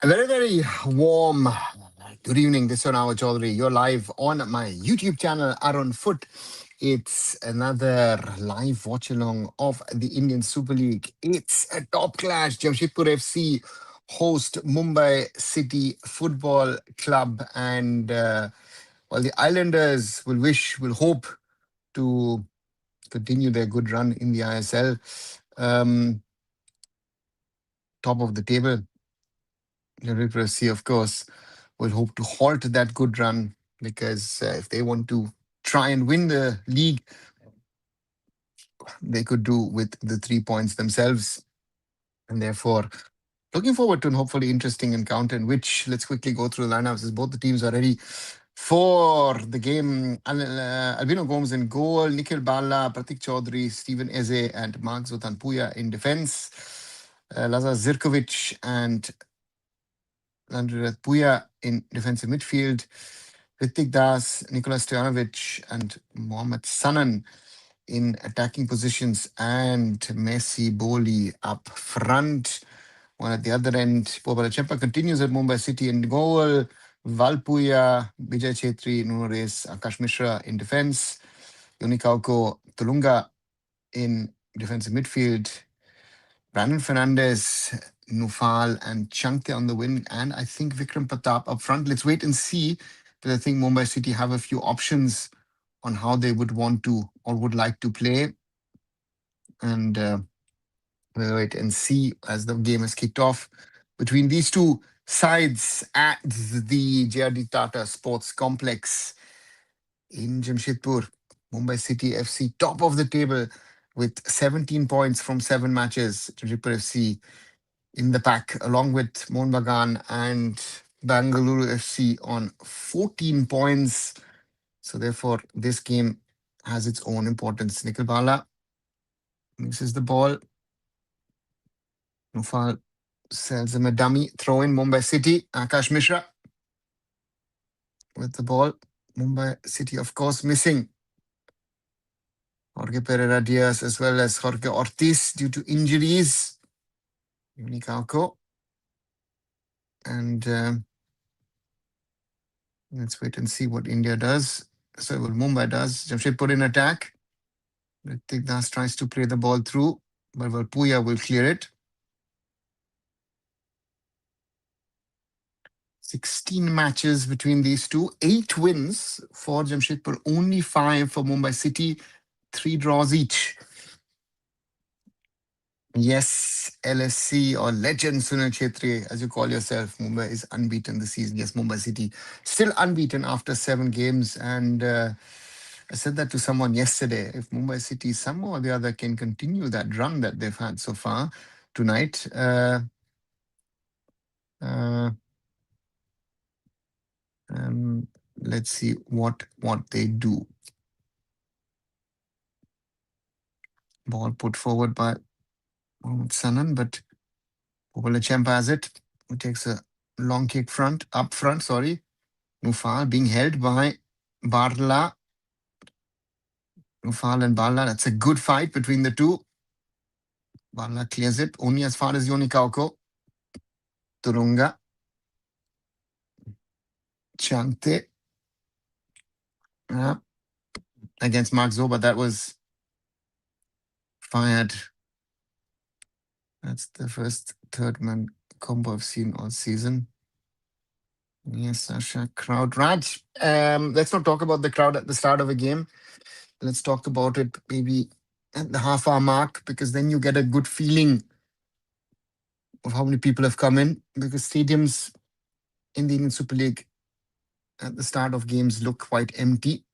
A very, very warm good evening. This is Nawa Chaudhary. You're live on my YouTube channel, arunfoot. It's another live watch along of the Indian Super League. It's a top clash. Jamshedpur FC host Mumbai City Football Club. And while the Islanders will hope to continue their good run in the ISL, um, top of the table, Jamshedpur FC, of course, will hope to halt that good run because if they want to try and win the league, they could do with the 3 points themselves. And therefore, looking forward to an hopefully interesting encounter in which let's quickly go through the lineups as both the teams are ready for the game. Albino Gomes in goal, Nikhil Balla, Pratik Chaudhary, Stephen Eze, and Mark Zotanpuya in defense. Lazar Zirkovic and Landry Puya in defensive midfield. Ritik Das, Nikola Stojanovic, and Mohammad Sanan in attacking positions, and Messi Boli up front. One at the other end, Popala Chempa continues at Mumbai City in goal. Valpuya, Vijay Chetri, Nuno Reyes, Akash Mishra in defense. Yonikauko Tulunga in defensive midfield. Brandon Fernandez, Nufal, and Chankte on the wing, and I think Vikram Pratap up front. Let's wait and see. But I think Mumbai City have a few options on how they would want to or would like to play. And we'll wait and see as the game has kicked off between these two sides at the JRD TATA Sports Complex in Jamshedpur. Mumbai City FC top of the table with 17 points from 7 matches. Jamshedpur FC in the pack, along with Mohun Bagan and Bangalore FC on 14 points. So therefore, this game has its own importance. Nikhil Bala mixes the ball. Nufal sells him a dummy throw in. Mumbai City. Akash Mishra with the ball. Mumbai City, of course, missing Jorge Pereira Diaz as well as Jorge Ortiz due to injuries. Unicalco. And let's wait and see what India does. So what Mumbai does. Jamshedpur in attack. Ritik Das tries to play the ball through, but Puya will clear it. 16 matches between these two, 8 wins for Jamshedpur, only 5 for Mumbai City, 3 draws each. Yes, LSC or legend Sunil Chhetri, as you call yourself, Mumbai is unbeaten this season. Yes, Mumbai City still unbeaten after 7 games. And I said that to someone yesterday. If Mumbai City somehow or the other can continue that run that they've had so far tonight, let's see what they do. Ball put forward by Mohammad Sanan, but Popala Champ has it. Who takes a long kick up front, sorry. Nufal being held by Barla. Nufal and Barla, that's a good fight between the two. Barla clears it only as far as Yonikauko. Turunga. Chante. Against Mark Zoba, that was fired. That's the first third man combo I've seen all season. Yes, Sasha. Crowd. Raj, let's not talk about the crowd at the start of a game. Let's talk about it maybe at the half-hour mark, because then you get a good feeling of how many people have come in, because stadiums in the Indian Super League at the start of games look quite empty.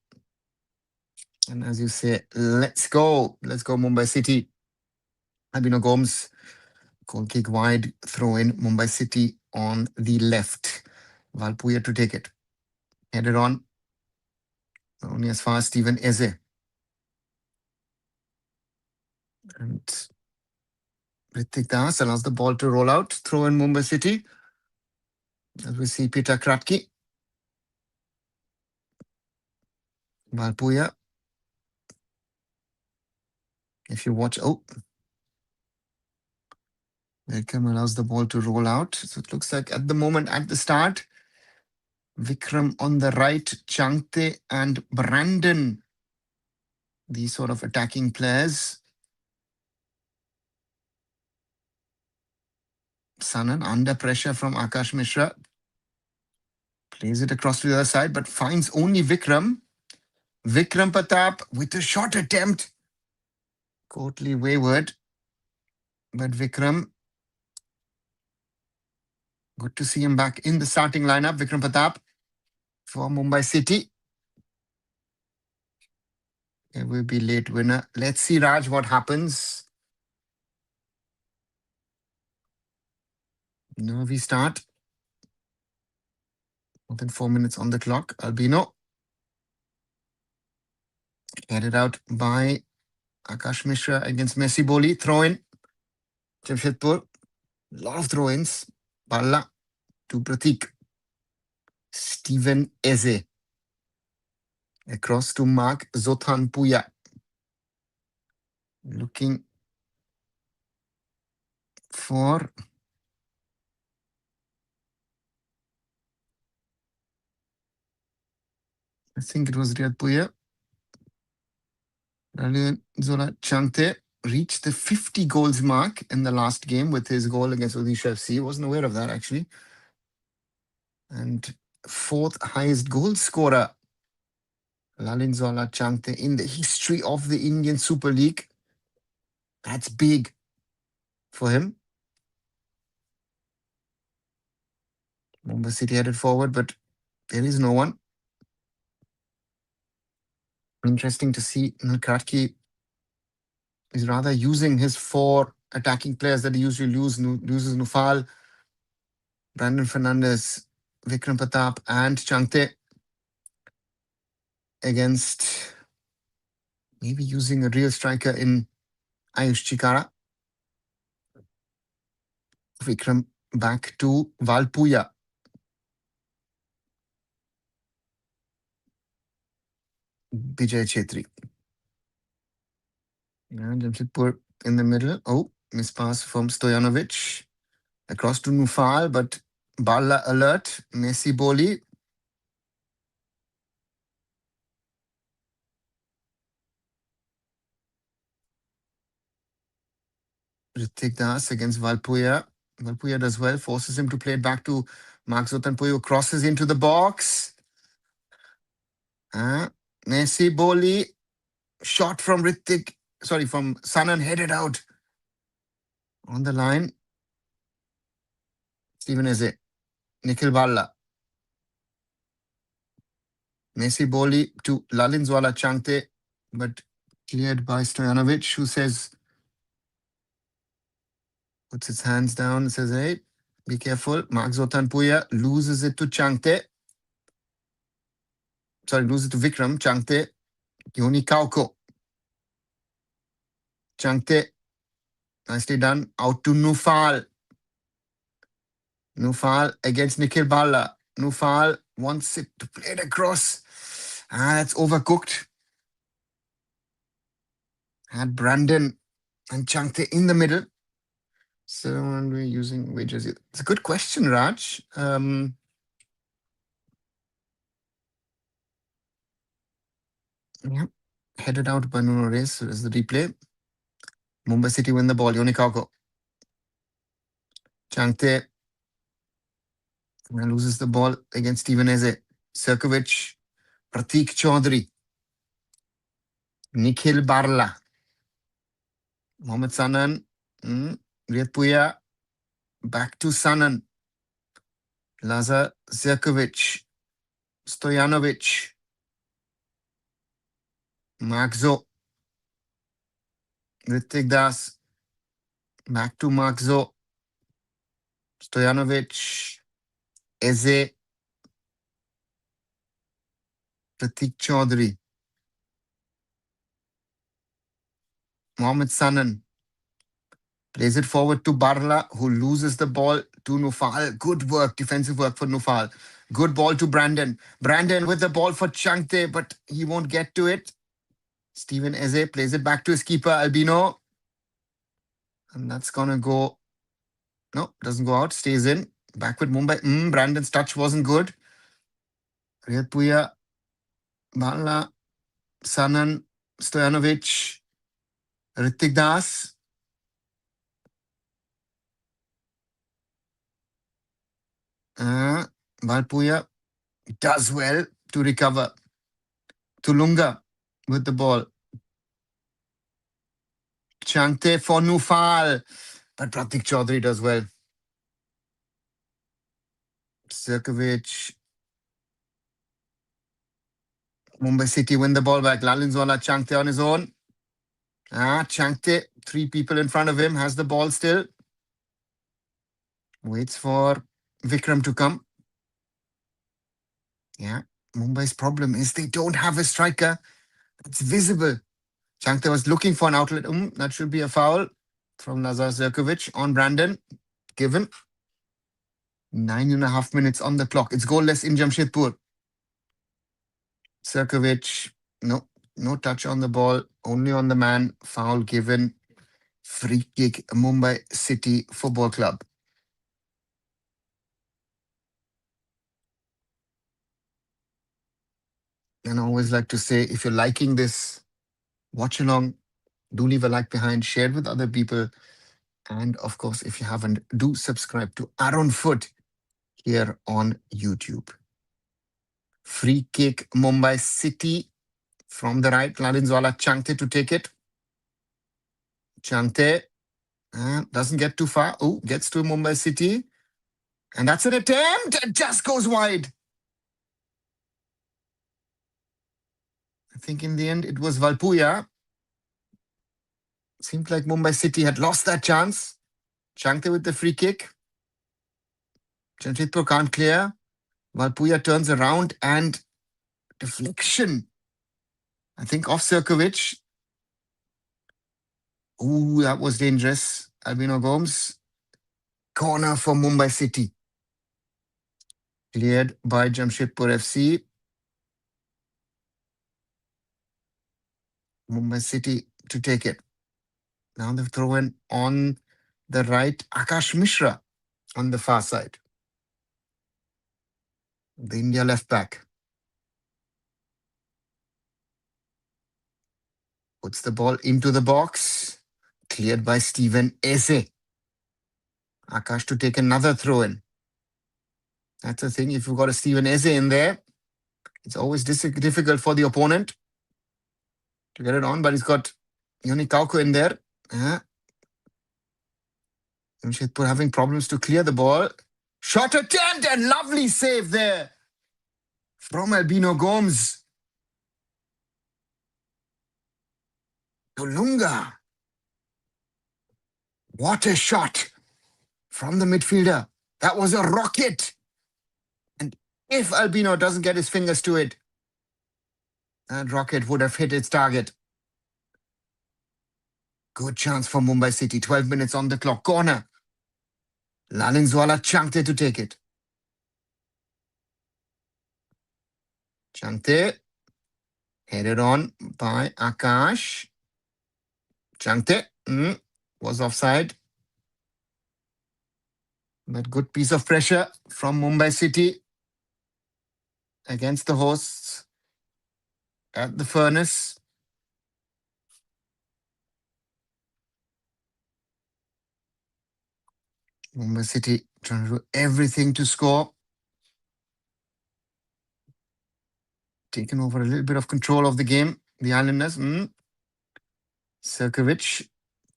And as you say, let's go. Let's go, Mumbai City. Albino Gomes, goal kick wide, throw in Mumbai City on the left. Valpuya to take it. Headed on. Only as far as Stephen Eze. And Ritik Das allows the ball to roll out. Throw in Mumbai City. As we see Peter Kratky. Valpuya. If you watch, Vikram allows the ball to roll out. So it looks like at the moment, at the start, Vikram on the right, Changte and Brandon, these sort of attacking players. Sanan under pressure from Akash Mishra. Plays it across to the other side, but finds only Vikram. Vikram Pratap with a shot attempt. Totally wayward. But Vikram, good to see him back in the starting lineup. Vikram Pratap for Mumbai City. It will be late winner. Let's see, Raj, what happens. Nervy start. More than 4 minutes on the clock. Albino. Headed out by Akash Mishra against Messi Boli. Throw in. Jamshedpur. Lot of throw-ins. Balla to Pratik. Stephen Eze. Across to Mark Zothan Puya. Looking for I think it was Riyad Puya. Zola Changte reached the 50 goals mark in the last game with his goal against Odisha FC. Wasn't aware of that, actually. And fourth highest goal scorer, Lalinzola Changte, in the history of the Indian Super League. That's big for him. Mumbai City headed forward, but there is no one. Interesting to see Kratki is rather using his 4 attacking players that he usually uses Nufal, Brandon Fernandez, Vikram Pratap, and Changte against maybe using a real striker in Ayush Chikara. Vikram back to Valpuya. Vijay Chetri. And Jamshedpur in the middle. Oh, mispass from Stojanovic. Across to Nufal, but Balla alert. Messi Boli. Ritik Das against Valpuya. Valpuya does well, forces him to play it back to Mark Zotanpuyo, crosses into the box. Messi Boli. Shot from Ritik. Sorry, from Sanan, headed out. On the line. Stephen Eze. Nikhil Balla. Messi Boli to Lalinzwala Changte, but cleared by Stojanovic, who says, puts his hands down and says, hey, be careful. Mark Zotanpuya loses it to Changte. Sorry, loses it to Vikram. Changte. Yoni Kauko. Changte. Nicely done. Out to Nufal. Nufal against Nikhil Balla. Nufal wants it to play it across. That's overcooked. Had Brandon and Changte in the middle. So when we're using wages, it's a good question, Raj. Yeah. Headed out by Nuno Reyes. So there's the replay. Mumbai City win the ball. Yoni Kauko. Changte loses the ball against Stephen Eze. Serkovic. Pratik Chaudhary. Nikhil Barla. Mohammad Sanan. Riyad Puya. Back to Sanan. Lazar Zerkovic. Stojanovic. Magzo. Ritik Das. Back to Magzo. Stojanovic. Eze. Pratik Chaudhary. Mohammad Sanan. Plays it forward to Barla, who loses the ball to Nufal. Good work, defensive work for Nufal. Good ball to Brandon. Brandon with the ball for Changte, but he won't get to it. Stephen Eze plays it back to his keeper, Albino. And that's going to go No, doesn't go out, stays in. Back with Mumbai. Brandon's touch wasn't good. Riyadpuya, Bala, Sanan, Stojanovic, Ritik Das. Valpuya does well to recover. Tulunga with the ball. Changte for Nufal. But Pratik Chaudhary does well. Sirkovic. Mumbai City win the ball back. Lalinzwala, Changte on his own. Changte, 3 people in front of him, has the ball still. Waits for Vikram to come. Yeah, Mumbai's problem is they don't have a striker. It's visible. Changte was looking for an outlet. That should be a foul from Nazar Zirkovic on Brandon. Given. 9.5 minutes on the clock. It's goalless in Jamshedpur. Zirkovic, no touch on the ball, only on the man. Foul given. Free kick, Mumbai City Football Club. And I always like to say, if you're liking this watch along, do leave a like behind, share it with other people. And of course, if you haven't, do subscribe to arunfoot here on YouTube. Free kick, Mumbai City from the right. Lalinzwala, Changte to take it. Changte doesn't get too far. Gets to Mumbai City. And that's an attempt. It just goes wide. I think in the end, it was Valpuya. Seemed like Mumbai City had lost that chance. Changte with the free kick. Jamshedpur can't clear. Valpuya turns around and deflection. I think off Sirkovic. That was dangerous. Albino Gomes. Corner for Mumbai City. Cleared by Jamshedpur FC. Mumbai City to take it. Now they've thrown on the right. Akash Mishra on the far side. The India left back. Puts the ball into the box. Cleared by Stephen Eze. Akash to take another throw in. That's the thing. If you've got a Stephen Eze in there, it's always difficult for the opponent to get it on, but he's got Yoni Kauko in there. Jamshedpur having problems to clear the ball. Shot attempt and lovely save there from Albino Gomes. Tulunga. What a shot from the midfielder. That was a rocket. And if Albino doesn't get his fingers to it, that rocket would have hit its target. Good chance for Mumbai City. 12 minutes on the clock. Corner. Lalinzwala Changte to take it. Changte. Headed on by Akash. Changte was offside. But good piece of pressure from Mumbai City against the hosts at the furnace. Mumbai City trying to do everything to score. Taken over a little bit of control of the game. The Islanders. Sirkovic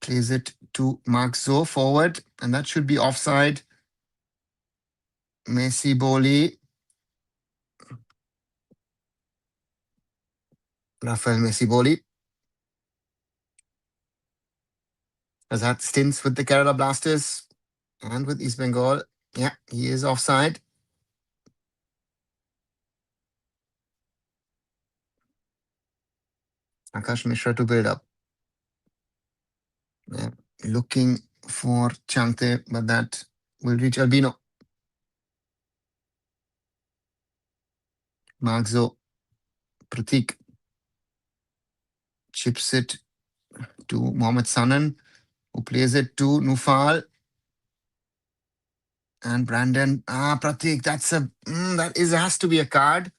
plays it to Mark Zoe forward. And that should be offside. Messi Boli. Rafael Messi Boli has had stints with the Kerala Blasters and with East Bengal. Yeah, he is offside. Akash Mishra to build up. Yeah, looking for Changte, but that will reach Albino. Magzo, Pratik chips it to Mohammad Sanan, who plays it to Nufal. And Brandon, Pratik, has to be a card.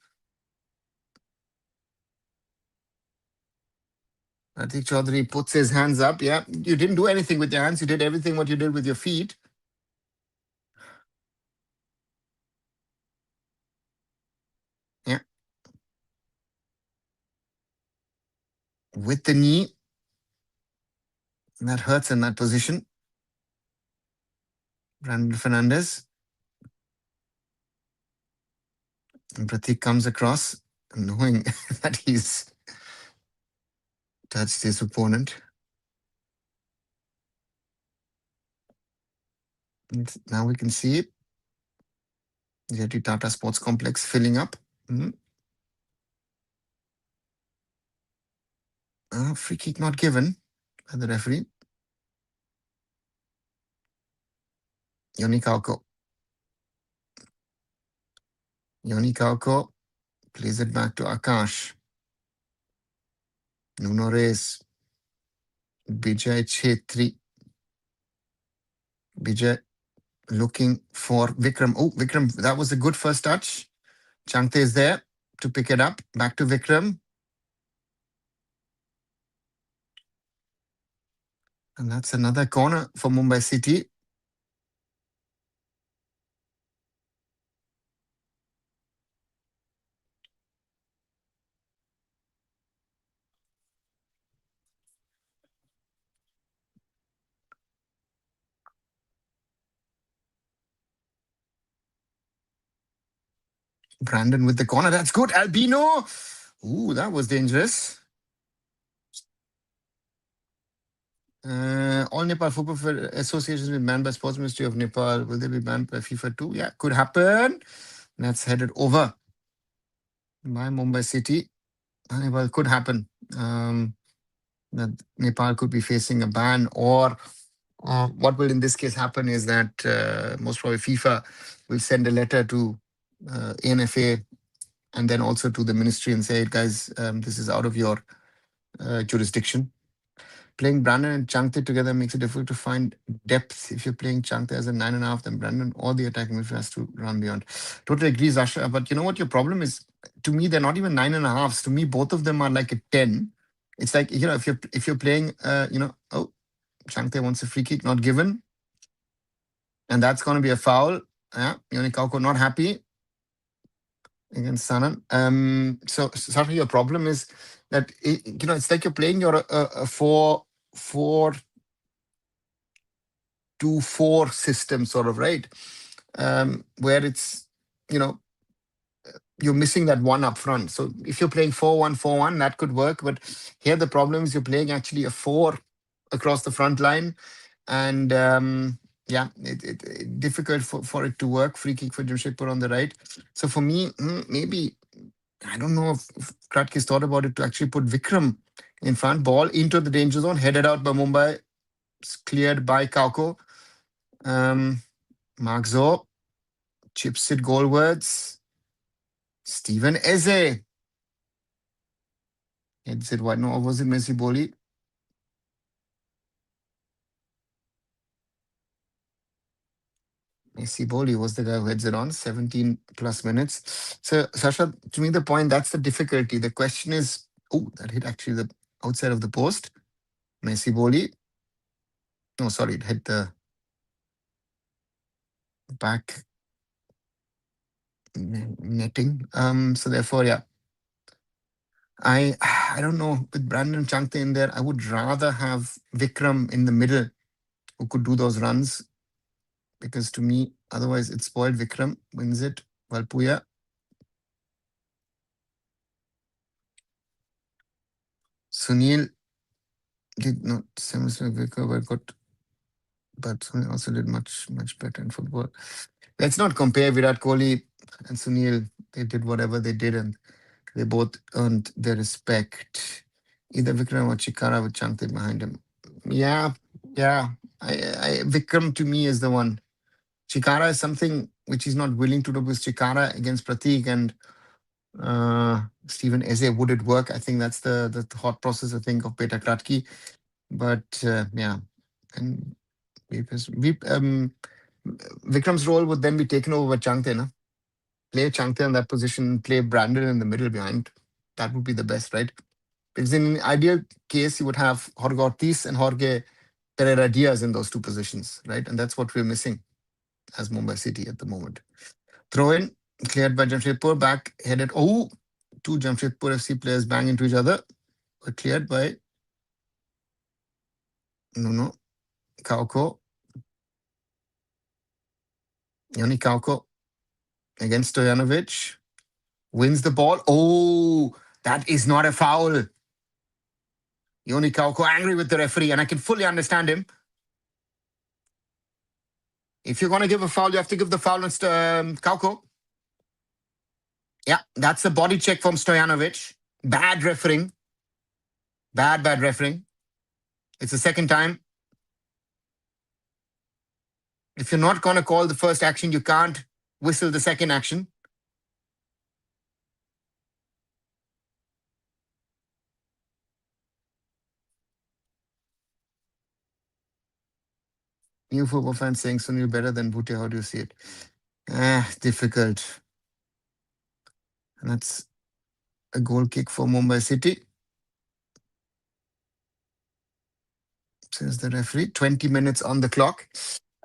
Pratik Chaudhary puts his hands up. Yeah, you didn't do anything with your hands. You did everything what you did with your feet. Yeah, with the knee. That hurts in that position. Brandon Fernandez. And Pratik comes across, knowing that he's touched his opponent. And now we can see it. JRD TATA Sports Complex filling up. Free kick not given by the referee. Yoni Kauko. Yoni Kauko plays it back to Akash. Nuno Reyes. Bijay Chetri. Bijay looking for Vikram. Oh, Vikram, that was a good first touch. Changte is there to pick it up. Back to Vikram. And that's another corner for Mumbai City. Brandon with the corner. That's good. Albino. Ooh, that was dangerous. All Nepal Football Associations been banned by Sports Ministry of Nepal. Will they be banned by FIFA too? Yeah, could happen. That's headed over by Mumbai City. Well, could happen. That Nepal could be facing a ban, or what will in this case happen is that most probably FIFA will send a letter to ANFA and then also to the ministry and say, guys, this is out of your jurisdiction. Playing Brandon and Changte together makes it difficult to find depth. If you're playing Changte as a 9.5, then Brandon or the attacking midfielder has to run beyond. Totally agree, Zasha. But you know what your problem is? To me, they're not even 9.5s. To me, both of them are like a 10. It's like, if you're playing, Changte wants a free kick, not given. And that's going to be a foul. Yeah, Yoni Kauko not happy against Sanan. So Sasha, your problem is that, it's like you're playing your 4-4-2-4 system, sort of, right? Where it's, you're missing that one up front. So if you're playing 4-1-4-1, that could work. But here the problem is you're playing actually a 4 across the front line. And difficult for it to work. Free kick for Jamshedpur on the right. So for me, maybe, I don't know if Kratkis thought about it to actually put Vikram in front. Ball into the danger zone, headed out by Mumbai. Cleared by Kauko. Mark Zo chips it goalwards. Stephen Eze heads it wide. No, or was it Messi Boli? Messi Boli was the guy who heads it on. 17 plus minutes. So, Sasha, to me, the point, that's the difficulty. The question is, that hit actually the outside of the post. Messi Boli. No, sorry, it hit the back netting. So therefore, yeah. I don't know. With Brandon Changte in there, I would rather have Vikram in the middle who could do those runs. Because to me, otherwise it's spoiled. Vikram wins it. Valpuya. Sunil did not but Sunil also did much, much better in football. Let's not compare Virat Kohli and Sunil. They did whatever they did and they both earned their respect. Either Vikram or Chikara with Changte behind him. Yeah. Vikram to me is the one. Chikara is something which he's not willing to do, because Chikara against Pratik and Stephen Eze, would it work? I think that's the thought process, I think, of Peter Kratky. But yeah, and Vikram's role would then be taken over by Changte, na? Play Changte in that position, play Brandon in the middle behind. That would be the best, right? Because in an ideal case, you would have Jorge Ortiz and Jorge Pereira Diaz in those two positions, right? And that's what we're missing as Mumbai City at the moment. Throw in, cleared by Jamshedpur, back headed. Oh, two Jamshedpur FC players bang into each other. Cleared by no, Kauko. Yoni Kauko against Stojanovic. Wins the ball. Oh, that is not a foul. Yoni Kauko angry with the referee, and I can fully understand him. If you're going to give a foul, you have to give the foul on Kauko. Yeah, that's a body check from Stojanovic. Bad refereeing. Bad refereeing. It's the second time. If you're not going to call the first action, you can't whistle the second action. New football fans saying Sunil better than Bhutia. How do you see it? Difficult. And that's a goal kick for Mumbai City. Says the referee. 20 minutes on the clock.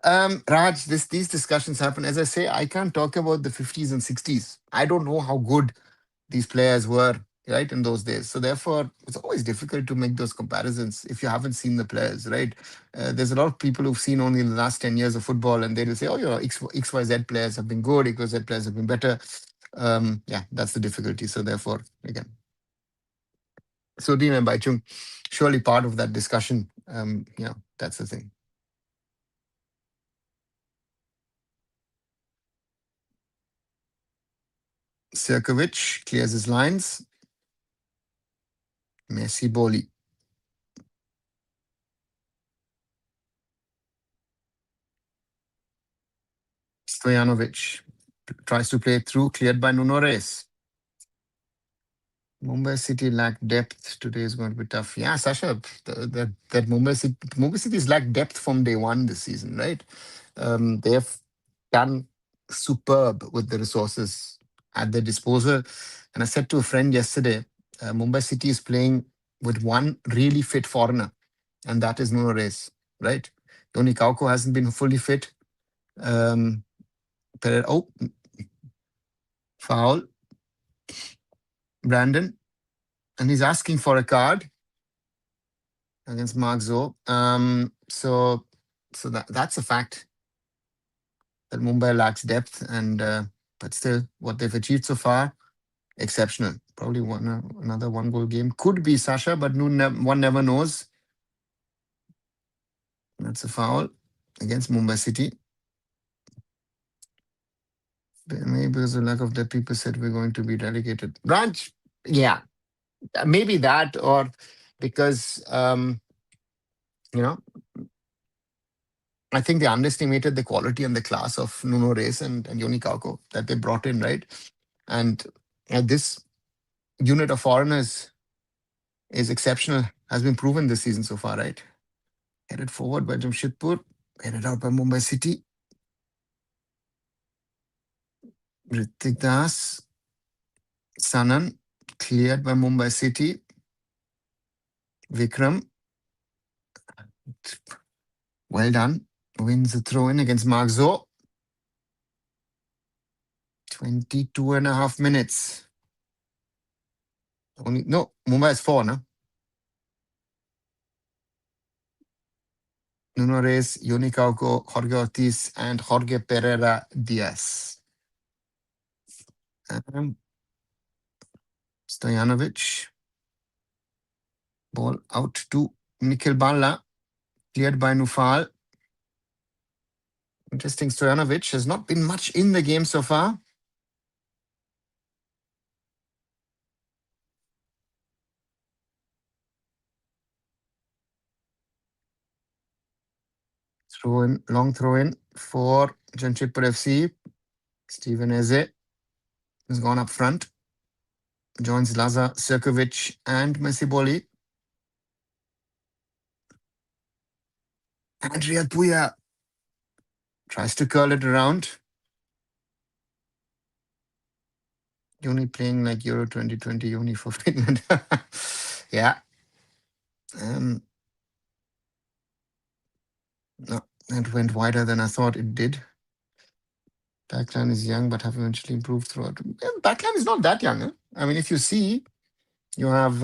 Raj, these discussions happen. As I say, I can't talk about the 50s and 60s. I don't know how good these players were, right, in those days. So therefore, it's always difficult to make those comparisons if you haven't seen the players, right? There's a lot of people who've seen only the last 10 years of football, and they will say, oh, XYZ players have been good, XYZ players have been better. Yeah, that's the difficulty. So therefore, again, Sudhir and Baichung, surely part of that discussion. That's the thing. Sirkovic clears his lines. Messi Boli. Stojanovic tries to play through, cleared by Nuno Reis. Mumbai City lack depth. Today is going to be tough. Yeah, Sasha, that Mumbai City's lack depth from day one this season, right? They have done superb with the resources at their disposal. And I said to a friend yesterday, Mumbai City is playing with one really fit foreigner, and that is Nuno Reis, right? Tony Kauko hasn't been fully fit. Oh, foul. Brandon. And he's asking for a card against Mark Zoe. So that's a fact that Mumbai lacks depth, and but still, what they've achieved so far, exceptional. Probably another one-goal game could be Sasha, but one never knows. That's a foul against Mumbai City. Maybe because of lack of depth, people said we're going to be relegated. Raj, yeah, maybe that, or because you know I think they underestimated the quality and the class of Nuno Reis and Yoni Kauko that they brought in, right? And this unit of foreigners is exceptional, has been proven this season so far, right? Headed forward by Jamshedpur, headed out by Mumbai City. Ritik Das, Sanan, cleared by Mumbai City. Vikram, well done. Wins the throw in against Mark Zoe. 22 and a half minutes. Mumbai is 4, no? Nuno Reis, Yoni Kauko, Jorge Ortiz, and Jorge Pereira Diaz. Stojanovic. Ball out to Nikhil Balla. Cleared by Nufal. Interesting, Stojanovic has not been much in the game so far. Long throw in for Jamshedpur FC. Steven Eze has gone up front. Joins Laza Sirkovic and Messi Boli. And Riyad Puya Tries to curl it around. Yoni playing like Euro 2020 Yoni for Finland. Yeah. No, it went wider than I thought it did. Backline is young, but have eventually improved throughout. Yeah, backline is not that young. I mean, if you see, you have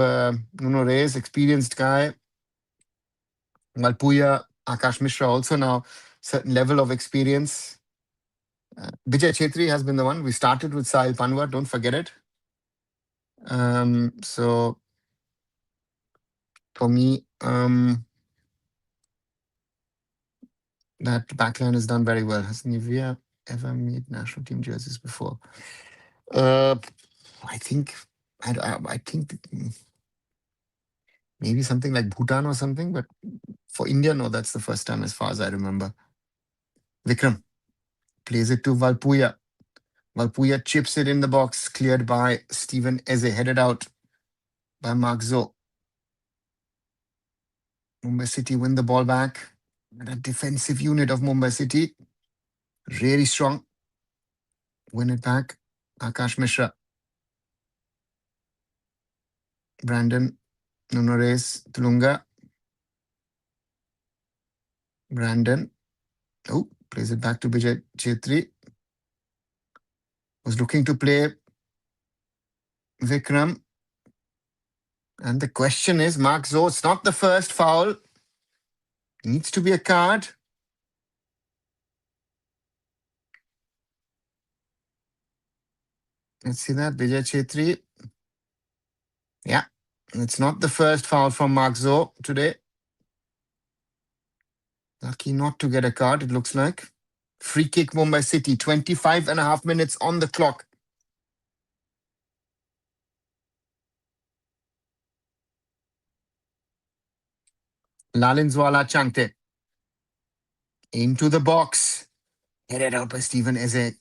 Nuno Reyes, experienced guy. Malpuya, Akash Mishra also now certain level of experience. Vijay Chetri has been the one. We started with Sahil Panwar, don't forget it. So for me, that backline has done very well. Has Nivea ever made national team jerseys before? I think I think maybe something like Bhutan or something, but for India, no, that's the first time as far as I remember. Vikram plays it to Valpuya. Valpuya chips it in the box, cleared by Stephen Eze, headed out by Mark Zo. Mumbai City win the ball back. That defensive unit of Mumbai City, really strong. Win it back. Akash Mishra. Brandon Nuno Reyes, Tulunga. Brandon. Oh, plays it back to Vijay Chetri. Was looking to play Vikram. And the question is, Mark Zo, it's not the first foul. Needs to be a card. Let's see that. Vijay Chetri. Yeah. It's not the first foul from Mark Zo today. Lucky not to get a card, it looks like. Free kick Mumbai City. 25 and a half minutes on the clock. Lalinzwala Changte. Into the box. Headed out by Stephen Eze.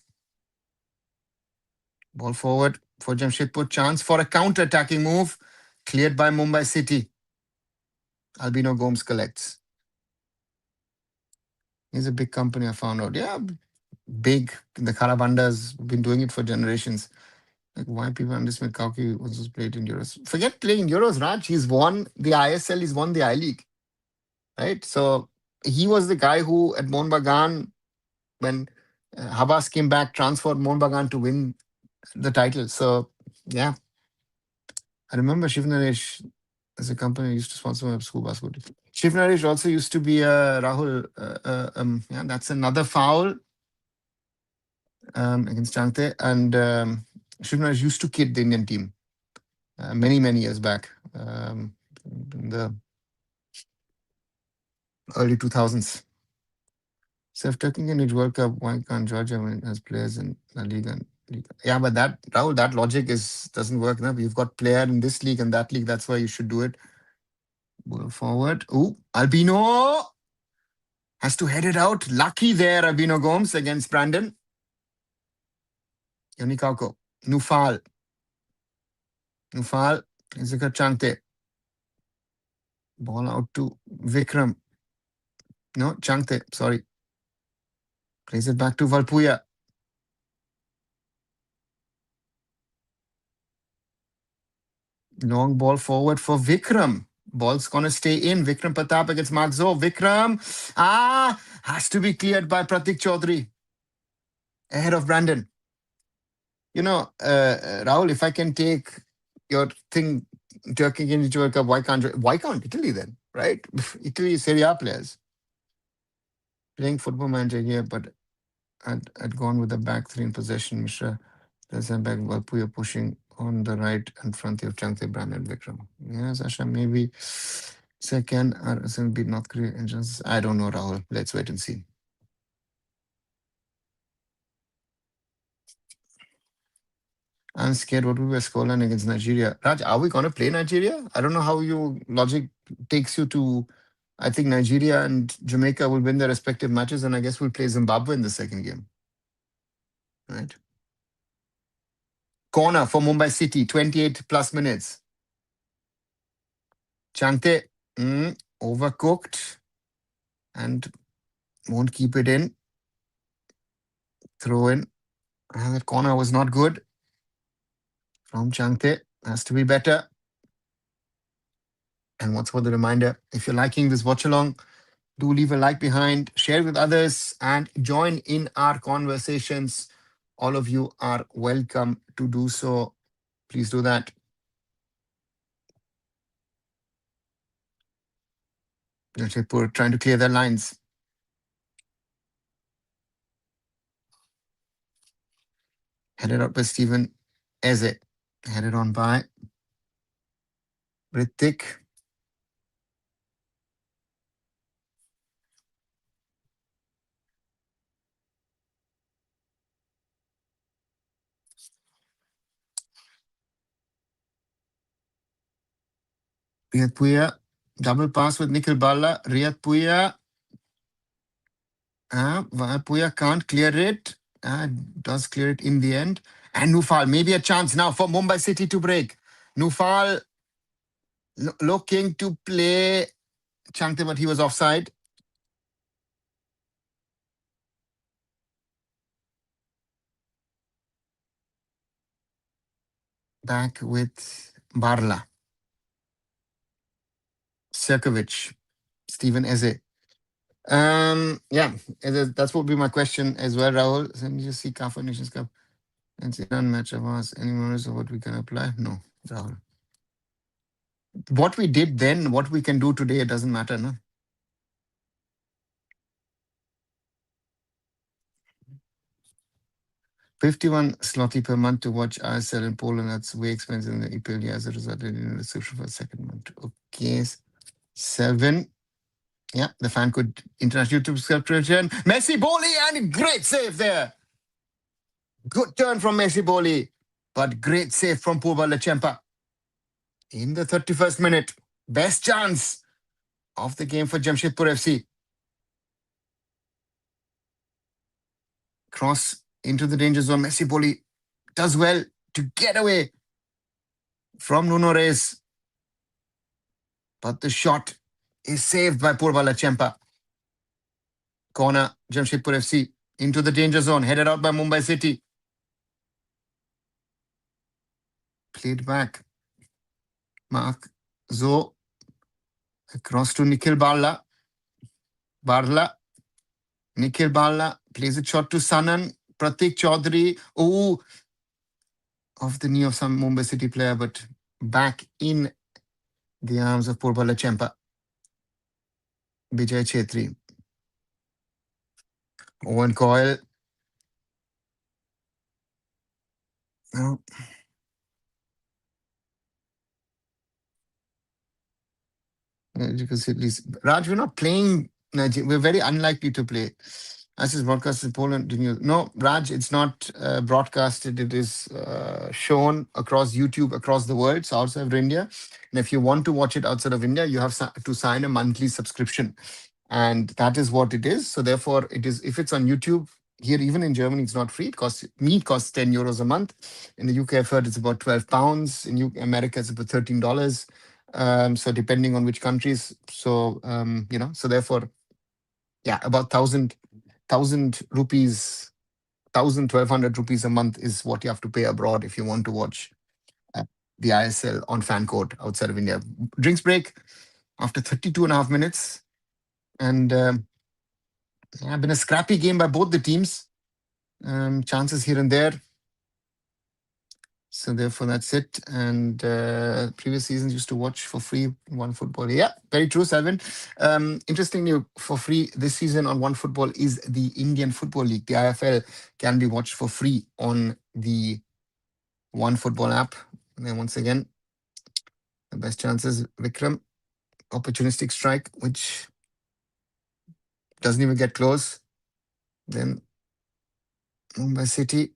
Ball forward for Jamshedpur. Chance for a counter-attacking move. Cleared by Mumbai City. Albino Gomes collects. He's a big company, I found out. Yeah, big. The Karabandas been doing it for generations. Like, why people understand Kauki was played in Euros? Forget playing Euros, Raj. He's won the ISL, he's won the I League. Right? So he was the guy who at Mohun Bagan, when Habas came back, transferred Mohun Bagan to win the title. So yeah. I remember Shiv Naresh as a company used to sponsor my school basketball. Shiv Naresh also used to be Rahul. Yeah, that's another foul against Changte. And Shiv Naresh used to kid the Indian team many, many years back in the early 2000s. So if Turkey can reach World Cup, why can't Georgia win as players in La Liga? Yeah, but that, Rahul, that logic doesn't work. No? You've got player in this league and that league. That's why you should do it. Ball forward. Oh, Albino has to head it out. Lucky there, Albino Gomes against Brandon. Yonikauko. Nufal. Nufal. Izika Changte. Ball out to Vikram. No, Changte. Sorry. Plays it back to Valpuya. Long ball forward for Vikram. Ball's going to stay in. Vikram Pratap against Mark Zo. Vikram. Has to be cleared by Pratik Chaudhary. Ahead of Brandon. You know, Rahul, if I can take your thing, Turkey against World Cup, why can't Italy then, right? Italy is Serie A players. Playing football manager here, but I'd gone with the back three in possession. Mishra, back Valpuya pushing on the right in front of Changte, Brandon, Vikram. Yes, Asha, maybe second or beat North Korea engines. I don't know, Rahul. Let's wait and see. I'm scared what will be a scoreline against Nigeria. Raj, are we going to play Nigeria? I don't know how your logic takes you to. I think Nigeria and Jamaica will win their respective matches, and I guess we'll play Zimbabwe in the second game. Right? Corner for Mumbai City, 28 plus minutes. Changte, overcooked and won't keep it in. Throw in. And that corner was not good from Changte. Has to be better. And what's for the reminder, if you're liking this watch along, do leave a like behind, share with others, and join in our conversations. All of you are welcome to do so. Please do that. Jamshedpur trying to clear their lines. Headed out by Stephen Eze. Headed on by Ritik. Riyad Puya. Double pass with Nikhil Balla. Riyad Puya. Puya can't clear it. Does clear it in the end. And Nufal, maybe a chance now for Mumbai City to break. Nufal looking to play Changte, but he was offside. Back with Barla. Serkovic. Stephen Eze. Yeah, that's what would be my question as well, Rahul. So let me just see CAF Nations Cup. And see none match of us. Any moments of what we can apply? No, Rahul. What we did then, what we can do today, it doesn't matter, no? 51 zloty per month to watch ISL in Poland. That's way expensive in the EPL. As a result, in the subscription for a second month. Okay. 7. Yeah, the fan could international YouTube subscription. Messi Boli and great save there. Good turn from Messi Boli, but great save from Purba Lechempa. In the 31st minute, best chance of the game for Jamshedpur FC. Cross into the danger zone. Messi Boli does well to get away from Nuno Reyes. But the shot is saved by Purba Lechempa. Corner, Jamshedpur FC into the danger zone, headed out by Mumbai City. Played back. Mark Zo. Across to Nikhil Barla. Barla. Nikhil Barla plays a shot to Sanan. Pratik Chaudhary. Oh, off the knee of some Mumbai City player, but back in the arms of Purba Lechempa. Vijay Chetri. Owen Coyle. Oh. You can see at least. Raj, we're not playing. We're very unlikely to play. As is broadcast in Poland. No, Raj, it's not broadcasted. It is shown across YouTube across the world, so outside of India. And if you want to watch it outside of India, you have to sign a monthly subscription. And that is what it is. So therefore, it is if it's on YouTube, here, even in Germany, it's not free. It costs 10 euros a month. In the UK, I've heard it's about 12 pounds. In America, it's about $13. So depending on which countries. So, so therefore, yeah, about 1,000 rupees, 1,200 rupees a month is what you have to pay abroad if you want to watch the ISL on fan court outside of India. Drinks break after 32 and a half minutes. And been a scrappy game by both the teams. Chances here and there. So therefore, that's it. And previous seasons used to watch for free One Football. Yeah, very true, Selvin. Interestingly, for free this season on One Football is the Indian Football League. The IFL can be watched for free on the One Football app. And then once again, the best chances, Vikram. Opportunistic strike, which doesn't even get close. Then Mumbai City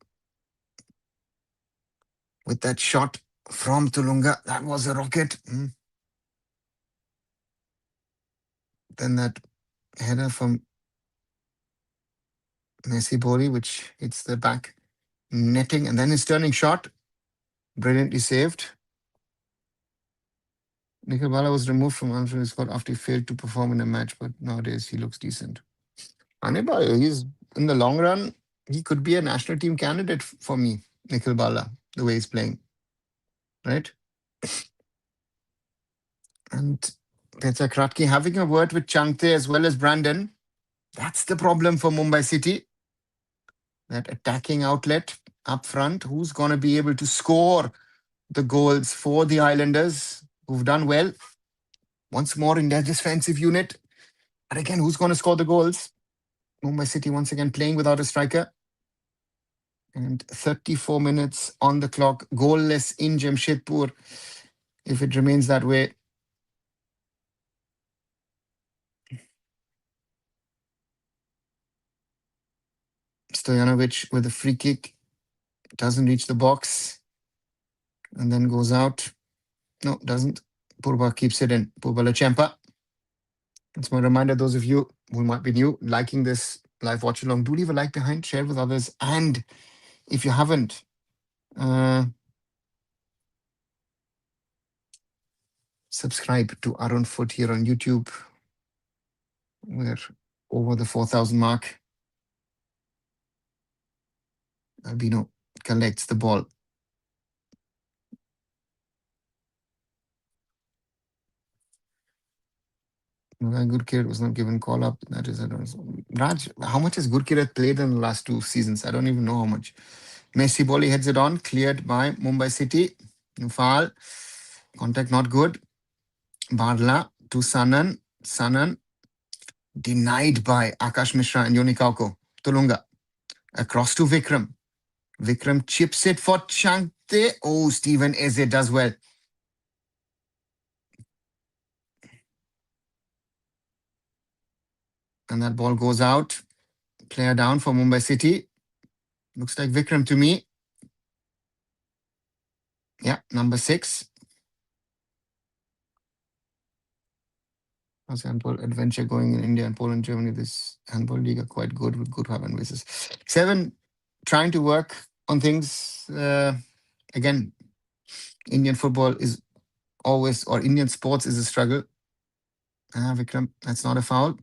with that shot from Tulunga. That was a rocket. Then that header from Messi Boli, which hits the back netting. And then his turning shot. Brilliantly saved. Nikhil Bala was removed from Armstrong's squad after he failed to perform in a match, but nowadays he looks decent. Anibal, he's in the long run, he could be a national team candidate for me, Nikhil Bala, the way he's playing, right? And Petra Kratky having a word with Changte as well as Brandon. That's the problem for Mumbai City. That attacking outlet up front. Who's going to be able to score the goals for the Islanders, who've done well? Once more in their defensive unit. And again, who's going to score the goals? Mumbai City once again playing without a striker. And 34 minutes on the clock, goalless in Jamshedpur. If it remains that way, Stojanovic with a free kick, doesn't reach the box and then goes out. No, doesn't. Purba keeps it in. Purba Lachempa. It's my reminder, those of you who might be new, liking this live watch along, do leave a like behind, share with others. And if you haven't, subscribe to arunfoot here on YouTube. We're over the 4,000 mark. Albino collects the ball. Gurkir was not given call up. That is, I don't know. Raj, how much has Gurkir played in the last 2 seasons? I don't even know how much. Messi Boli heads it on, cleared by Mumbai City. Foul. Contact not good. Barla to Sanan. Sanan denied by Akash Mishra and Yoni Kauko. Tulunga. Across to Vikram. Vikram chips it for Changte. Oh, Stephen Eze does well. And that ball goes out. Player down for Mumbai City. Looks like Vikram to me. Yeah, number 6. How's handball adventure going in India and Poland, Germany? This handball league are quite good with good fan bases. 7, trying to work on things. Again, Indian football is always, or Indian sports is a struggle. Vikram, that's not a foul.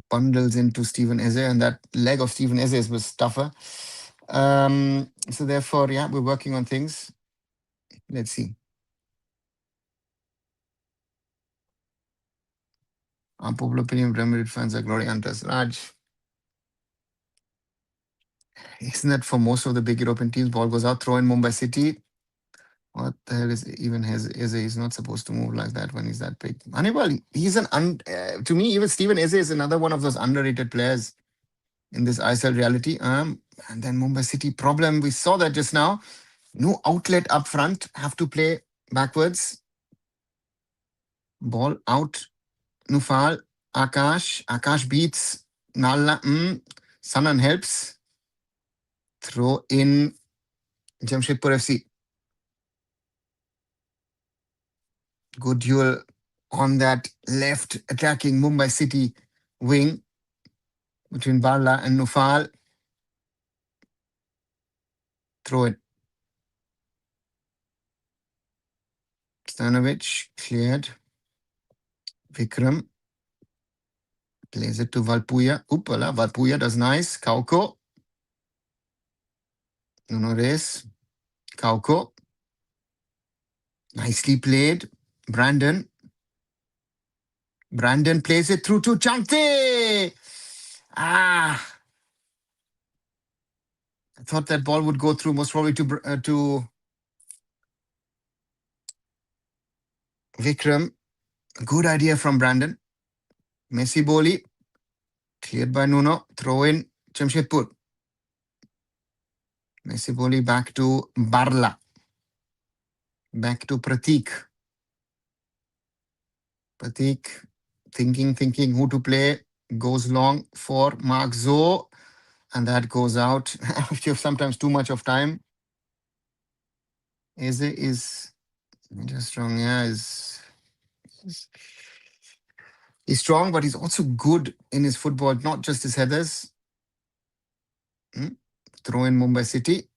Bundles into Stephen Eze, and that leg of Stephen Eze was tougher. So therefore, yeah, we're working on things. Let's see. Unpopular opinion, Premier League fans are glory hunters. Raj, isn't that for most of the big European teams? Ball goes out, throw in Mumbai City. What the hell is even Eze? He's not supposed to move like that when he's that big. Hannibal, he's to me, even Stephen Eze is another one of those underrated players in this ISL reality. And then Mumbai City problem, we saw that just now. No outlet up front, have to play backwards. Ball out. Nufal, Akash. Akash beats Nalla. Sanan helps. Throw in Jamshedpur FC. Good duel on that left attacking Mumbai City wing between Barla and Nufal. Throw it. Stanovic cleared. Vikram plays it to Valpuya. Uppala, Valpuya does nice. Kauko. Nuno Reyes. Kauko. Nicely played. Brandon. Brandon plays it through to Chante. I thought that ball would go through most probably to Vikram. Good idea from Brandon. Messi Boli. Cleared by Nuno. Throw in Jamshedpur. Messi Boli back to Barla. Back to Pratik. Pratik thinking who to play. Goes long for Mark Zo. And that goes out. If you have sometimes too much of time. Eze is just strong. Yeah, he's strong, but he's also good in his football, not just his headers. Throw in Mumbai City.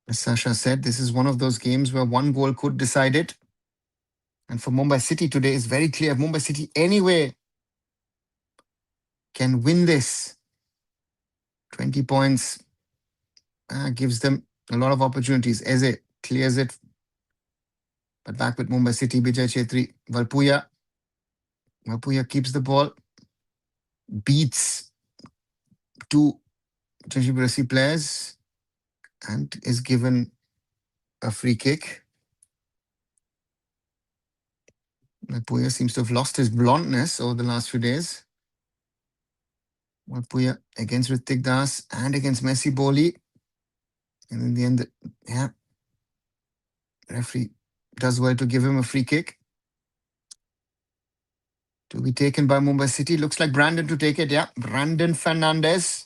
As Sasha said, this is one of those games where one goal could decide it. And for Mumbai City today is very clear. Mumbai City anyway can win this. 20 points gives them a lot of opportunities. Eze clears it. But back with Mumbai City, Bijay Chetri. Valpuya. Valpuya keeps the ball. Beats two Jamshedpur FC players. And is given a free kick. Valpuya seems to have lost his blondness over the last few days. Valpuya against Ritik Das and against Messi Boli. And in the end, yeah, referee does well to give him a free kick. To be taken by Mumbai City. Looks like Brandon to take it. Yeah, Brandon Fernandez.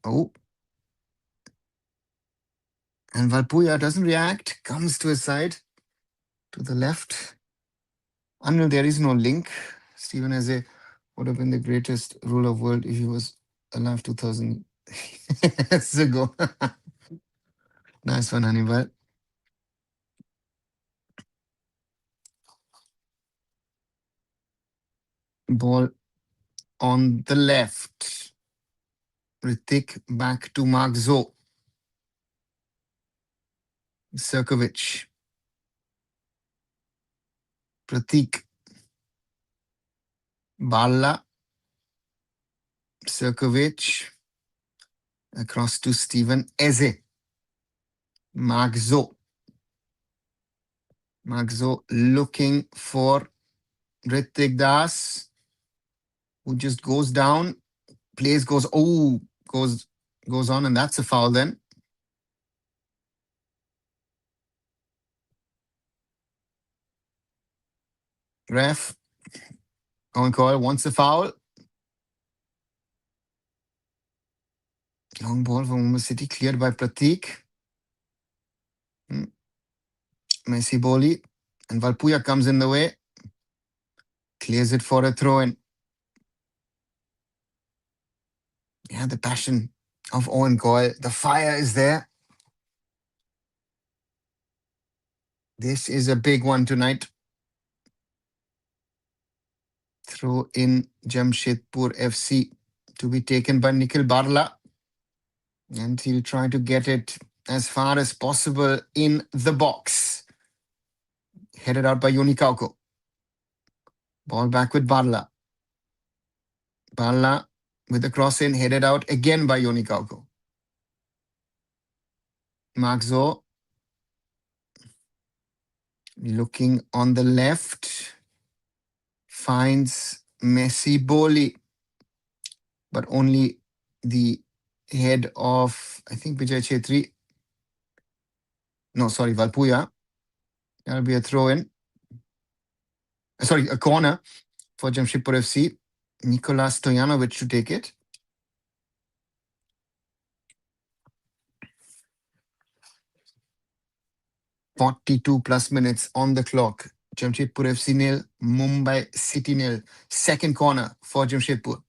Oh. And Valpuya doesn't react. Comes to his side. To the left. Anil, there is no link. Stephen Eze would have been the greatest ruler of world if he was alive 2000 years ago. Nice one, Hannibal. Ball on the left. Ritik back to Mark Zo. Serkovic. Pratik. Balla. Serkovic. Across to Stephen Eze. Mark Zo. Mark Zo looking for Ritik Das, who just goes down. Plays goes on, and that's a foul then. Ref on call wants a foul. Long ball from Mumbai City cleared by Pratik. Messi Boli. And Valpuya comes in the way. Clears it for a throw-in. Yeah, the passion of Owen Coyle. The fire is there. This is a big one tonight. Throw in Jamshedpur FC to be taken by Nikhil Barla. And he'll try to get it as far as possible in the box. Headed out by Yoni Kauko. Ball back with Barla. Barla with the cross in, headed out again by Yoni Kauko. Mark Zo looking on the left. Finds Messi Boli. But only the head of, I think, Bijay Chetri. No, sorry, Valpuya. That'll be a throw-in. Sorry, a corner for Jamshedpur FC. Nikola Stojanovic to take it. +42 minutes on the clock. Jamshedpur FC nil, Mumbai City nil. Second corner for Jamshedpur.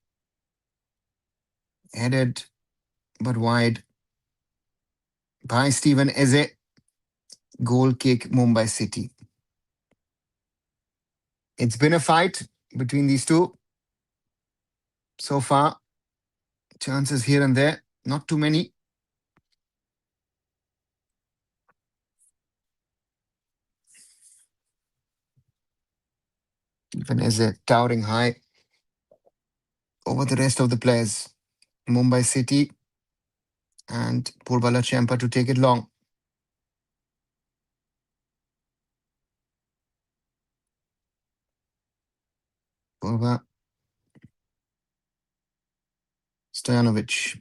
Headed but wide by Stephen Eze. Goal kick Mumbai City. It's been a fight between these two. So far, chances here and there, not too many. Even Eze towering high over the rest of the players. Mumbai City and Purbala Champa to take it long. Purba. Stojanovic.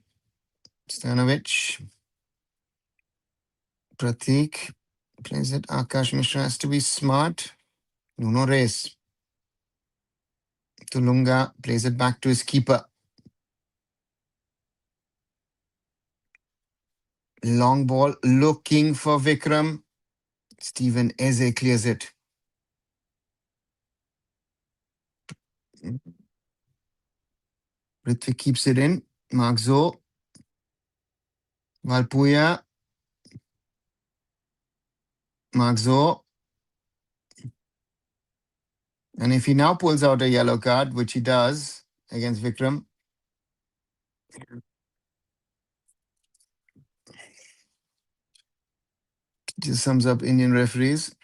Pratik plays it. Akash Mishra has to be smart. Nuno Reyes. Tulunga plays it back to his keeper. Long ball looking for Vikram. Stephen Eze clears it. Ritvik keeps it in. Mark Zo. Valpuya. Magzo. And if he now pulls out a yellow card, which he does against Vikram, just sums up Indian referees.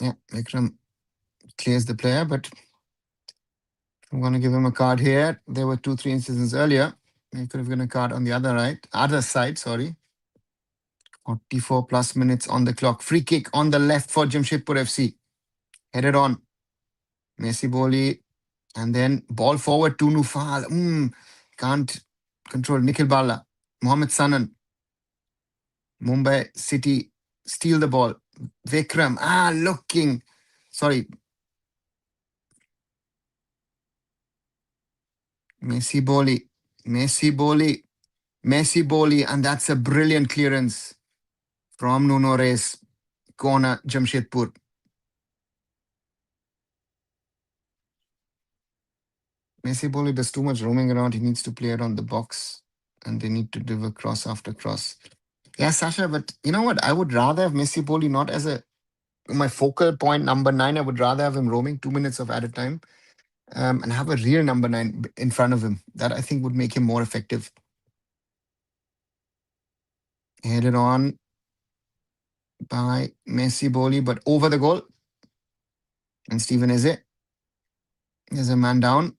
Yeah, Vikram clears the player, but I'm going to give him a card here. There were 2-3 instances earlier. He could have given a card on the other side, sorry. 44 plus minutes on the clock. Free kick on the left for Jamshedpur FC. Headed on. Messi Boli. And then ball forward to Nufal. Can't control. Nikhil Bala. Mohammed Sanan. Mumbai City steal the ball. Vikram. Looking. Sorry. Messi Boli. Messi Boli. Messi Boli. And that's a brilliant clearance from Nuno Reis. Corner, Jamshedpur. Messi Boli does too much roaming around. He needs to play it on the box. And they need to deliver cross after cross. Yeah, Sasha, but you know what? I would rather have Messi Boli not as my focal point number 9. I would rather have him roaming 2 minutes of added time and have a real number 9 in front of him. That I think would make him more effective. Headed on by Messi Boli, but over the goal. And Steven Eze. There's a man down.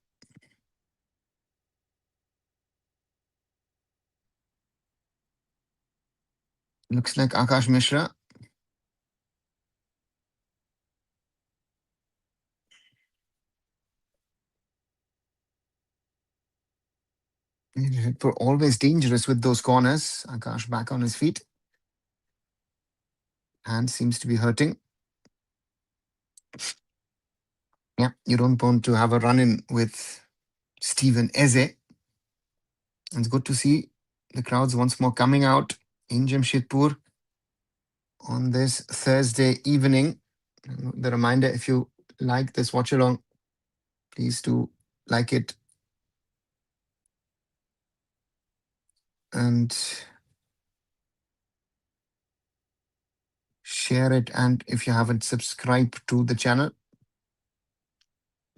Looks like Akash Mishra. We're always dangerous with those corners. Akash back on his feet. Hand seems to be hurting. Yeah, you don't want to have a run-in with Steven Eze. It's good to see the crowds once more coming out in Jamshedpur on this Thursday evening. The reminder, if you like this watch along, please do like it and share it. And if you haven't subscribed to the channel,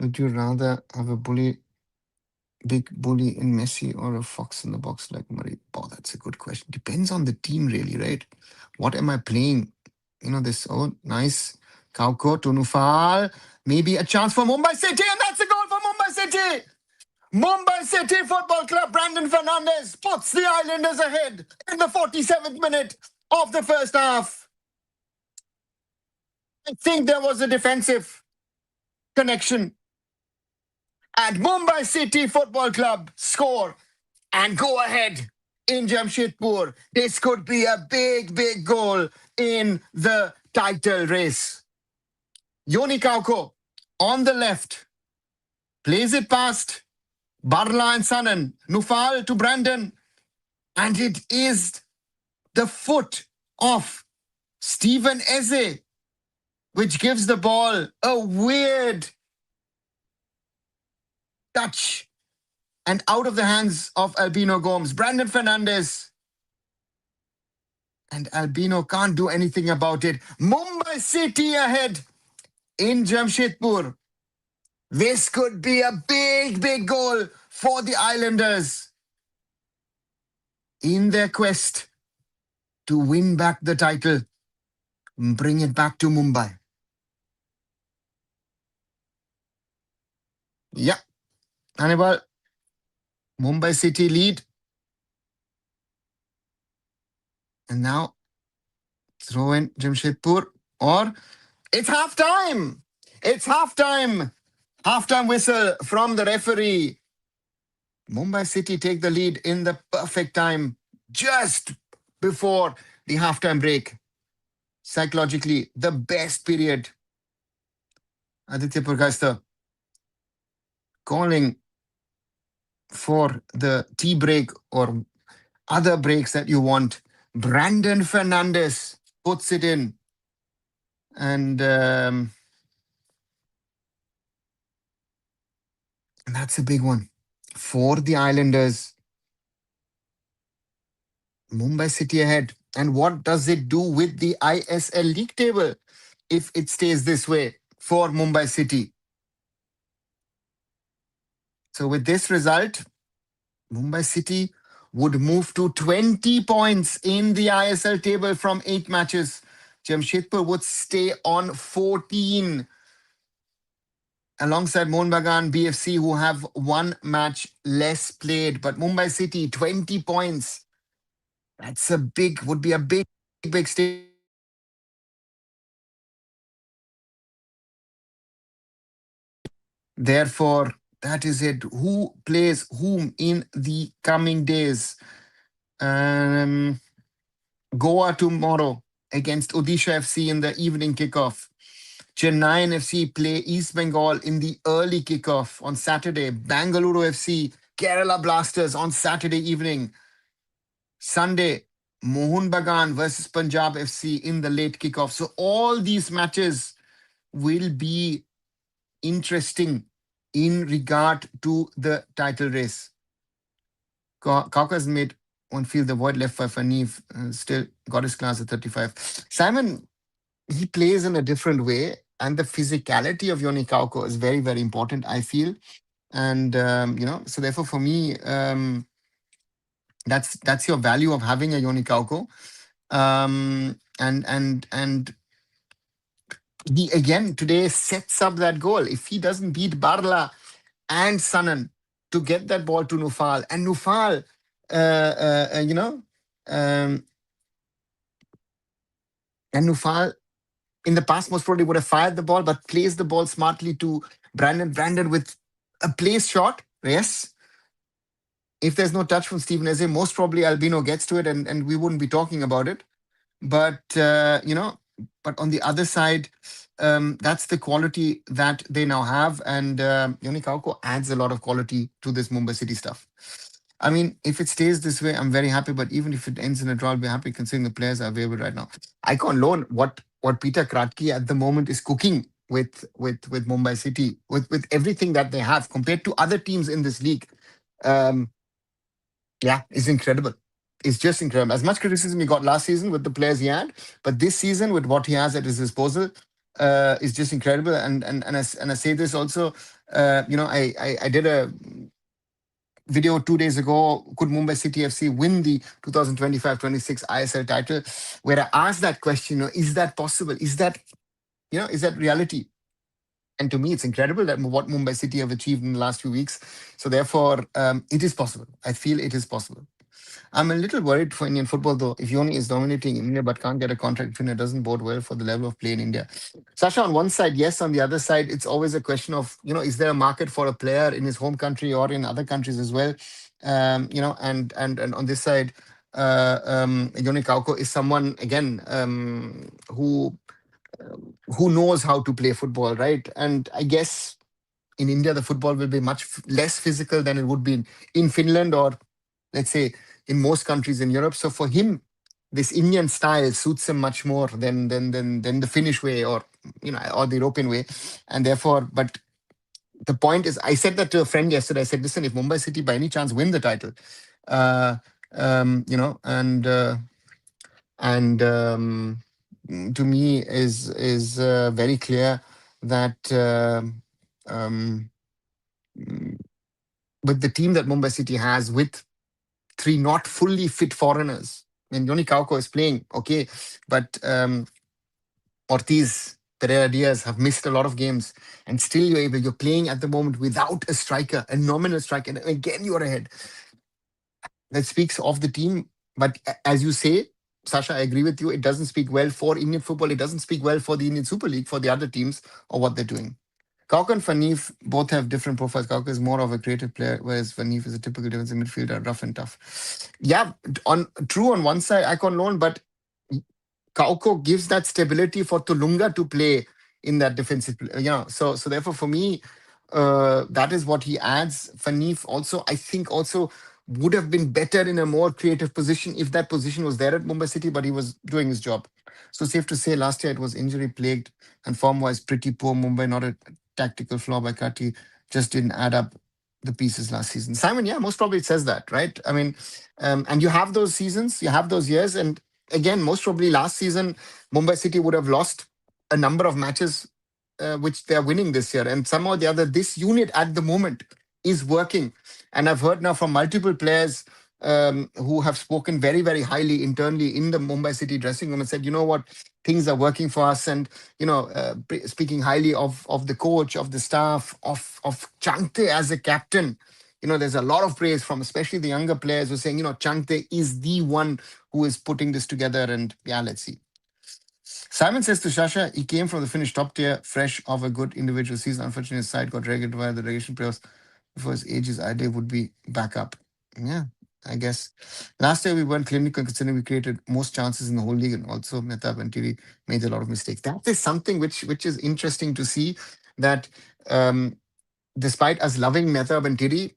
would you rather have a big bully in Messi or a fox in the box like Murray? Oh, that's a good question. Depends on the team, really, right? What am I playing? This, nice. Kauko to Nufal. Maybe a chance for Mumbai City, and that's a goal for Mumbai City. Mumbai City Football Club, Brandon Fernandes puts the Islanders ahead in the 47th minute of the first half. I think there was a defensive connection. And Mumbai City Football Club score and go ahead in Jamshedpur. This could be a big, big goal in the title race. Yoni Kauko on the left plays it past Barla and Sanan. Nufal to Brandon. And it is the foot of Steven Eze, which gives the ball a weird touch and out of the hands of Albino Gomes. Brandon Fernandes. And Albino can't do anything about it. Mumbai City ahead in Jamshedpur. This could be a big, big goal for the Islanders in their quest to win back the title, bring it back to Mumbai. Yeah. Hannibal, Mumbai City lead. And now throw in Jamshedpur, or it's half time. It's half time. Halftime whistle from the referee. Mumbai City take the lead in the perfect time, just before the halftime break. Psychologically, the best period. Aditya Purkasta calling for the tea break or other breaks that you want. Brandon Fernandes puts it in. And that's a big one. For the Islanders, Mumbai City ahead. And what does it do with the ISL league table if it stays this way for Mumbai City? So, with this result, Mumbai City would move to 20 points in the ISL table from 8 matches. Jamshedpur would stay on 14 alongside Mohun Bagan BFC, who have 1 match less played. But Mumbai City, 20 points. That's a big, would be a big, big statement for them. Therefore, that is it. Who plays whom in the coming days? Um, Goa tomorrow against Odisha FC in the evening kickoff. Chennai FC play East Bengal in the early kickoff on Saturday. Bangalore FC, Kerala Blasters on Saturday evening. Sunday, Mohun Bagan versus Punjab FC in the late kickoff. So all these matches will be interesting in regard to the title race. Kaukas made one field the void left by Fanif, still got his class at 35. Simon, he plays in a different way, and the physicality of Yoni Kauko is very, very important, I feel. And so therefore for me, that's your value of having a Yoni Kauko. And he again today sets up that goal. If he doesn't beat Barla and Sanan to get that ball to Nufal, and Nufal, uh, uh, uh, you know, um, and Nufal in the past most probably would have fired the ball, but placed the ball smartly to Brandon. Brandon with a place shot. Yes. If there's no touch from Stephen Eze, most probably Albino gets to it and we wouldn't be talking about it. But, but on the other side, that's the quality that they now have. And Yoni Kauko adds a lot of quality to this Mumbai City stuff. I mean, if it stays this way, I'm very happy. But even if it ends in a draw, I'll be happy considering the players are available right now. I can't loan what Peter Kratky at the moment is cooking with Mumbai City, with everything that they have compared to other teams in this league. Um, yeah, it's incredible. It's just incredible. As much criticism he got last season with the players he had, but this season with what he has at his disposal is just incredible. And I say this also. I did a video 2 days ago. Could Mumbai City FC win the 2025-26 ISL title? Where I asked that question: is that possible? Is that reality? And to me, it's incredible that what Mumbai City have achieved in the last few weeks. So therefore, it is possible. I feel it is possible. I'm a little worried for Indian football, though. If Yoni is dominating India but can't get a contract, it doesn't bode well for the level of play in India. Sasha, on one side, yes. On the other side, it's always a question of, is there a market for a player in his home country or in other countries as well? And on this side, Yoni Kauko is someone, again, who knows how to play football, right? And I guess in India, the football will be much less physical than it would be in Finland or, let's say, in most countries in Europe. So for him, this Indian style suits him much more than the Finnish way or the European way. And therefore, but the point is, I said that to a friend yesterday. I said, listen, if Mumbai City by any chance win the title, uh, and to me is very clear that um, with the team that Mumbai City has, with three not fully fit foreigners. I mean, Yoni Kauko is playing, okay, but Ortiz, Pereira Diaz have missed a lot of games, and still you're playing at the moment without a striker, a nominal striker, and again you're ahead. That speaks of the team, but as you say, Sasha, I agree with you. It doesn't speak well for Indian football. It doesn't speak well for the Indian Super League, for the other teams, or what they're doing. Kauka and Fanif both have different profiles. Kauka is more of a creative player, whereas Fanif is a typical defensive midfielder, rough and tough. Yeah, on one side, I can loan, but Kauko gives that stability for Tulunga to play in that defensive. So therefore, for me, that is what he adds. Fanif also, I think, also would have been better in a more creative position if that position was there at Mumbai City, but he was doing his job. So safe to say, last year it was injury plagued and form wise pretty poor Mumbai, not a tactical flaw by Kati, just didn't add up. the pieces last season. Simon, yeah, most probably it says that, right? I mean, and you have those seasons, you have those years, and again, most probably last season, Mumbai City would have lost a number of matches which they are winning this year, and somehow or the other, this unit at the moment is working. And I've heard now from multiple players who have spoken very, very highly internally in the Mumbai City dressing room and said, you know what, things are working for us, and speaking highly of the coach, of the staff, of Changte as a captain. There's a lot of praise from especially the younger players who are saying, Changte is the one who is putting this together. And yeah, let's see. Simon says to Shasha, he came from the Finnish top tier, fresh of a good individual season. Unfortunately, his side got relegated via the relegation playoffs. Before his ages, idea would be back up. Yeah, I guess. Last year we weren't clinical considering we created most chances in the whole league, and also Mehtab and Tiri made a lot of mistakes. That is something which is interesting to see, that um, despite us loving Mehtab and Tiri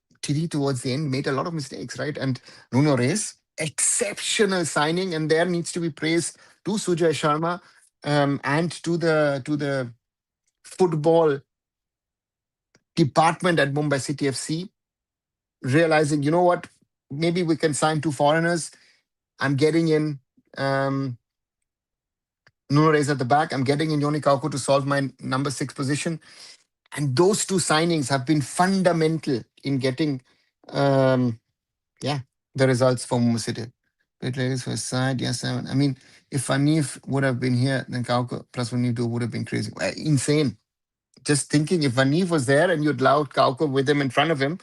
towards the end made a lot of mistakes, right? And Nuno Reis, exceptional signing, and there needs to be praise to Sujay Sharma and to the football department at Mumbai City FC, realizing, you know what, maybe we can sign two foreigners. I'm getting in Nuno Reis at the back. I'm getting in Yoni Kauko to solve my number 6 position. And those two signings have been fundamental in getting, yeah, the results for Mumbai City. Great ladies for his side. Yes, I mean, if Vanif would have been here, then Kauko plus Vanif would have been crazy. Insane. Just thinking if Vanif was there and you'd allowed Kauko with him in front of him,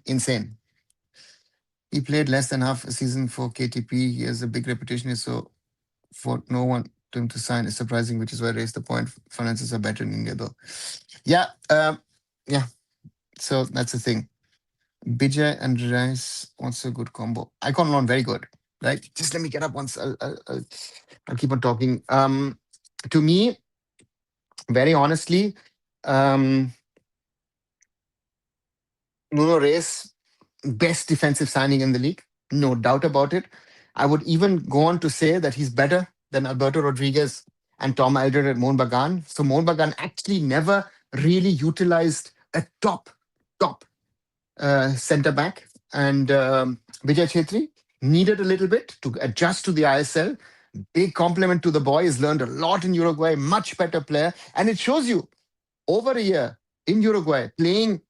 insane. He played less than half a season for KTP. He has a big reputation, so for no one to him to sign is surprising, which is why I raised the point. Finances are better in India, though. Yeah, yeah. So that's the thing. Bijay and Rice, what's a good combo? Icon Lawn, very good. Right? Just let me get up once. I'll keep on talking. To me, very honestly, um, Nuno Reis, best defensive signing in the league, no doubt about it. I would even go on to say that he's better than Alberto Rodriguez and Tom Alder at Mohun Bagan. So Mohun Bagan actually never really utilized a top centre back, and Vijay Chetri needed a little bit to adjust to the ISL. Big compliment to the boy. He's learned a lot in Uruguay, much better player, and it shows you over a year in Uruguay playing,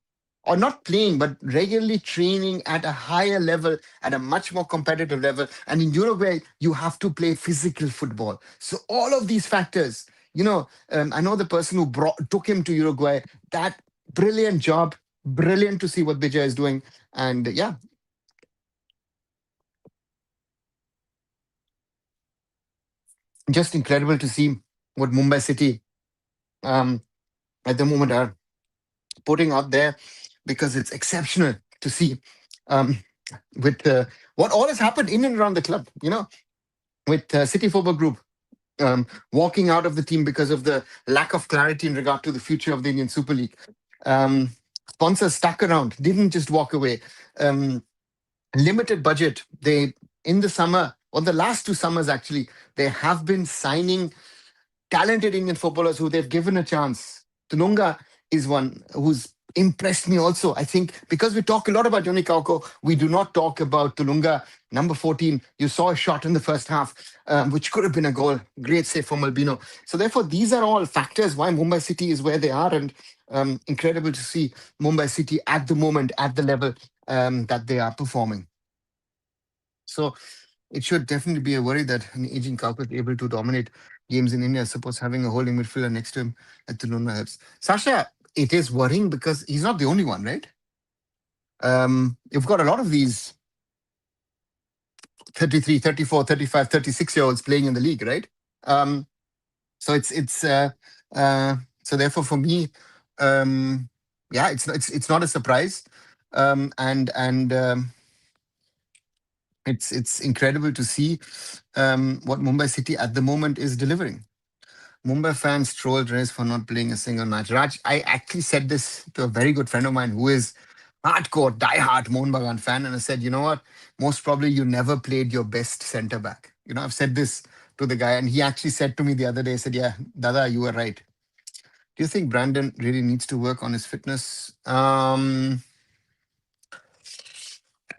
or not playing, but regularly training at a higher level, at a much more competitive level. And in Uruguay, you have to play physical football. So all of these factors, I know the person who took him to Uruguay. That brilliant job, brilliant to see what Bijay is doing, and yeah, just incredible to see what Mumbai City um, at the moment are putting out there, because it's exceptional to see um, with what all has happened in and around the club. With City Football Group walking out of the team because of the lack of clarity in regard to the future of the Indian Super League. Um, Sponsors stuck around, didn't just walk away. Limited budget. They, in the summer, or the last 2 summers actually, they have been signing talented Indian footballers who they've given a chance. Tulunga is one who's impressed me also. I think because we talk a lot about Johnny Kauko, we do not talk about Tulunga, number 14. You saw a shot in the first half, which could have been a goal. Great save from Albino. So therefore, these are all factors why Mumbai City is where they are, and incredible to see Mumbai City at the moment at the level that they are performing. So it should definitely be a worry that an aging Kauko is able to dominate games in India. Suppose having a holding midfielder next to him at Tulunga helps. Sasha, it is worrying because he's not the only one, right? You've got a lot of these 33, 34, 35, 36-year-olds playing in the league, right? So so therefore for me, yeah, it's not a surprise, and it's incredible to see what Mumbai City at the moment is delivering. Mumbai fans trolled Reyes for not playing a single match. Raj, I actually said this to a very good friend of mine who is hardcore, diehard Mohun Bagan fan, and I said, you know what? Most probably you never played your best centre back. I've said this to the guy, and he actually said to me the other day, he said, yeah, Dada, you were right. Do you think Brandon really needs to work on his fitness?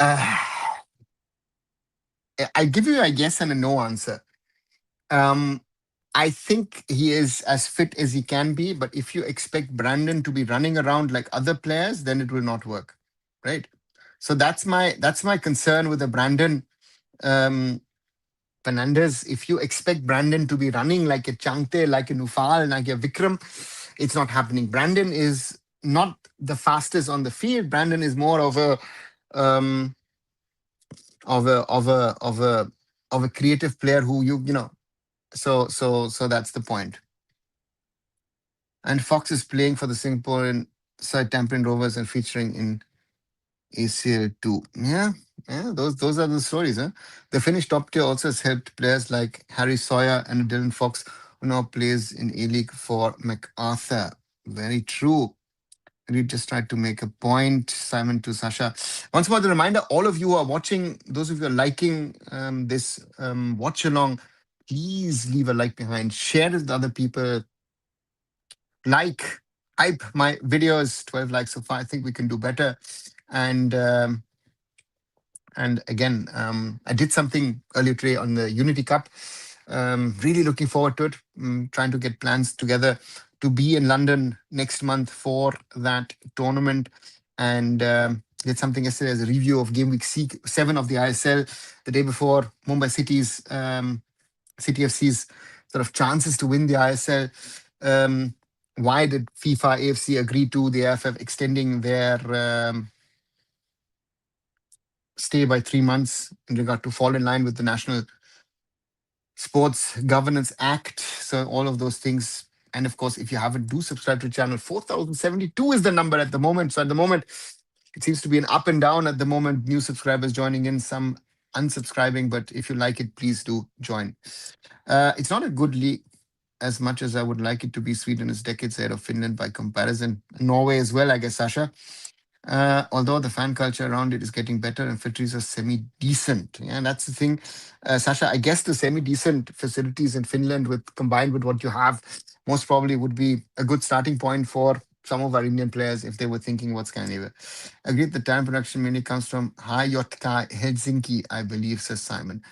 Uh, I give you a yes and a no answer. Um, I think he is as fit as he can be, but if you expect Brandon to be running around like other players, then it will not work, right? So that's my concern with the Brandon um, Fernandez. If you expect Brandon to be running like a Changte, like a Nufal, like a Vikram, it's not happening. Brandon is not the fastest on the field. Brandon is more um, of a creative player who you know. So that's the point. And Fox is playing for the Singaporean side Tampion Rovers and featuring in ACL too. Yeah, those are the stories. Huh? The Finnish top tier also has helped players like Harry Sawyer and Dylan Fox, who now plays in A League for MacArthur. Very true. We just tried to make a point, Simon to Sasha. Once more, the reminder: all of you who are watching, those of you who are liking this watch along, please leave a like behind, share it with other people, like, hype my videos. 12 likes so far. I think we can do better. And again, I did something earlier today on the Unity Cup. Really looking forward to it. Trying to get plans together to be in London next month for that tournament. And did something yesterday as a review of game week 7 of the ISL, the day before Mumbai City FC's sort of chances to win the ISL. Why did FIFA AFC agree to the AIFF extending their stay by 3 months in regard to fall in line with the National Sports Governance Act? So all of those things. And of course, if you haven't, do subscribe to the channel. 4,072 is the number at the moment. So at the moment, it seems to be an up and down at the moment. New subscribers joining in, some unsubscribing. But if you like it, please do join. It's not a good league as much as I would like it to be. Sweden is decades ahead of Finland by comparison. Norway as well, I guess, Sasha. Although the fan culture around it is getting better and facilities are semi-decent. Yeah, that's the thing. Sasha, I guess the semi-decent facilities in Finland combined with what you have most probably would be a good starting point for some of our Indian players if they were thinking what's Scandinavia. Agreed, the talent production mainly comes from Hajotka, Helsinki, I believe, says Simon.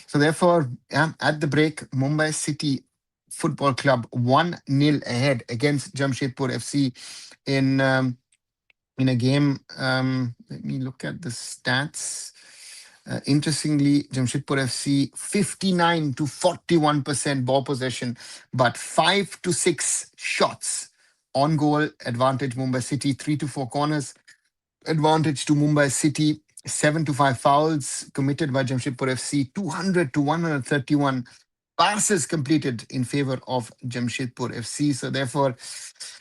So therefore, yeah, at the break, Mumbai City Football Club 1-0 ahead against Jamshedpur FC in a game. Let me look at the stats. Interestingly, Jamshedpur FC 59 to 41% ball possession, but 5 to 6 shots on goal advantage Mumbai City, 3 to 4 corners advantage to Mumbai City, 7 to 5 fouls committed by Jamshedpur FC, 200 to 131 passes completed in favor of Jamshedpur FC. So therefore,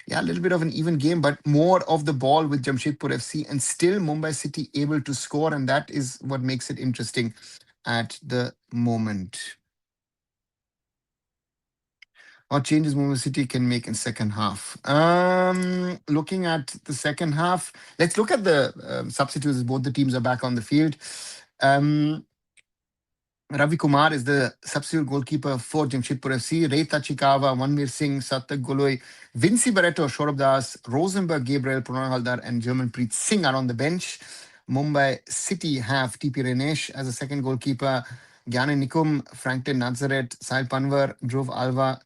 yeah, a little bit of an even game, but more of the ball with Jamshedpur FC, and still Mumbai City able to score, and that is what makes it interesting at the moment. What changes Mumbai City can make in second half? Looking at the second half, let's look at the substitutes. Both the teams are back on the field. Ravi Kumar is the substitute goalkeeper for Jamshedpur FC. Ray Tachikawa, Manveer Singh, Satak Goloi, Vinci Barreto, Shorab Das, Rosenberg, Gabriel, Pranay Haldar, and Germanpreet Singh are on the bench. Mumbai City have TP Renesh as a second goalkeeper. Gyane Nikum, Franklin Nazaret, Sahil Panwar, Dhruv Alva,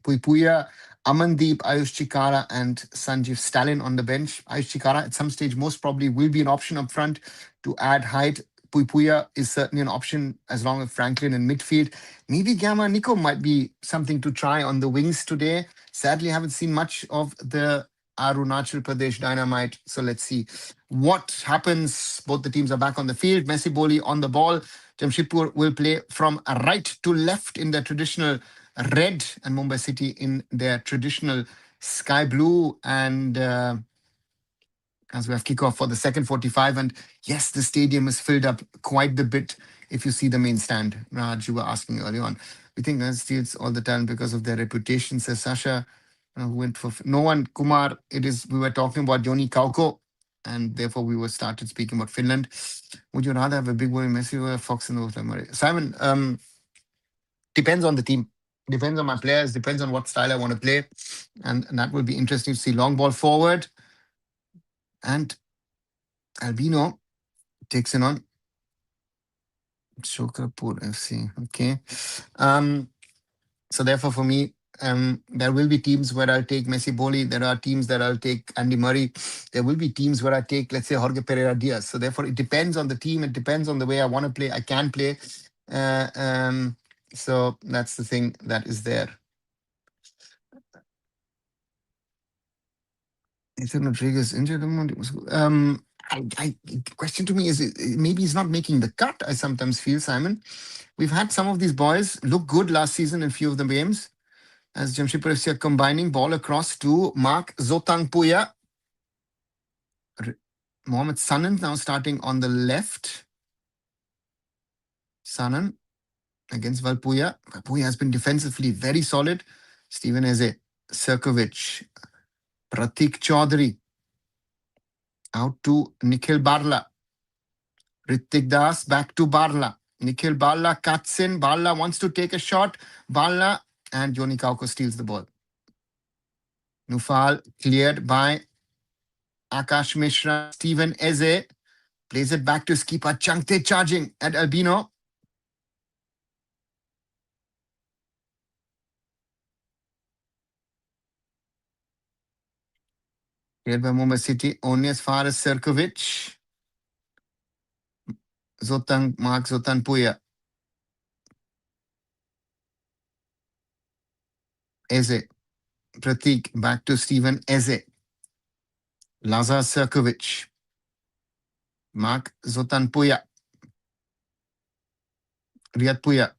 Puipuya, Amandeep, Ayush Chikara, and Sanjeev Stalin on the bench. Ayush Chikara at some stage most probably will be an option up front to add height. Puipuya is certainly an option as long as Franklin in midfield. Maybe Gamma Nico might be something to try on the wings today. Sadly, haven't seen much of the Arunachal Pradesh Dynamite. So let's see what happens. Both the teams are back on the field. Messi Boli on the ball. Jamshedpur will play from right to left in the traditional red, and Mumbai City in their traditional sky blue. And as we have kickoff for the second 45, and yes, the stadium is filled up quite a bit. If you see the main stand, Raj, you were asking earlier on. We think that steals all the talent because of their reputation, says Sasha. Who went for no one? Kumar, it is. We were talking about Joni Kauko, and therefore we were started speaking about Finland. Would you rather have a big boy Messi or a Fox in the Simon? Depends on the team. Depends on my players. Depends on what style I want to play, and that will be interesting to see. Long ball forward, and Albino takes it on. Shokrapur FC. Okay. Um, so therefore, for me, there will be teams where I'll take Messi Boli. There are teams that I'll take Andy Murray. There will be teams where I take, let's say, Jorge Pereira Diaz. So therefore, it depends on the team. It depends on the way I want to play. I can play. Uh, um, so that's the thing that is there. Ethan Rodriguez injured. Question to me is maybe he's not making the cut. I sometimes feel, Simon. We've had some of these boys look good last season in a few of the games. As Jamshedpur FC are combining ball across to Mark Zotangpuya. Mohamed Sanan now starting on the left. Sanan against Valpuya. Valpuya has been defensively very solid. Steven Eze, Serkovic, Pratik Chaudhary. Out to Nikhil Barla. Ritik Das back to Barla. Nikhil Barla cuts in. Barla wants to take a shot. Barla and Joni Kauko steals the ball. Nufal cleared by Akash Mishra. Steven Eze plays it back to his keeper. Changte charging at Albino. Cleared by Mumbai City. Only as far as Serkovic. Mark Zotanpuya. Eze. Pratik back to Steven Eze. Lazar Serkovic. Mark Zotanpuya. Riyad Puya.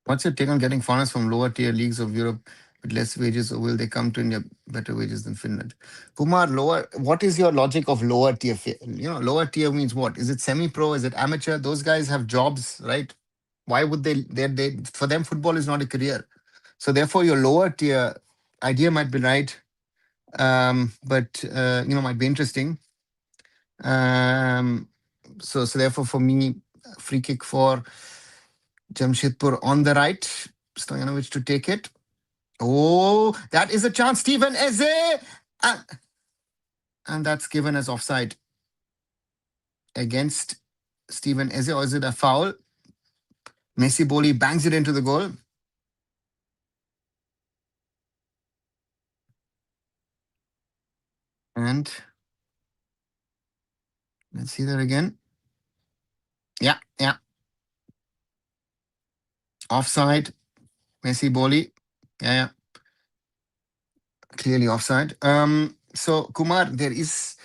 What's your take on getting foreigners from lower tier leagues of Europe with less wages, or will they come to India better wages than Finland? Kumar, lower. What is your logic of lower tier? Lower tier means what? Is it semi-pro? Is it amateur? Those guys have jobs, right? Why would they? For them, football is not a career. So therefore, your lower tier idea might be right, but might be interesting. So therefore, for me, free kick for Jamshedpur on the right. Stojanovic to take it. Oh, that is a chance. Steven Eze. And that's given as offside against Steven Eze. Or is it a foul? Messi Boli bangs it into the goal. And let's see that again. Yeah. Offside. Messi Boli. Yeah. Clearly offside. So Kumar, there is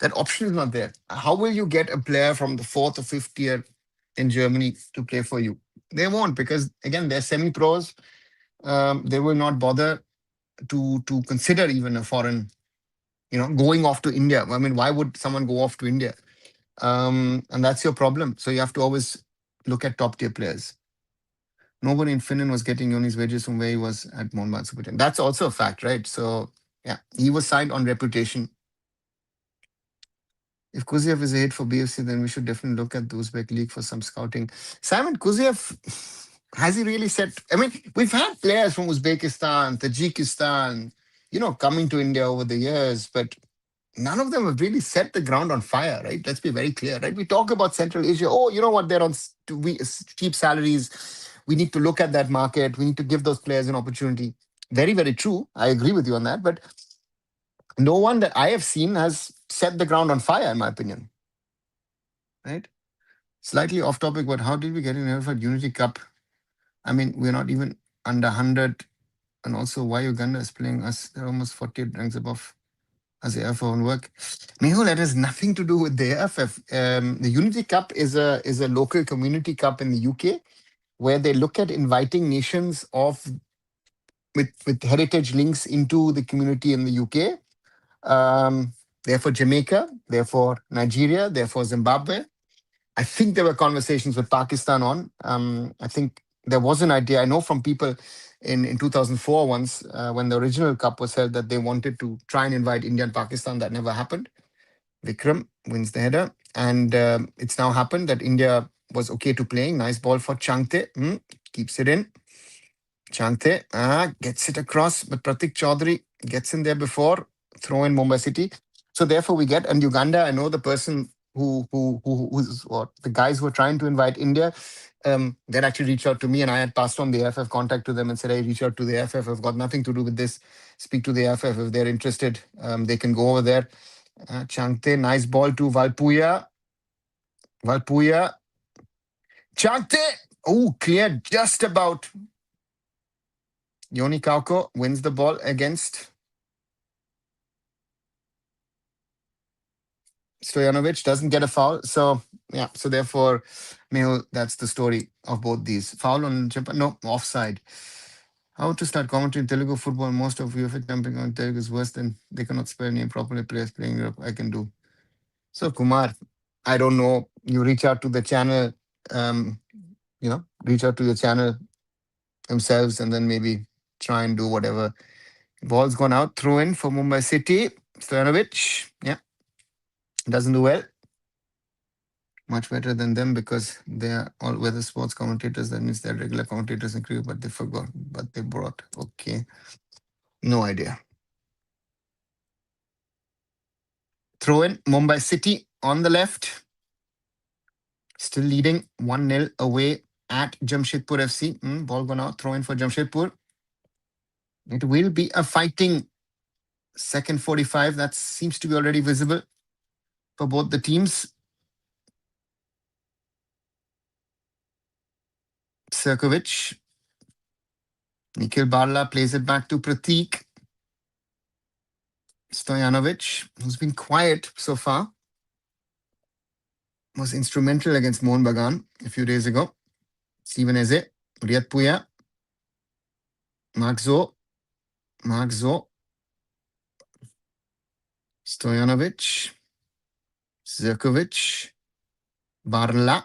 that option is not there. How will you get a player from the fourth or fifth tier in Germany to play for you? They won't, because again, they're semi-pros. They will not bother to consider even a foreign, going off to India. I mean, why would someone go off to India? And that's your problem. So you have to always look at top tier players. Nobody in Finland was getting Yoni's wages from where he was at Monmouth Super 10. That's also a fact, right? So yeah, he was signed on reputation. If Kuziev is a hit for BFC, then we should definitely look at the Uzbek League for some scouting. Simon Kuziev, has he really set? I mean, we've had players from Uzbekistan, Tajikistan, coming to India over the years, but none of them have really set the ground on fire, right? Let's be very clear, right? We talk about Central Asia. Oh, you know what? They're on cheap salaries. We need to look at that market. We need to give those players an opportunity. Very, very true. I agree with you on that. But no one that I have seen has set the ground on fire, in my opinion. Right? Slightly off topic, but how did we get in for Unity Cup? I mean, we're not even under 100. And also, why Uganda is playing us? They're almost 48 ranks above as the AIFF own work. Mehul, that has nothing to do with the AIFF. The Unity Cup is a local community cup in the UK, where they look at inviting nations with heritage links into the community in the UK. Therefore Jamaica, therefore Nigeria, therefore Zimbabwe. I think there were conversations with Pakistan on. I think there was an idea. I know from people in 2004 once, when the original cup was held, that they wanted to try and invite India and Pakistan. That never happened. Vikram wins the header. And it's now happened that India was okay to playing. Nice ball for Changte. Keeps it in. Changte gets it across, but Pratik Chaudhary gets in there before, throw in Mumbai City. So therefore we get, and Uganda, I know the person who's what the guys who were trying to invite India, that actually reached out to me, and I had passed on the AFF contact to them and said, hey, reach out to the AFF. I've got nothing to do with this. Speak to the AFF if they're interested. They can go over there. Changte, nice ball to Valpuya. Valpuya. Changte. Oh, cleared just about. Yoni Kauko wins the ball against Stojanovic, doesn't get a foul. So, yeah, so therefore, Mehul, that's the story of both these. Foul on Chimpa? No, offside. How to start commentary in Telugu football? Most of UFA jumping on Telugu is worse than they cannot spell name properly. Players playing Europe, I can do. So, Kumar, I don't know. You reach out to the channel, um, reach out to the channel themselves and then maybe try and do whatever. Ball's gone out, throw in for Mumbai City. Stojanovic, yeah, doesn't do well. Much better than them because they are all weather sports commentators. That means they're regular commentators and crew, but they forgot. But they brought. Okay. No idea. Throw in Mumbai City on the left. Still leading 1-0 away at Jamshedpur FC. Ball gone out. Throw in for Jamshedpur. It will be a fighting second 45. That seems to be already visible for both the teams. Serkovic. Nikhil Barla plays it back to Pratik. Stojanovic, who's been quiet so far, was instrumental against Mohun Bagan a few days ago. Steven Eze, Riyad Puya, Mark Zo, Stojanovic, Zirkovic, Barla,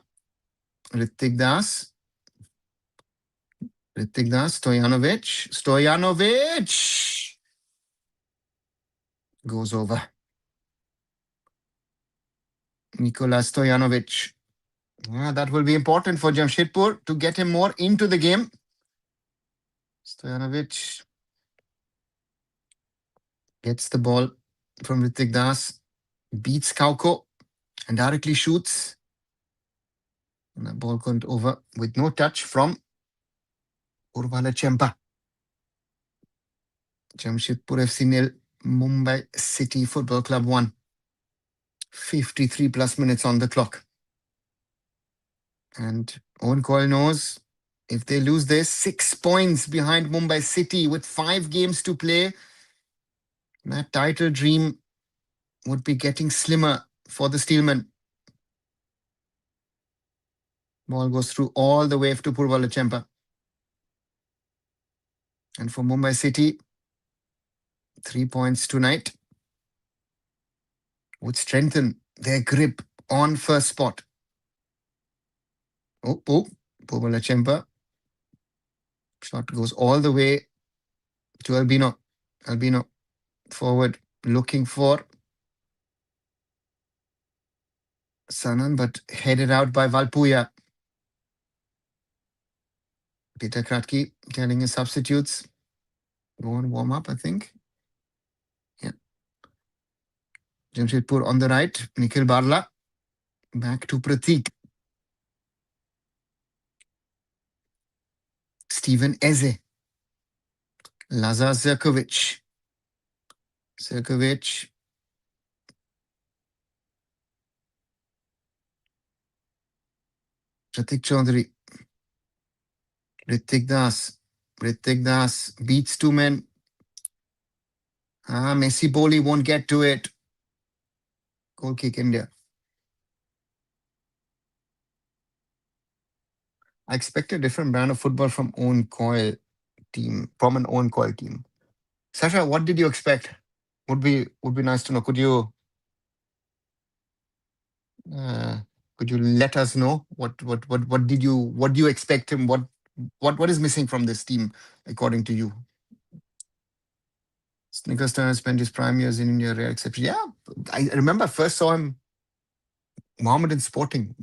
Ritik Das, Stojanovic goes over. Nikola Stojanovic. That will be important for Jamshedpur to get him more into the game. Stojanovic gets the ball from Ritik Das, beats Kauko, and directly shoots. And the ball went over with no touch from Urvala Chempa. Jamshedpur FC nil, Mumbai City Football Club 1. 53 plus minutes on the clock. And Owen Coyle knows if they lose this, 6 points behind Mumbai City with 5 games to play, that title dream would be getting slimmer for the Steelmen. Ball goes through all the way to Purvala Chempa. And for Mumbai City, 3 points tonight would strengthen their grip on first spot. Purvala Chempa. Shot goes all the way to Albino. Albino forward looking for Sanan, but headed out by Valpuya. Peter Kratky getting his substitutes. Go and warm up, I think. Yeah. Jamshedpur on the right. Nikhil Barla. Back to Pratik. Steven Eze. Lazar Zirkovic. Pratik Chaudhary. Ritik Das beats 2 men. Messi Boli won't get to it. Goal kick India. I expect a different brand of football from an Owen Coyle team. Sasha, what did you expect? Would be nice to know. Could you let us know what do you expect him? What is missing from this team according to you? Nicholas Turner spent his prime years in India, rare exception. Yeah, I remember first saw him Mohammedan Sporting.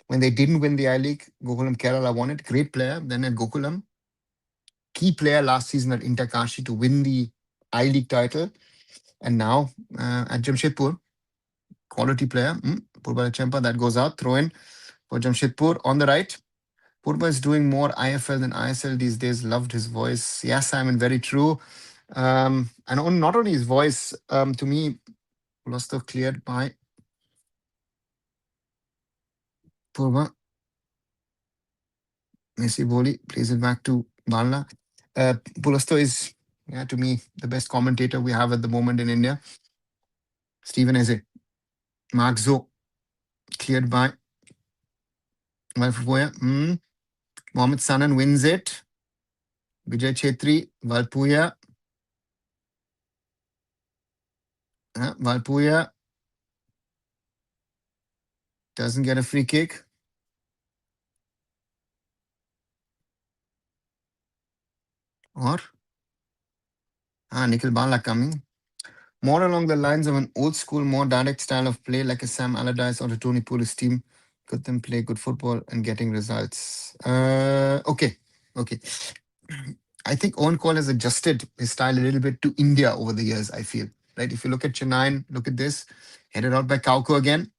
When they didn't win the I-League, Gokulam Kerala won it. Great player. Then at Gokulam, key player last season at Inter Kashi to win the I-League title. And now at Jamshedpur, quality player. Purba Chempa, that goes out. Throw in for Jamshedpur on the right. Purba is doing more IFL than ISL these days. Loved his voice. Yes, Simon, very true. And not only his voice, to me, Losto cleared by Purba. Messi Boli plays it back to Balna. Pulasto is, yeah, to me, the best commentator we have at the moment in India. Stephen Eze. Mark Zo cleared by Valpuya. Mohamed Sanan wins it. Vijay Chetri, Valpuya. Valpuya doesn't get a free kick. Or Nikhil Bala coming. More along the lines of an old school, more direct style of play, like a Sam Allardyce or a Tony Pulis team. Could them play good football and getting results. Okay. I think Owen Cole has adjusted his style a little bit to India over the years, I feel. Right? If you look at Chennai, look at this. Headed out by Kauko again.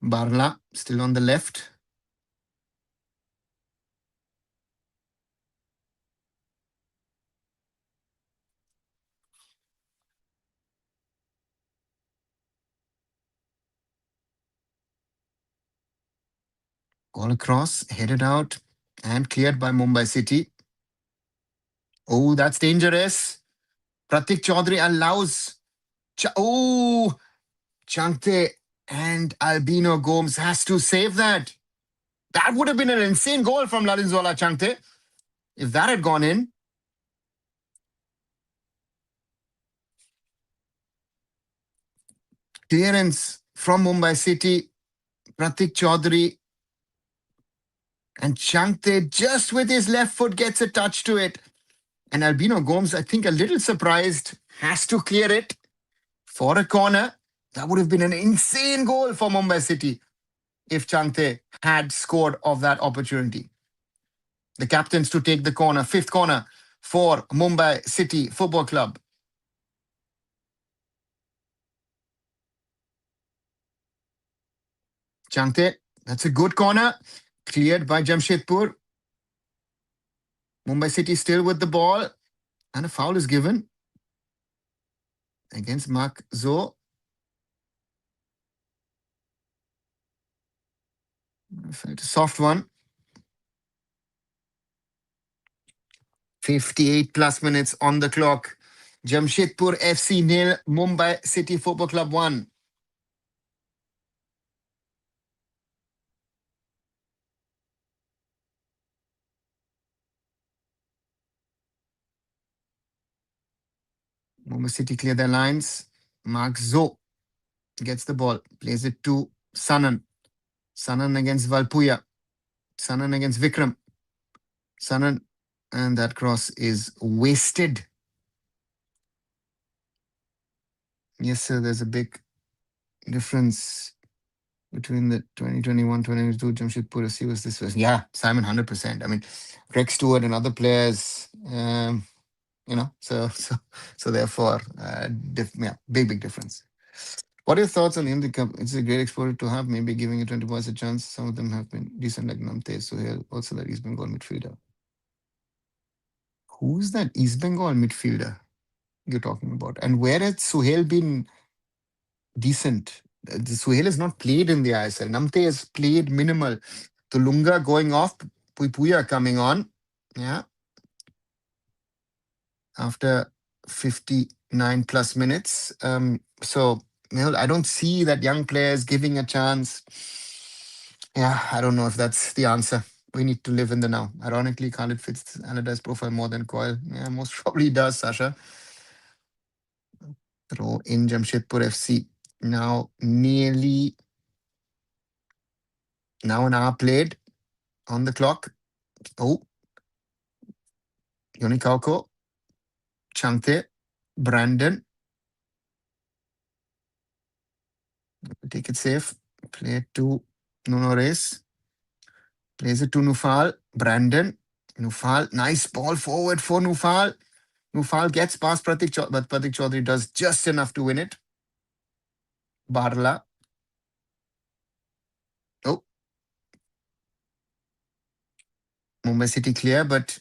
Barla still on the left. All across, headed out and cleared by Mumbai City. Oh, that's dangerous. Pratik Chaudhary allows. Changte and Albino Gomes has to save that. That would have been an insane goal from Lalinzwala Changte if that had gone in. Clearance from Mumbai City. Pratik Chaudhary and Changte just with his left foot gets a touch to it. And Albino Gomes, I think a little surprised, has to clear it for a corner. That would have been an insane goal for Mumbai City if Changte had scored off that opportunity. The captains to take the corner, fifth corner for Mumbai City Football Club. Changte, that's a good corner. Cleared by Jamshedpur. Mumbai City still with the ball. And a foul is given against Mark Zo. It's a soft one. 58 plus minutes on the clock. Jamshedpur FC 0, Mumbai City Football Club 1. Mumbai City clear their lines. Mark Zo gets the ball, plays it to Sanan. Sanan against Valpuya. Sanan against Vikram. Sanan, and that cross is wasted. Yes, sir, there's a big difference between the 2021-2022 Jamshedpur FC was this was. Yeah, Simon, 100%. I mean, Greg Stewart and other players, so therefore, big difference. What are your thoughts on the Indy Cup? It's a great exposure to have, maybe giving it 20 boys a chance. Some of them have been decent, like Namte, Sohail, also that East Bengal midfielder. Who's that East Bengal midfielder you're talking about? And where has Sohail been decent? Sohail has not played in the ISL. Namte has played minimal. Tulunga going off, Puya coming on. Yeah. After 59 plus minutes. So I don't see that young players giving a chance. Yeah, I don't know if that's the answer. We need to live in the now. Ironically, Khalid fits Allardyce's profile more than Coyle. Yeah, most probably does, Sasha. Throw in Jamshedpur FC. Now an hour played on the clock. Oh, Yonikauko, Changte, Brandon. Take it safe. Play it to Nuno Reis. Plays it to Nufal. Brandon. Nufal, nice ball forward for Nufal. Nufal gets past Pratik Chaudhary, but Pratik Chaudhary does just enough to win it. Barla. Oh, Mumbai City clear, but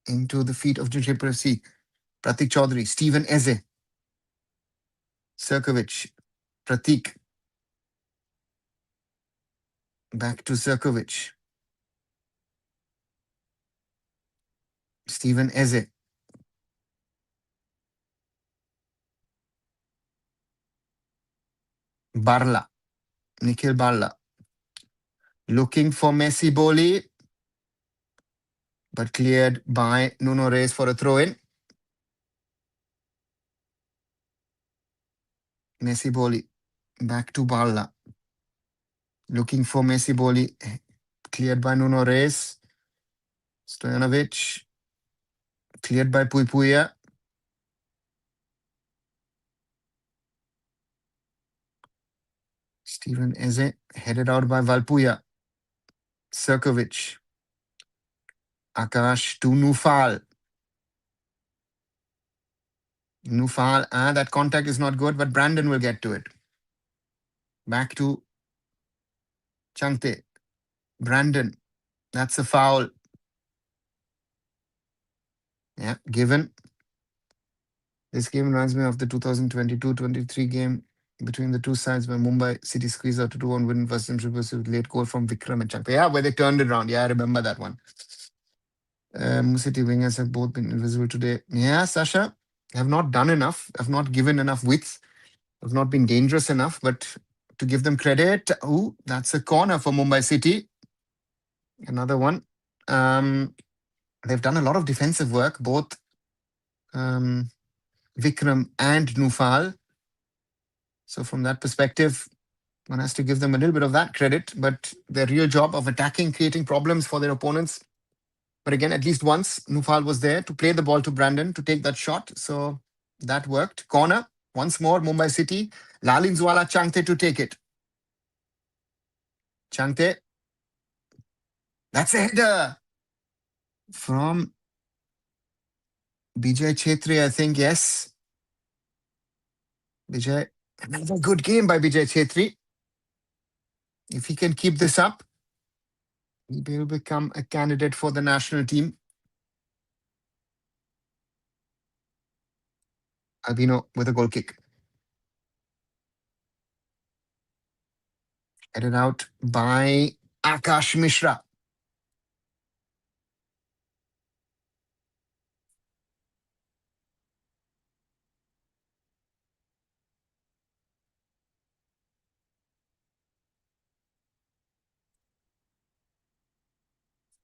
into the feet of Jamshedpur FC. Pratik Chaudhary, Stephen Eze, Sirkovic, Pratik. Back to Sirkovic. Stephen Eze. Barla. Nikhil Barla. Looking for Messi Boli, but cleared by Nuno Reis for a throw-in. Messi Boli. Back to Barla. Looking for Messi Boli. Cleared by Nuno Reis. Stojanovic. Cleared by Puipuia. Stephen Eze. Headed out by Valpuia. Sirkovic. Akash to Nufal. Nufal. That contact is not good, but Brandon will get to it. Back to Changte. Brandon. That's a foul. Yeah, given. This game reminds me of the 2022-23 game between the two sides where Mumbai City squeezed out a 2-1 win versus Jamshedpur with late goal from Vikram and Changte. Yeah, where they turned it around. Yeah, I remember that one. City wingers have both been invisible today. Yeah, Sasha, have not done enough, have not given enough width, have not been dangerous enough, but to give them credit, that's a corner for Mumbai City. Another one. They've done a lot of defensive work, both Vikram and Nufal. So from that perspective, one has to give them a little bit of that credit, but their real job of attacking, creating problems for their opponents. But again, at least once, Nufal was there to play the ball to Brandon to take that shot. So that worked. Corner, once more, Mumbai City. Lalinzwala Changte to take it. Changte. That's a header from Bijay Chetri, I think, yes. Bijay, another good game by Bijay Chetri. If he can keep this up, he will become a candidate for the national team. Albino with a goal kick. Headed out by Akash Mishra.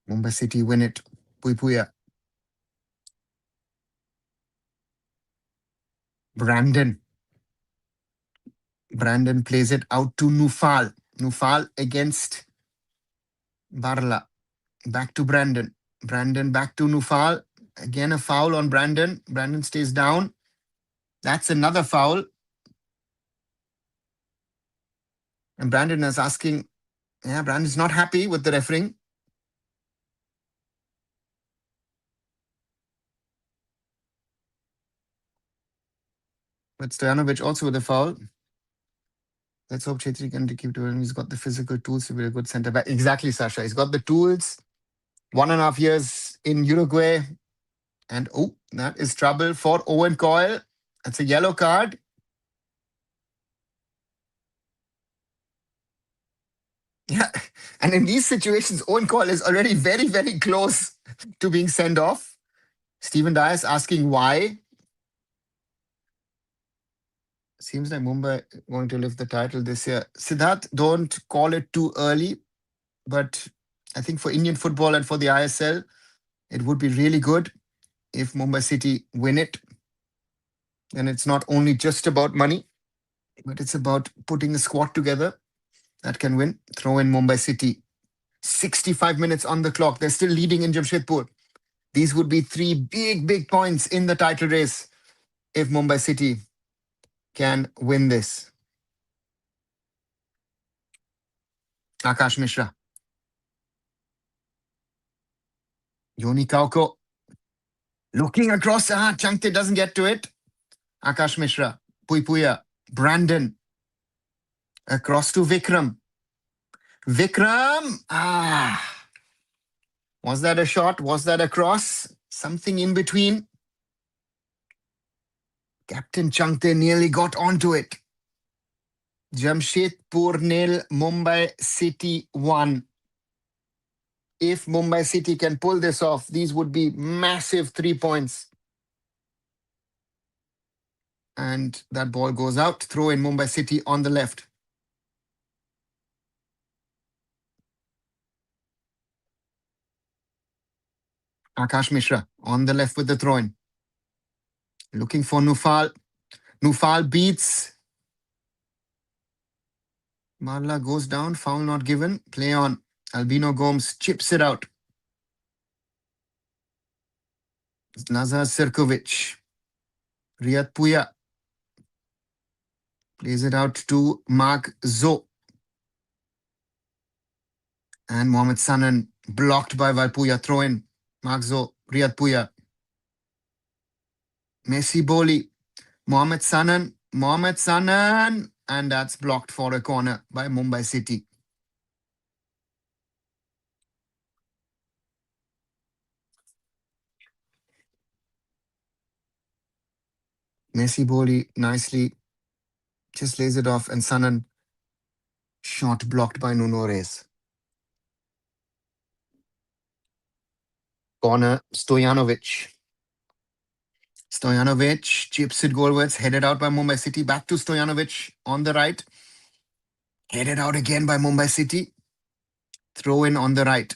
Mumbai City win it. Puipuia. Brandon. Brandon plays it out to Nufal. Nufal against Barla. Back to Brandon. Brandon back to Nufal. Again, a foul on Brandon. Brandon stays down. That's another foul. And Brandon is asking, Brandon's not happy with the refereeing. But Stojanovic also with a foul. Let's hope Chetri can keep doing. He's got the physical tools to be a good centre back. Exactly, Sasha. He's got the tools. 1.5 years in Uruguay. And that is trouble for Owen Coyle. That's a yellow card. Yeah. And in these situations, Owen Coyle is already very, very close to being sent off. Stephen Dias asking why. Seems like Mumbai going to lift the title this year. Siddharth, don't call it too early. But I think for Indian football and for the ISL, it would be really good if Mumbai City win it. And it's not only just about money, but it's about putting a squad together that can win. Throw in Mumbai City. 65 minutes on the clock. They're still leading in Jamshedpur. These would be 3 big, big points in the title race if Mumbai City can win this. Akash Mishra. Yoni Kauko looking across. Changte doesn't get to it. Akash Mishra, Puya, Brandon across to Vikram. Vikram! Was that a shot? Was that a cross? Something in between. Captain Changte nearly got onto it. Jamshedpur 0, Mumbai City 1. If Mumbai City can pull this off, these would be massive 3 points. And that ball goes out. Throw in Mumbai City on the left. Akash Mishra on the left with the throw-in. Looking for Nufal. Nufal beats. Marla goes down. Foul not given. Play on. Albino Gomes chips it out. Nazar Sirkovic. Riyad Puya plays it out to Mark Zo. And Mohamed Sanan blocked by Valpuya. Throw in. Mark Zo. Riyad Puya. Messi Boli. Mohamed Sanan. Mohamed Sanan. And that's blocked for a corner by Mumbai City. Messi Boli nicely just lays it off, and Sanan shot blocked by Nuno Reyes. Corner, Stojanovic. Stojanovic chips it goalwards, headed out by Mumbai City. Back to Stojanovic on the right. Headed out again by Mumbai City. Throw in on the right.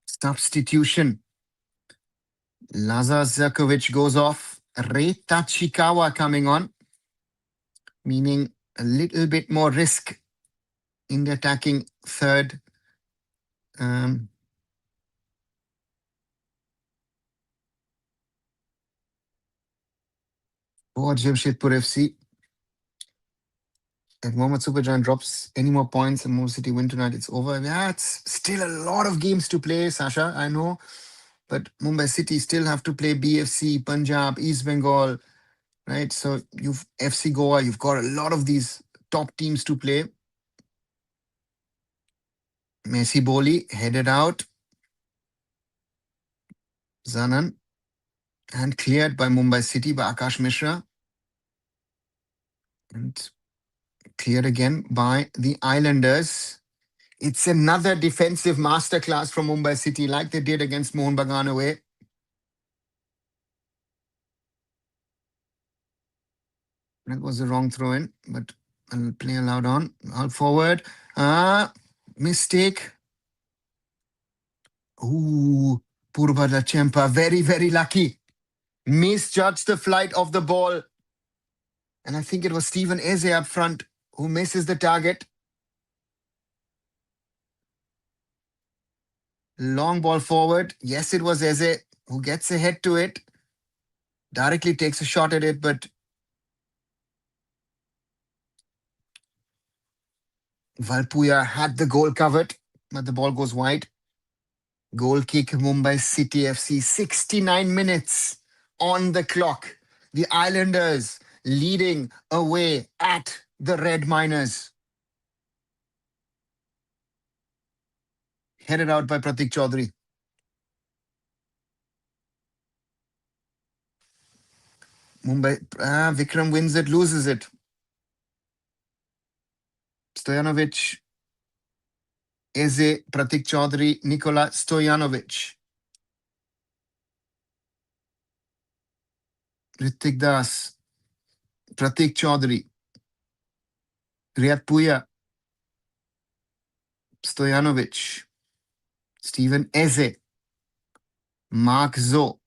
Substitution. Lazar Zerkovic goes off. Reita Chikawa coming on, meaning a little bit more risk in the attacking third. For Jamshedpur FC. If Mohamed Supergiant drops any more points and Mumbai City win tonight, it's over. Yeah, it's still a lot of games to play, Sasha, I know. But Mumbai City still have to play BFC, Punjab, East Bengal, right? So you've FC Goa, you've got a lot of these top teams to play. Messi Boli headed out. Zanan. And cleared by Mumbai City by Akash Mishra. And cleared again by the Islanders. It's another defensive masterclass from Mumbai City, like they did against Mohun Bagan away. That was the wrong throw in, but I'll play allowed on. Out forward. Mistake. Ooh, Purba Lachempa. Very, very lucky. Misjudged the flight of the ball. And I think it was Steven Eze up front who misses the target. Long ball forward. Yes, it was Eze who gets ahead to it. Directly takes a shot at it, but Valpuya had the goal covered, but the ball goes wide. Goal kick, Mumbai City FC. 69 minutes on the clock. The Islanders leading away at the Red Miners. Headed out by Pratik Chaudhary. Mumbai, Vikram wins it, loses it. Stojanovic, Eze, Pratik Chaudhary, Nikola Stojanovic. Ritik Das, Pratik Chaudhary, Riyad Puya, Stojanovic, Steven Eze, Mark Zo.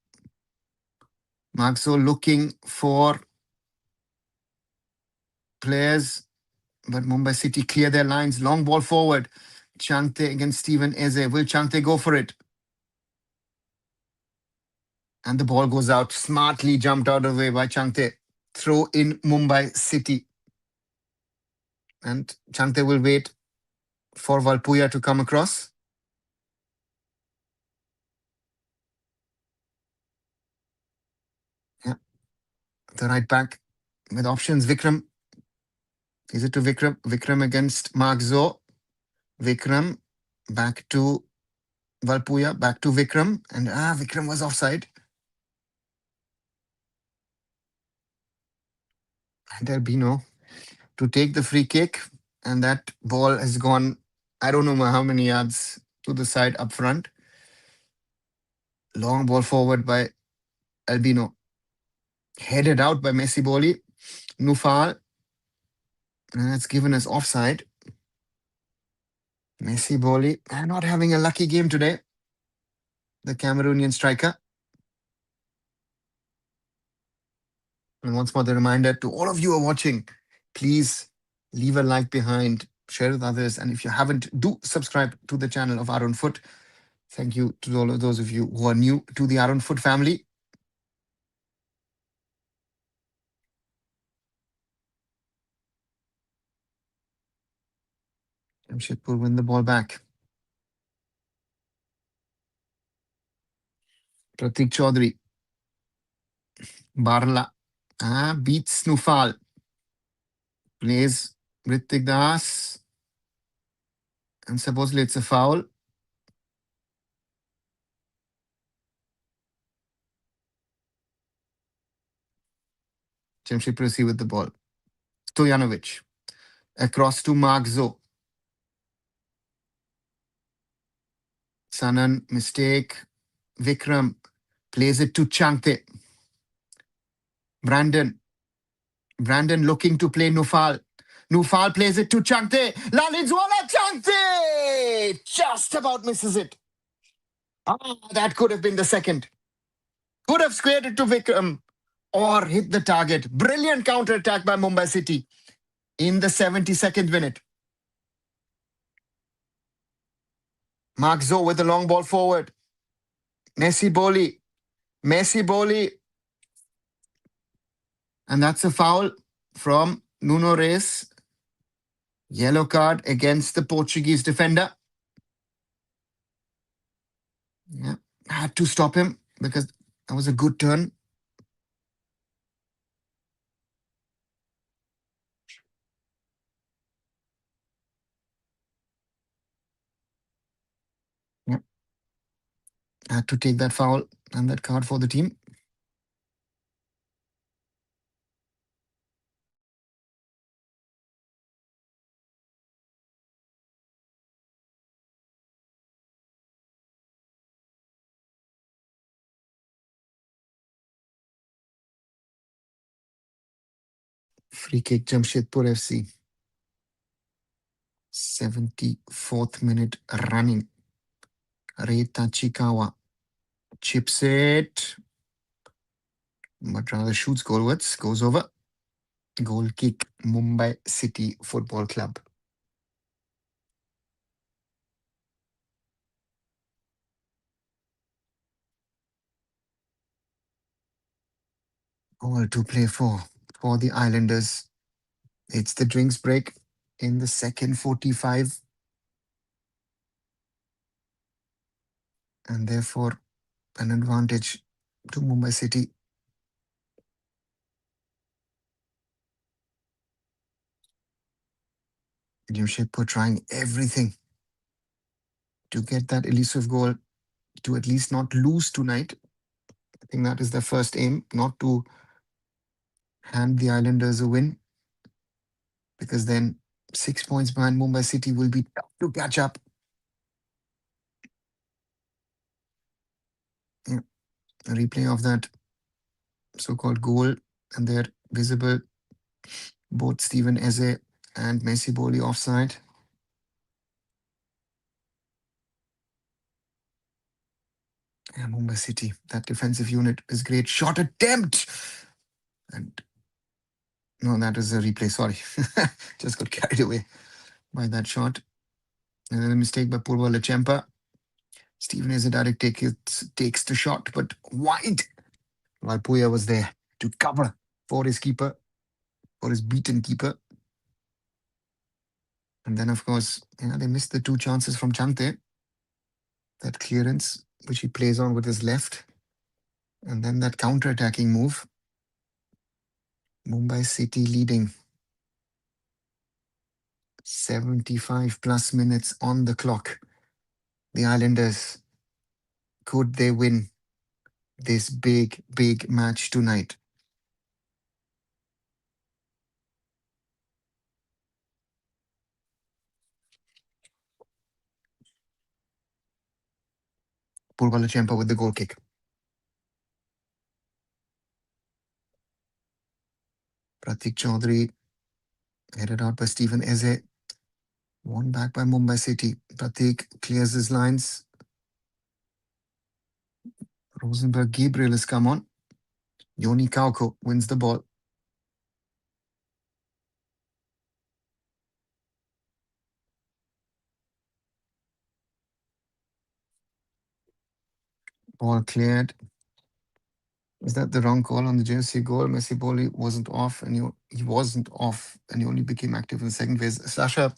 Mark Zo looking for players, but Mumbai City clear their lines. Long ball forward. Changte against Steven Eze. Will Changte go for it? And the ball goes out. Smartly jumped out of the way by Changte. Throw in Mumbai City. And Chante will wait for Valpuya to come across. Yeah. The right back with options. Vikram. Is it to Vikram? Vikram against Mark Zo. Vikram back to Valpuya, back to Vikram. And Vikram was offside. And Albino to take the free kick. And that ball has gone, I don't know how many yards to the side up front. Long ball forward by Albino. Headed out by Messi Boli. Nufal. And that's given us offside. Messi Boli not having a lucky game today. The Cameroonian striker. And once more, the reminder to all of you who are watching, please leave a like behind, share with others. And if you haven't, do subscribe to the channel of Arun Foot. Thank you to all of those of you who are new to the Arun Foot family. Jamshedpur win the ball back. Pratik Chaudhary. Barla. Beats Nufal. Plays Ritik Das. And supposedly it's a foul. Jamshedpur FC with the ball. Stojanovic. Across to Mark Zo. Sanan, mistake. Vikram plays it to Chante. Brandon looking to play Nufal. Nufal plays it to Chante. Lalinzwala Chante! Just about misses it. That could have been the second. Could have squared it to Vikram or hit the target. Brilliant counter attack by Mumbai City in the 72nd minute. Mark Zo with the long ball forward. Messi Boli. And that's a foul from Nuno Reis. Yellow card against the Portuguese defender. Yeah, had to stop him because that was a good turn. Yeah, had to take that foul and that card for the team. Free kick, Jamshedpur FC. 74th minute running. Reita Chikawa chips it, but rather shoots goalwards, goes over. Goal kick, Mumbai City Football Club. Goal to play for the Islanders. It's the drinks break in the second 45. And therefore, an advantage to Mumbai City. Jamshedpur trying everything to get that elusive goal, to at least not lose tonight. I think that is their first aim, not to hand the Islanders a win, because then 6 points behind Mumbai City will be tough to catch up. Yeah. A replay of that so-called goal, and they're visible, both Steven Eze and Messi Boli offside. Yeah, Mumbai City, that defensive unit is great. Shot attempt! And no, that is a replay, sorry. Just got carried away by that shot. And then a mistake by Purva Lechempa. Steven Eze direct takes the shot, but wide. While Puya was there to cover for his keeper, for his beaten keeper. And then, of course, they missed the 2 chances from Chante. That clearance, which he plays on with his left. And then that counter-attacking move. Mumbai City leading. 75 plus minutes on the clock. The Islanders, could they win this big, big match tonight? Purvalachempa with the goal kick. Pratik Chaudhary headed out by Stephen Eze. Won back by Mumbai City. Pratik clears his lines. Rosenberg Gabriel has come on. Yoni Kauko wins the ball. Ball cleared. Is that the wrong call on the JFC goal? Messi Boli wasn't off, and he wasn't off, and he only became active in the second phase. Sasha,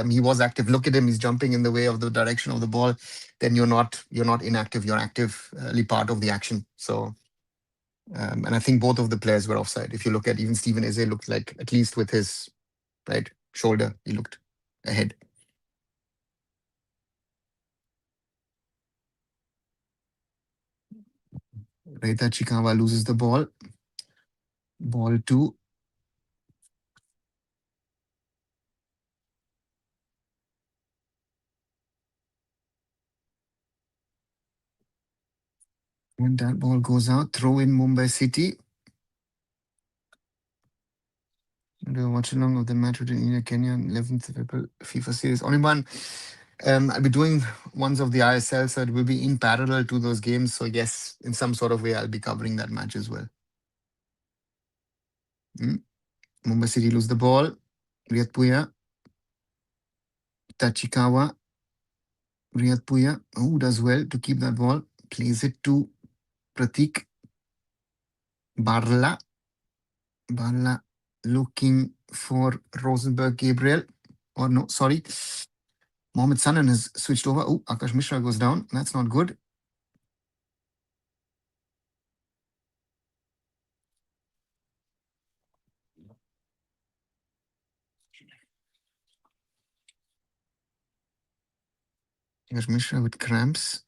he was active. Look at him; he's jumping in the way of the direction of the ball. Then you're not inactive. You're actively part of the action. So, and I think both of the players were offside. If you look at even Steven Eze looked like, at least with his right shoulder, he looked ahead. Reita Chikawa loses the ball. Ball 2. When that ball goes out, throw in Mumbai City. The watchalong of the match between India Kenya 11th April FIFA series. Only one. I'll be doing ones of the ISL, so it will be in parallel to those games. So yes, in some sort of way, I'll be covering that match as well. Mumbai City lose the ball. Riyadpuya. Tachikawa. Riyadpuya, who does well to keep that ball. Plays it to Pratik. Barla. Barla looking for Rosenberg Gabriel. Or no, sorry. Mohamed Sanan has switched over. Oh, Akash Mishra goes down. That's not good. Akash Mishra with cramps.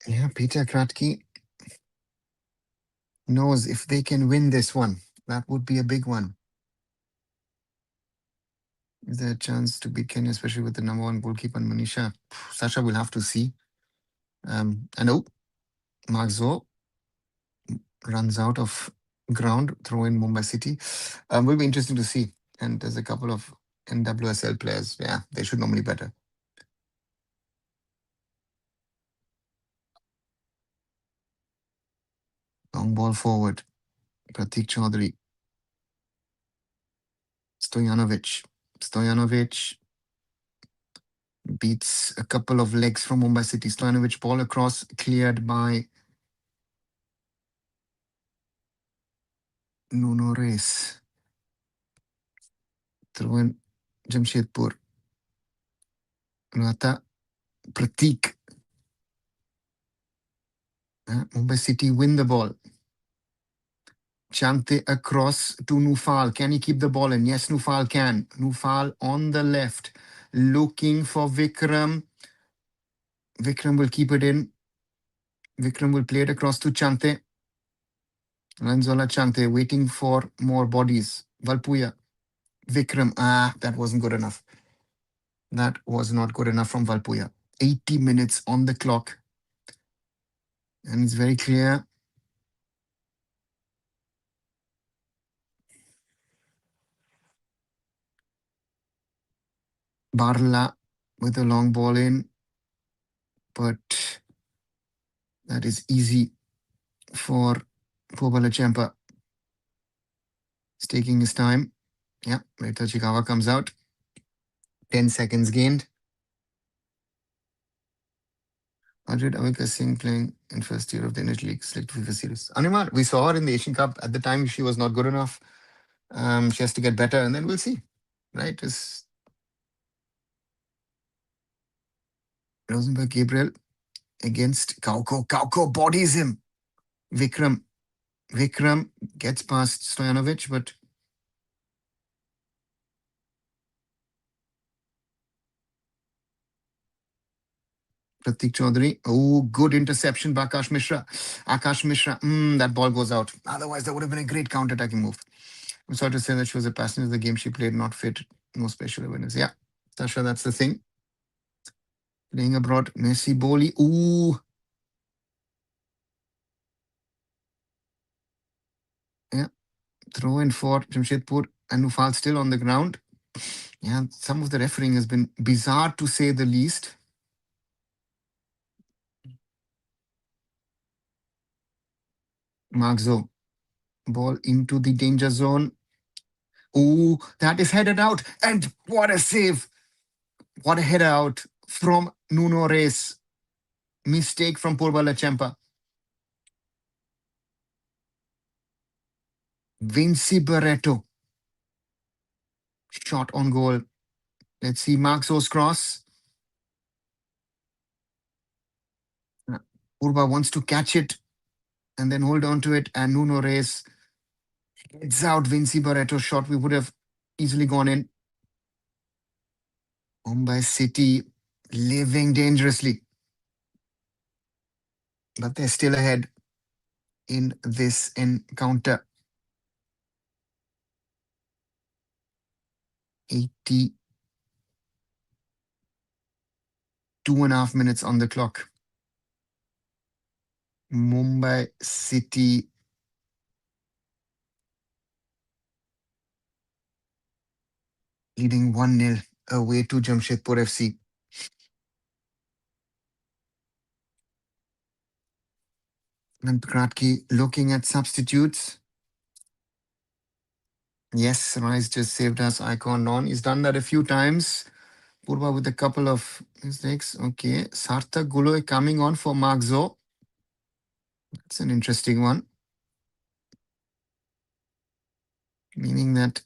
Yeah, Peter Kratky knows if they can win this one, that would be a big one. Is there a chance to beat Kenya, especially with the number 1 goalkeeper, Manisha? Sasha will have to see. And oh, Mark Zo runs out of ground, throw in Mumbai City. Will be interesting to see. And there's a couple of NWSL players. Yeah, they should normally better. Long ball forward. Pratik Chaudhary. Stojanovic. Stojanovic beats a couple of legs from Mumbai City. Stojanovic ball across, cleared by Nuno Reis. Throw in Jamshedpur. Rata. Pratik. Mumbai City win the ball. Chante across to Nufal. Can he keep the ball in? Yes, Nufal can. Nufal on the left. Looking for Vikram. Vikram will keep it in. Vikram will play it across to Chante. Lanzola Chante waiting for more bodies. Valpuya. Vikram. That wasn't good enough. That was not good enough from Valpuya. 80 minutes on the clock. And it's very clear. Barla with a long ball in. But That is easy for Lachempa. He's taking his time. Yeah, later Chikawa comes out. 10 seconds gained. Ajit Avika Singh playing in first year of the English League, select FIFA series. Animar, we saw her in the Asian Cup. At the time, she was not good enough. She has to get better, and then we'll see. Right? Is Rosenberg Gabriel against Kauko. Kauko bodies him. Vikram. Vikram gets past Stojanovic, but Pratik Chaudhary. Oh, good interception by Akash Mishra. Akash Mishra. That ball goes out. Otherwise, that would have been a great counter-attacking move. I'm sorry to say that she was a passenger of the game she played, not fit, no special awareness. Yeah, Tasha, that's the thing. Playing abroad, Messi Boli. Ooh. Yeah, throw in for Jamshedpur. And Nufal still on the ground. Yeah, some of the refereeing has been bizarre to say the least. Magzo. Ball into the danger zone. Ooh, that is headed out. And what a save. What a header out from Nuno Reis. Mistake from Purba Lachempa. Vinci Barreto. Shot on goal. Let's see Maxo's cross. Purba wants to catch it and then hold on to it. And Nuno Reis heads out Vinci Barreto's shot. We would have easily gone in. Mumbai City living dangerously. But they're still ahead in this encounter. 82.5 minutes on the clock. Mumbai City leading 1-0 away to Jamshedpur FC. And Kratki looking at substitutes. Yes, Rice just saved us icon on. He's done that a few times. Purva with a couple of mistakes. Okay. Sarthak Guloi coming on for Magzo. That's an interesting one. Meaning that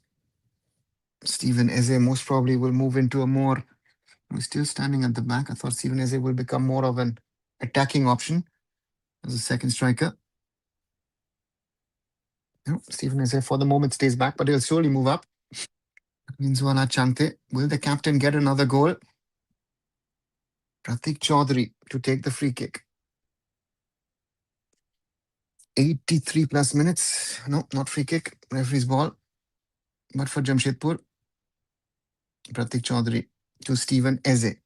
Stephen Eze most probably will move into a more... He's still standing at the back. I thought Stephen Eze will become more of an attacking option as a second striker. No, Stephen Eze for the moment stays back, but he'll slowly move up. Minzwala Chante. Will the captain get another goal? Pratik Chaudhary to take the free kick. 83 plus minutes. No, not free kick. Referee's ball. But for Jamshedpur, Pratik Chaudhary to Stephen Eze.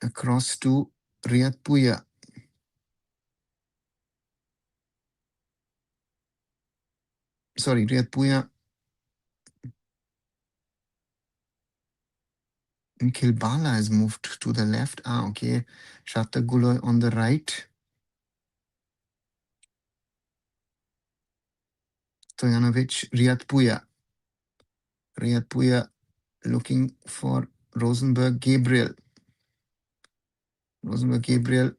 Across to Riyad Puya. Sorry, Riyad Puya. Kilbala has moved to the left. Okay. Shatak Guloy on the right. Stojanovic, Riyad Puya. Riyad Puya looking for Rosenberg Gabriel. Rosenberg Gabriel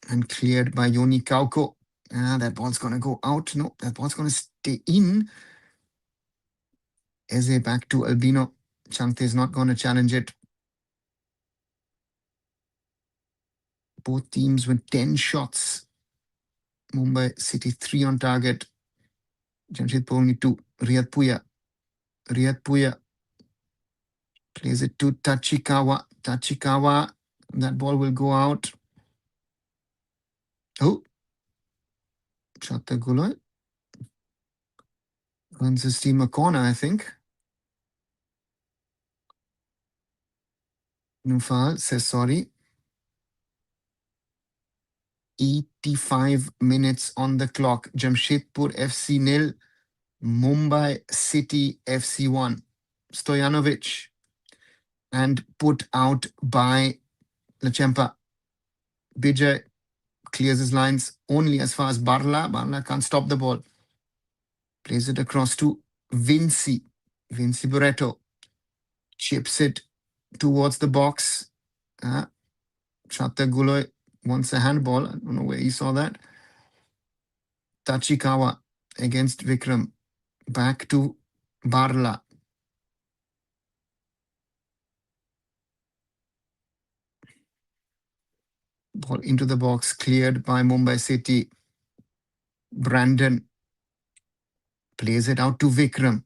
and cleared by Yoni Kauko. That ball's going to go out. No, that ball's going to stay in. Eze back to Albino. Chante is not going to challenge it. Both teams with 10 shots. Mumbai City 3 on target. Jamshedpur only 2. Riyad Puya. Riyad Puya plays it to Tachikawa. Tachikawa. That ball will go out. Oh. Shatta Guloy. Earns his team a corner, I think. Nufal says sorry. 85 minutes on the clock. Jamshedpur FC 0. Mumbai City FC 1. Stojanovic. And put out by Lachempa. Bijay clears his lines only as far as Barla. Barla can't stop the ball. Plays it across to Vinci. Vinci Barreto chips it towards the box. Shatta Guloy wants a handball. I don't know where he saw that. Tachikawa against Vikram. Back to Barla. Ball into the box, cleared by Mumbai City. Brandon plays it out to Vikram.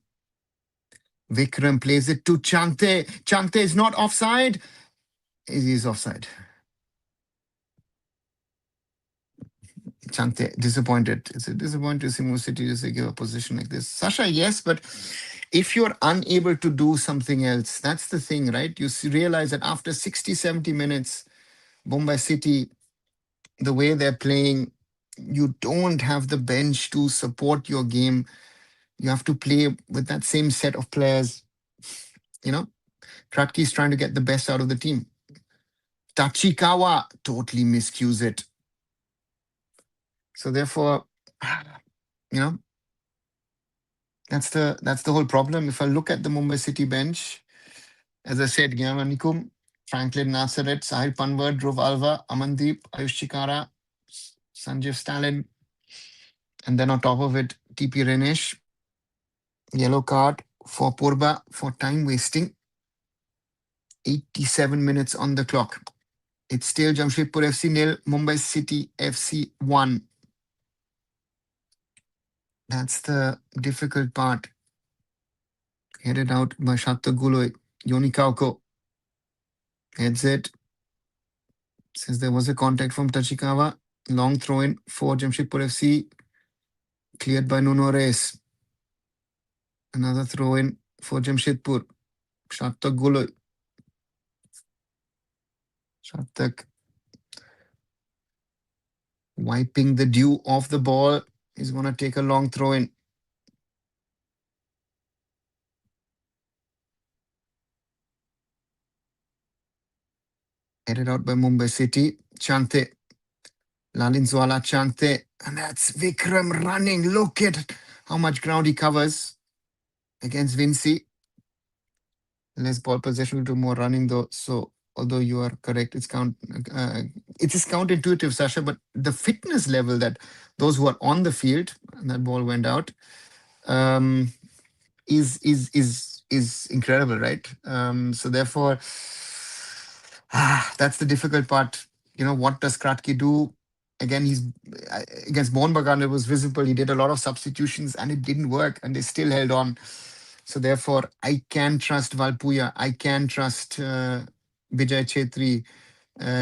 Vikram plays it to Chante. Chante is not offside. He is offside. Chante, disappointed. It's a disappointing to see Mumbai City just give a position like this. Sasha, yes, but if you're unable to do something else, that's the thing, right? You realize that after 60, 70 minutes, Mumbai City, the way they're playing, you don't have the bench to support your game. You have to play with that same set of players. You know, Kratky is trying to get the best out of the team. Tachikawa totally miscues it. So therefore, you know, that's the whole problem. If I look at the Mumbai City bench, as I said, Gyamanikum, Franklin Nasaret, Sahil Panwar, Dhruv Alva, Amandeep, Ayush Chikara, Sanjeev Stalin, and then on top of it, TP Renesh. Yellow card for Purba for time wasting. 87 minutes on the clock. It's still Jamshedpur FC nil, Mumbai City FC 1. That's the difficult part. Headed out by Shatta Guloi. Yoni Kauko heads it. Says there was a contact from Tachikawa. Long throw in for Jamshedpur FC. Cleared by Nuno Reyes. Another throw in for Jamshedpur. Shatta Guloi. Shattak wiping the dew off the ball. He's going to take a long throw in. Headed out by Mumbai City. Chante. Lalinzwala Chante. And that's Vikram running. Look at how much ground he covers against Vinci. Less ball possession to more running though. So although you are correct, it is counterintuitive, Sasha, but the fitness level that those who are on the field, and that ball went out, is incredible, right? So therefore, that's the difficult part. You know, what does Kratky do? Again, he's against Mohun Bagan, it was visible. He did a lot of substitutions and it didn't work, and they still held on. So therefore, I can trust Valpuya. I can trust Vijay Chetri,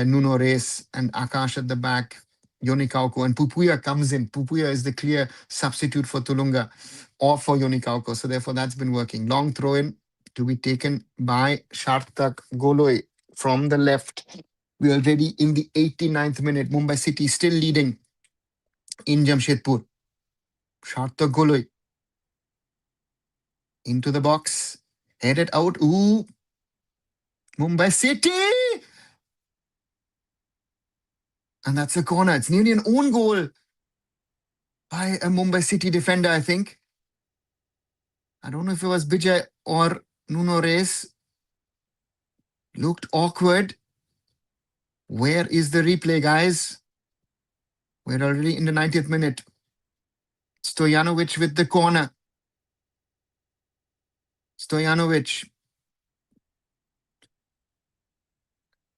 Nuno Reyes, and Akash at the back. Yoni Kauko, and Pupuya comes in. Pupuya is the clear substitute for Tulunga or for Yoni Kauko. So therefore, that's been working. Long throw in to be taken by Shartak Goloi from the left. We are already in the 89th minute. Mumbai City still leading in Jamshedpur. Shartak Goloi into the box. Headed out. Ooh. Mumbai City! And that's a corner. It's nearly an own goal by a Mumbai City defender, I think. I don't know if it was Bijay or Nuno Reyes. Looked awkward. Where is the replay, guys? We're already in the 90th minute. Stojanovic with the corner. Stojanovic.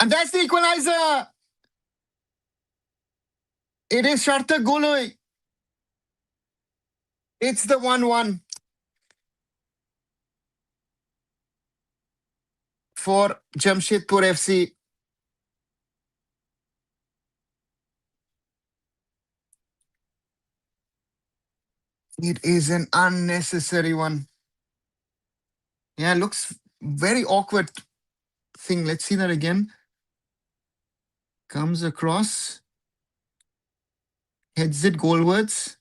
And that's the equalizer! It is Shartak Goloi. It's the 1-1 for Jamshedpur FC. It is an unnecessary one. Yeah, looks very awkward thing. Let's see that again. Comes across. Heads it goalwards.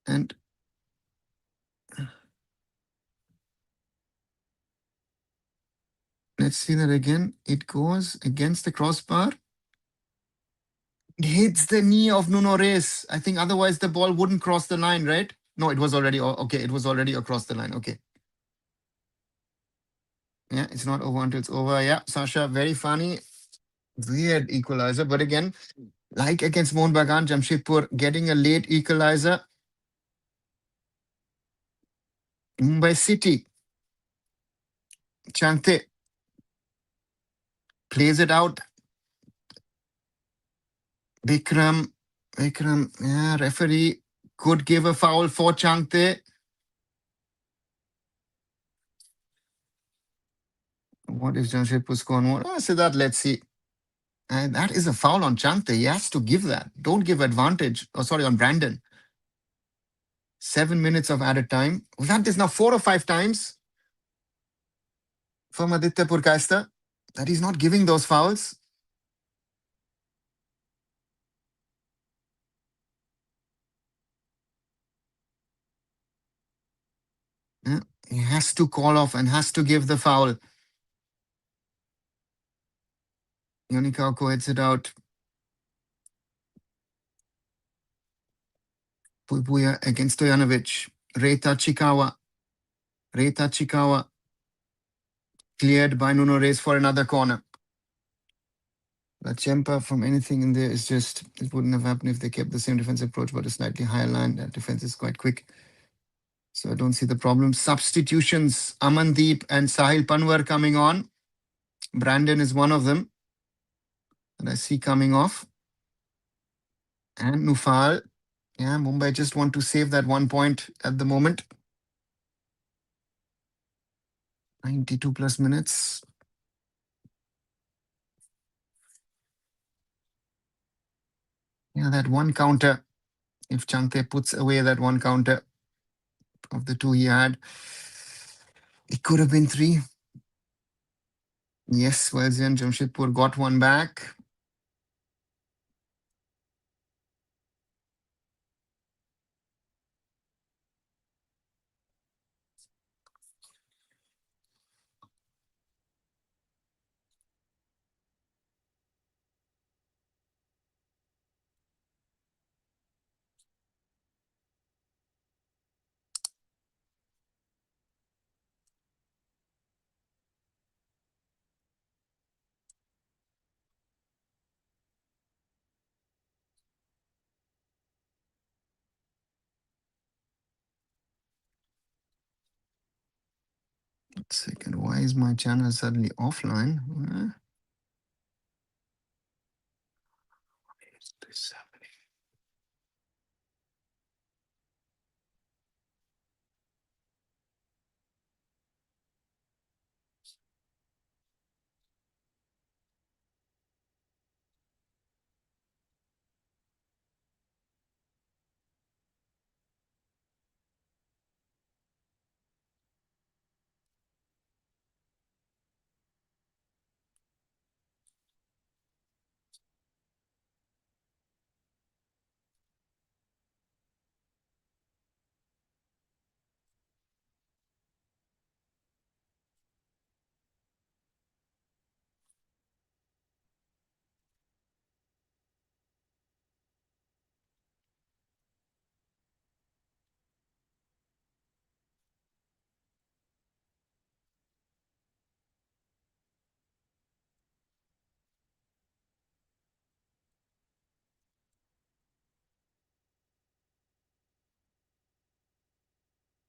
And let's see that again. It goes against the crossbar. hits the knee of Nuno Reis. I think otherwise the ball wouldn't cross the line, right? No, it was already okay. It was already across the line. Okay. Yeah, it's not over until it's over. Yeah, Sasha, very funny. Weird equalizer. But again, like against Mohun Bagan, Jamshedpur getting a late equalizer. Mumbai City, Chante plays it out. Vikram, yeah, referee could give a foul for Chante. What is Jamshedpur score? Oh, so that let's see. And that is a foul on Chante. He has to give that. Don't give advantage. Oh, sorry, on Brandon. 7 minutes of added time. We've had this now 4 or 5 times from Aditya Purkaista that he's not giving those fouls. Yeah, he has to call off and has to give the foul. Yonikauko heads it out. Puipuya against Stojanovic. Reita Chikawa cleared by Nuno Reis for another corner. Lachempa from anything in there is just, it wouldn't have happened if they kept the same defensive approach, but a slightly higher line. That defense is quite quick. So I don't see the problem. Substitutions, Amandeep and Sahil Panwar coming on. Brandon is one of them that I see coming off. And Nufal. Yeah, Mumbai just want to save that 1 point at the moment. 92 plus minutes. Yeah, that one counter. If Chante puts away that one counter of the 2 he had, it could have been 3. Yes, Walzian Jamshedpur got one back. Second, why is my channel suddenly offline? What is this happening?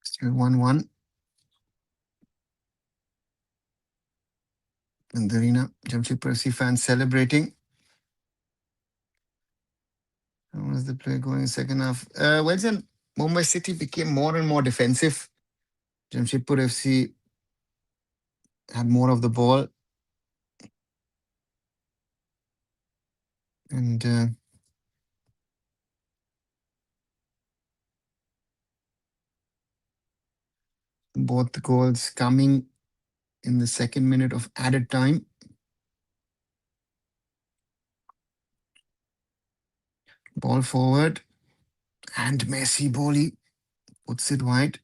Still 1-1. In the arena, Jamshedpur FC fans celebrating. How was the play going in second half? Well, then Mumbai City became more and more defensive. Jamshedpur FC had more of the ball. And both goals coming in the second minute of added time. Ball forward. And Messi Boli puts it wide.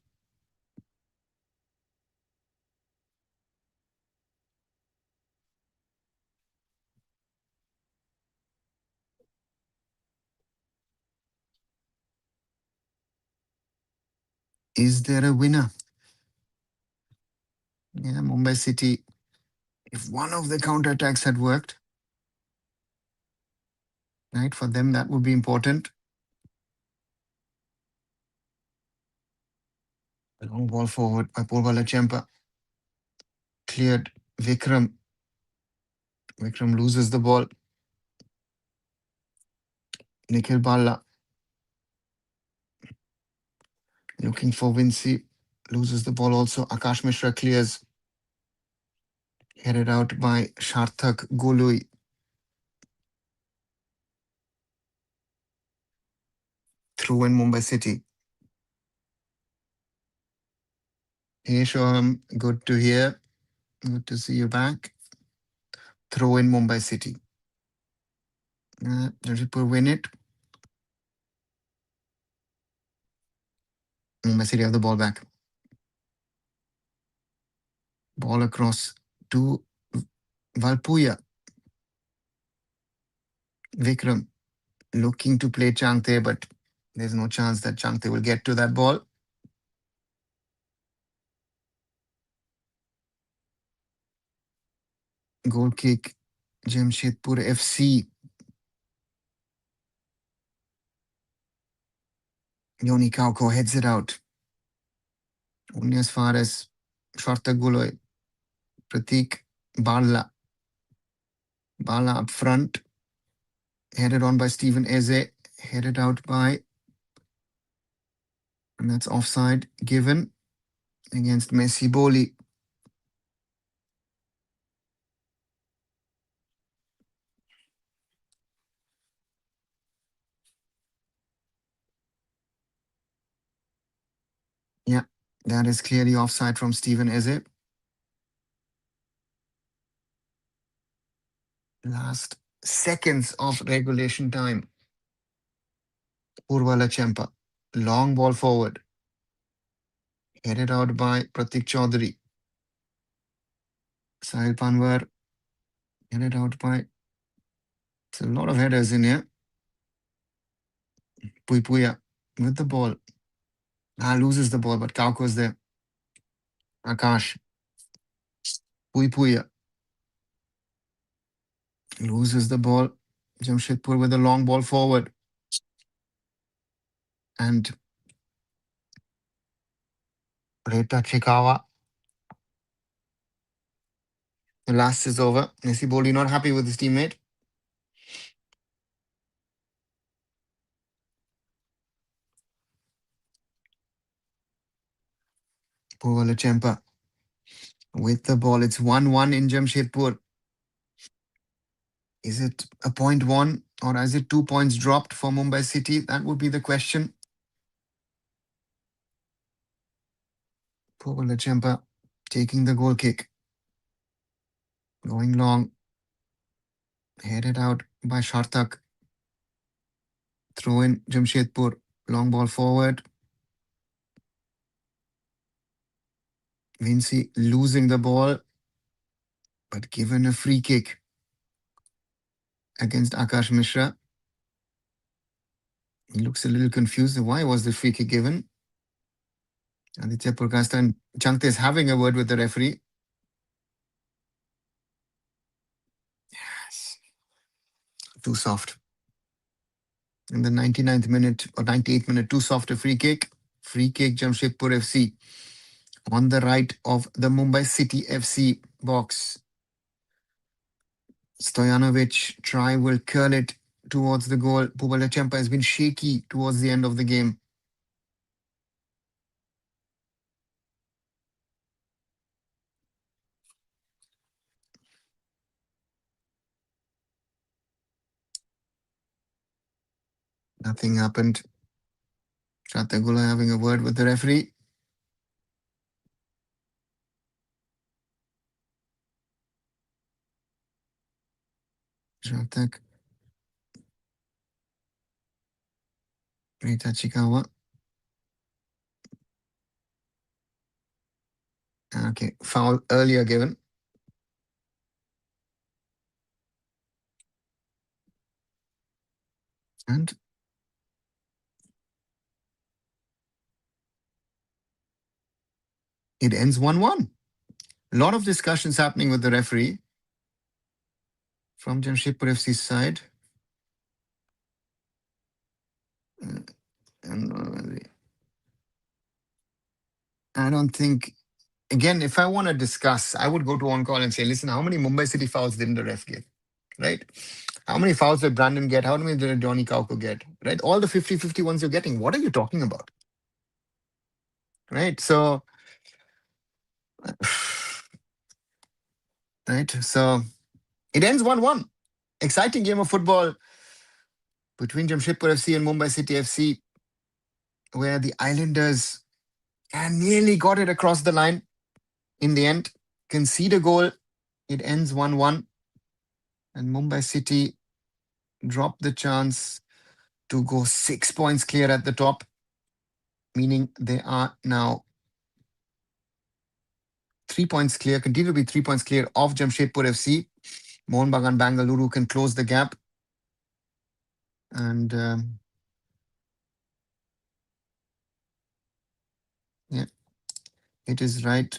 Is there a winner? Yeah, Mumbai City. If one of the counter-attacks had worked, right, for them, that would be important. Long ball forward by Purvala Chempa. Cleared Vikram. Vikram loses the ball. Nikhil Balla looking for Vinci. Loses the ball also. Akash Mishra clears. Headed out by Sharthak Golui. Through in Mumbai City. Hey Shoham, good to hear. Good to see you back. Throw in Mumbai City. Jamshedpur win it. Mumbai City have the ball back. Ball across to Valpuya. Vikram looking to play Changte, but there's no chance that Changte will get to that ball. Goal kick, Jamshedpur FC. Yoni Kauko heads it out. Only as far as Sharta Guloy. Pratik Bala. Bala up front. Headed on by Stephen Eze. Headed out by, and that's offside given against Messi Boli. Yeah, that is clearly offside from Stephen Eze. Last seconds of regulation time. Purvala Chempa. Long ball forward. Headed out by Pratik Chaudhary. Sahil Panwar. Headed out by. It's a lot of headers in here. Puya with the ball. Loses the ball, but Kauko's there. Akash. Puya loses the ball. Jamshedpur with a long ball forward. And Reta Chikawa. The last is over. Messi Boli not happy with his teammate. Purvala Chempa with the ball. It's 1-1 in Jamshedpur. Is it a point won or is it 2 points dropped for Mumbai City? That would be the question. Purvala Chempa taking the goal kick. Going long. Headed out by Shartak. Throw in Jamshedpur. Long ball forward. Vinci losing the ball, but given a free kick against Akash Mishra. He looks a little confused. Why was the free kick given? Aditya Purkasta and Changte is having a word with the referee. Yes. Too soft. In the 99th minute or 98th minute, too soft a free kick. Free kick, Jamshedpur FC on the right of the Mumbai City FC box. Stojanovic try will curl it towards the goal. Purvala Chempa has been shaky towards the end of the game. Nothing happened. Chatagula having a word with the referee. Shatak. Rita Chikawa. Okay, foul earlier given. And It ends 1-1. A lot of discussions happening with the referee from Jamshedpur FC's side. And I don't think, again, if I want to discuss, I would go to on call and say, listen, how many Mumbai City fouls didn't the ref get? Right? How many fouls did Brandon get? How many did Johnny Kauko get? Right? All the 50-50 ones you're getting. What are you talking about? Right? So, right? So it ends 1-1. Exciting game of football between Jamshedpur FC and Mumbai City FC, where the Islanders nearly got it across the line in the end. Concede a goal. It ends 1-1. And Mumbai City drop the chance to go 6 points clear at the top, meaning they are now 3 points clear, continue to be 3 points clear of Jamshedpur FC. Mohun Bagan Bangalore can close the gap. And yeah, it is right.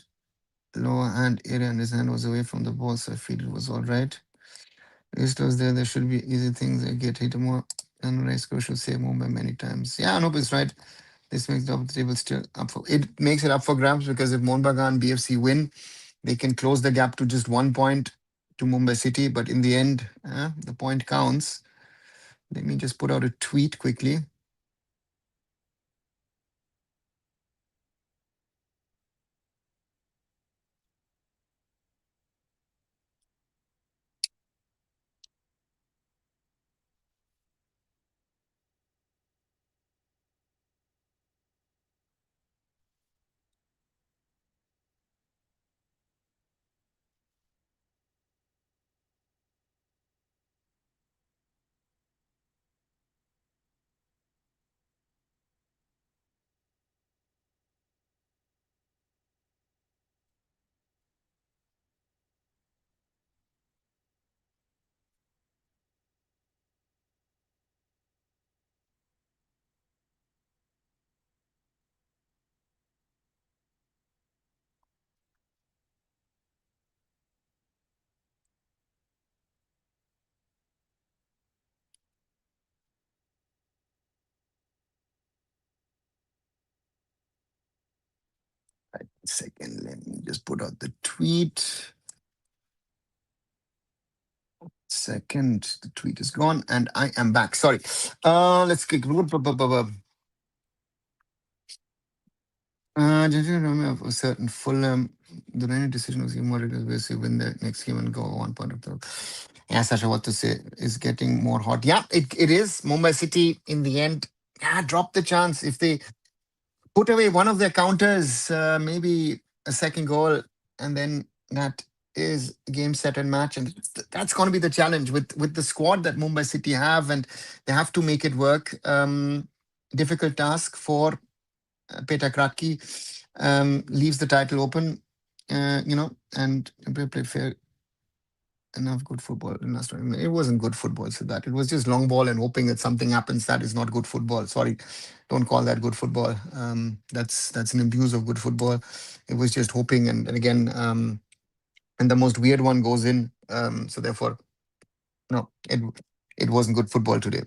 Lower hand area, and his hand was away from the ball, so I feel it was all right. Wrist was there. There should be easy things that get hit more. And race crucial save Mumbai many times. Yeah, Anup is right. This makes the top of the table still up for it. Makes it up for grabs because if Mohun Bagan BFC win, they can close the gap to just 1 point to Mumbai City. But in the end, the point counts. Let me just put out a tweet quickly. Second, let me just put out the tweet. Second, the tweet is gone and I am back. Sorry. Let's kick. Just remember of a certain Fulham, the United decision was even more ridiculous. Basically, win the next game and go 1 point of the. Yeah, Sasha, what to say is getting more hot. Yeah, it is. Mumbai City in the end, dropped the chance. If they put away one of their counters, maybe a second goal, and then that is game, set, and match. And that's going to be the challenge with the squad that Mumbai City have, and they have to make it work. Difficult task for Peter Kratky. Leaves the title open, and played fair enough good football in last round. It wasn't good football, so that it was just long ball and hoping that something happens. That is not good football. Sorry, don't call that good football. That's an abuse of good football. It was just hoping, and again, and the most weird one goes in. So therefore, no, it wasn't good football today.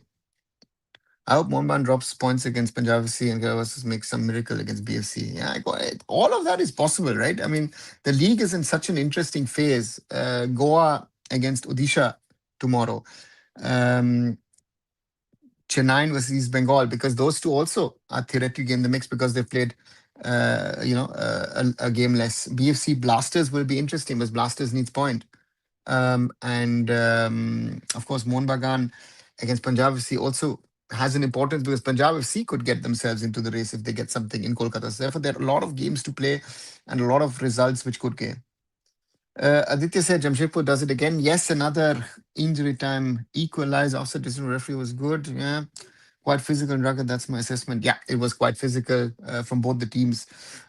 I hope Mohun drops points against Punjab FC and Gavaskar makes some miracle against BFC. Yeah, all of that is possible, right? I mean, the league is in such an interesting phase. Goa against Odisha tomorrow. Chennai versus East Bengal, because those two also are theoretically in the mix because they've played, a game less. BFC Blasters will be interesting because Blasters needs point. And of course, Mohun Bagan against Punjab FC also has an importance because Punjab FC could get themselves into the race if they get something in Kolkata. So therefore, there are a lot of games to play and a lot of results which could get. Aditya said Jamshedpur does it again. Yes, another injury time equalize. Offset decision referee was good. Yeah, quite physical and rugged. That's my assessment. Yeah, it was quite physical from both the teams.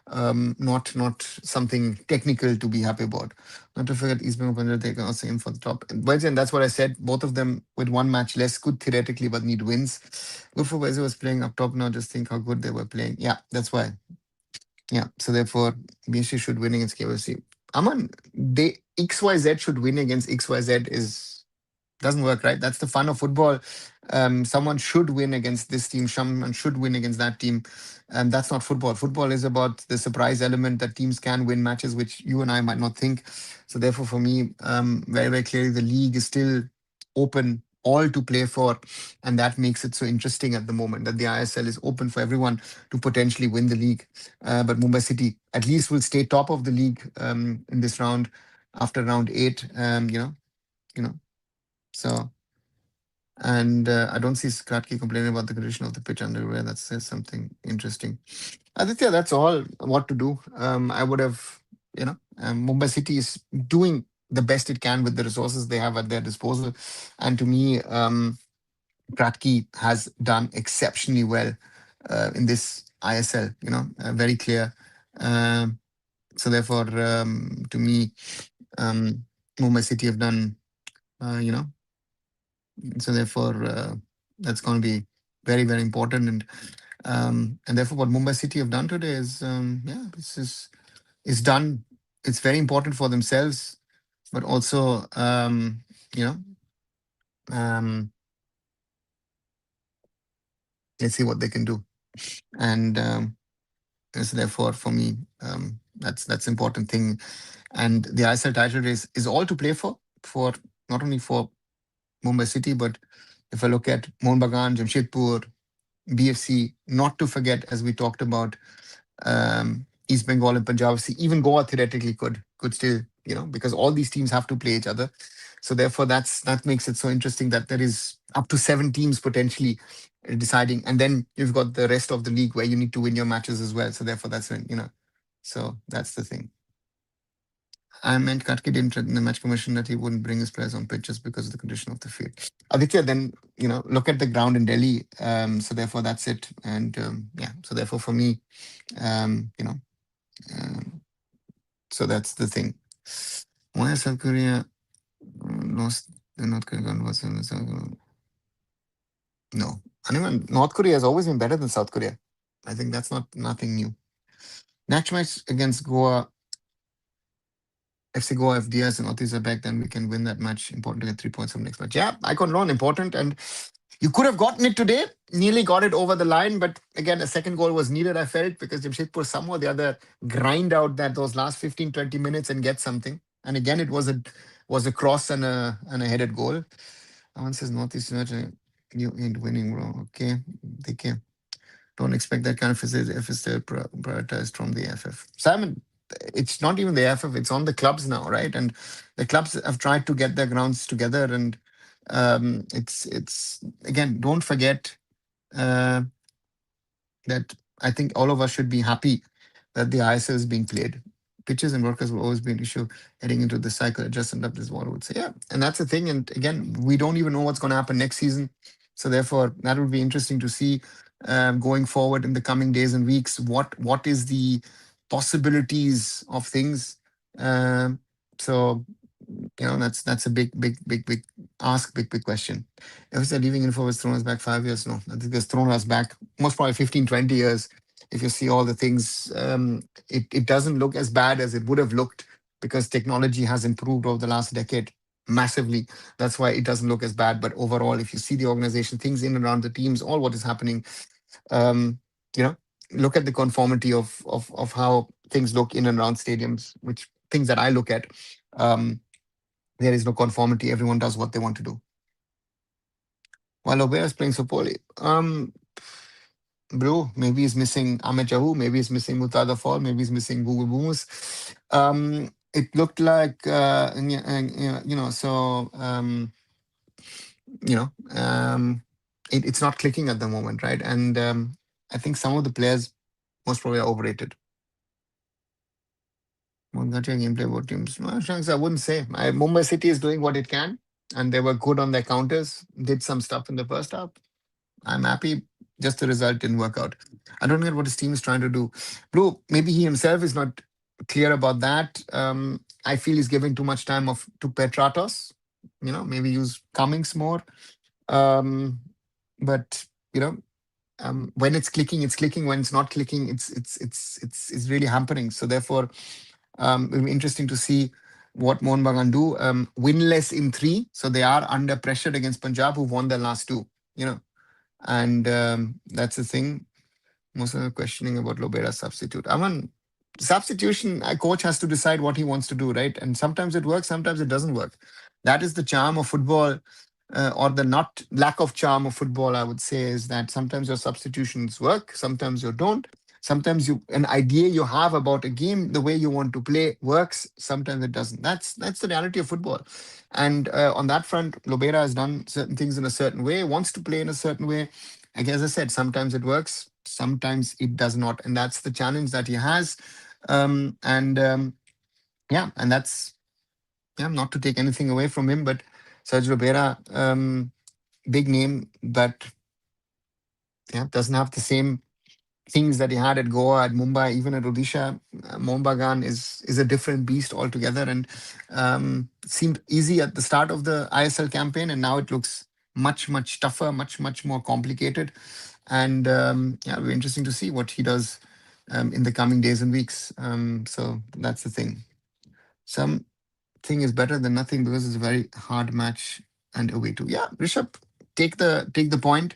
Not something technical to be happy about. Not to forget East Bengal Punjab, they can also aim for the top. And that's what I said. Both of them with one match less, good theoretically, but need wins. Good for Wezi was playing up top now. Just think how good they were playing. Yeah, that's why. Yeah. So therefore, BSC should win against KFC. Aman, they XYZ should win against XYZ is doesn't work, right? That's the fun of football. Someone should win against this team. Someone should win against that team. That's not football. Football is about the surprise element that teams can win matches, which you and I might not think. So therefore, for me, very very clearly, the league is still open, all to play for, and that makes it so interesting at the moment that the ISL is open for everyone to potentially win the league. But Mumbai City at least will stay top of the league in this round after round eight. You know. So and I don't see Kratky complaining about the condition of the pitch underwear. That says something interesting. Aditya, that's all what to do. I would have, Mumbai City is doing the best it can with the resources they have at their disposal. And to me, Kratky has done exceptionally well in this ISL, very clear. Um, so therefore, to me, Mumbai City have done, you know, so therefore, that's going to be very, very important. And therefore, what Mumbai City have done today is, this is done. It's very important for themselves, but also, you know, um, let's see what they can do. And so therefore, for me, that's important thing. And the ISL title race is all to play for not only for Mumbai City, but if I look at Mohun Bagan, Jamshedpur, BFC, not to forget, as we talked about, East Bengal and Punjab FC, even Goa theoretically could still, because all these teams have to play each other. So therefore, that makes it so interesting that there is up to 7 teams potentially deciding, and then you've got the rest of the league where you need to win your matches as well. So therefore, that's when. So that's the thing. I meant Katki didn't in the match commission that he wouldn't bring his players on pitches because of the condition of the field. Aditya, then look at the ground in Delhi. So therefore, that's it. And so therefore, for me, um, you know, um, so that's the thing. Why has South Korea lost the North Korean conversations? No, I mean North Korea has always been better than South Korea. I think that's nothing new. Next match against Goa. FC Goa, FDS, and Otis are back, then we can win that match. Important to get 3 points from next match. Yeah, Icon Lawn, important. And you could have gotten it today, nearly got it over the line. But again, a second goal was needed, I felt, because Jamshedpur somehow or the other grind out those last 15, 20 minutes and get something. And again, it was a cross and a headed goal. Aman says Northeast United, you ain't winning, bro. Okay, take don't expect that kind of facility if it's still prioritized from the AIFF. Simon, it's not even the AIFF, it's on the clubs now, right? And the clubs have tried to get their grounds together. And it's again, don't forget uh, that I think all of us should be happy that the ISL is being played. Pitches and workers will always be an issue heading into the cycle. Just end up this what I would say. Yeah. And that's the thing. And again, we don't even know what's going to happen next season. So therefore, that would be interesting to see going forward in the coming days and weeks. What is the possibilities of things? Um, so that's a big ask, big question. If it's leaving info has thrown us back 5 years, no, I think it's thrown us back most probably 15, 20 years. If you see all the things, it doesn't look as bad as it would have looked because technology has improved over the last decade massively. That's why it doesn't look as bad. But overall, if you see the organization, things in and around the teams, all what is happening, um, you know, look at the conformity of how things look in and around stadiums, which things that I look at. Um, there is no conformity. Everyone does what they want to do. While Obeya is playing so poorly, bro, maybe he's missing Ahmed Jahu, maybe he's missing Mutada Fall, maybe he's missing Google Booms. It looked like, so, it's not clicking at the moment, right? And I think some of the players most probably are overrated. Gacha gameplay, what teams? No, Shanks, I wouldn't say. Mumbai City is doing what it can, and they were good on their counters, did some stuff in the first half. I'm happy. Just the result didn't work out. I don't get what his team is trying to do. Blue, maybe he himself is not clear about that. I feel he's giving too much time to Petratos. Maybe use Cummings more. Um, but you know, when it's clicking, it's clicking. When it's not clicking, it's really hampering. So therefore, it'll be interesting to see what Mohun Bagan do. Winless in three, so they are under pressure against Punjab, who won their last two. You know, and that's the thing. Most of the questioning about Lobera's substitute. Aman, substitution, a coach has to decide what he wants to do, right? And sometimes it works, sometimes it doesn't work. That is the charm of football, or the not lack of charm of football, I would say, is that sometimes your substitutions work, sometimes you don't. Sometimes an idea you have about a game, the way you want to play works, sometimes it doesn't. That's the reality of football. And on that front, Lobera has done certain things in a certain way, wants to play in a certain way. Like as I said, sometimes it works, sometimes it does not, and that's the challenge that he has. And yeah, and that's, yeah, not to take anything away from him, but Sergio Lobera, big name, but yeah, doesn't have the same things that he had at Goa, at Mumbai, even at Odisha. Mohun Bagan is a different beast altogether, and it seemed easy at the start of the ISL campaign, and now it looks much tougher, much more complicated. And yeah, it'll be interesting to see what he does in the coming days and weeks. So that's the thing. Something is better than nothing because it's a very hard match and away to. Yeah, Rishabh, take the point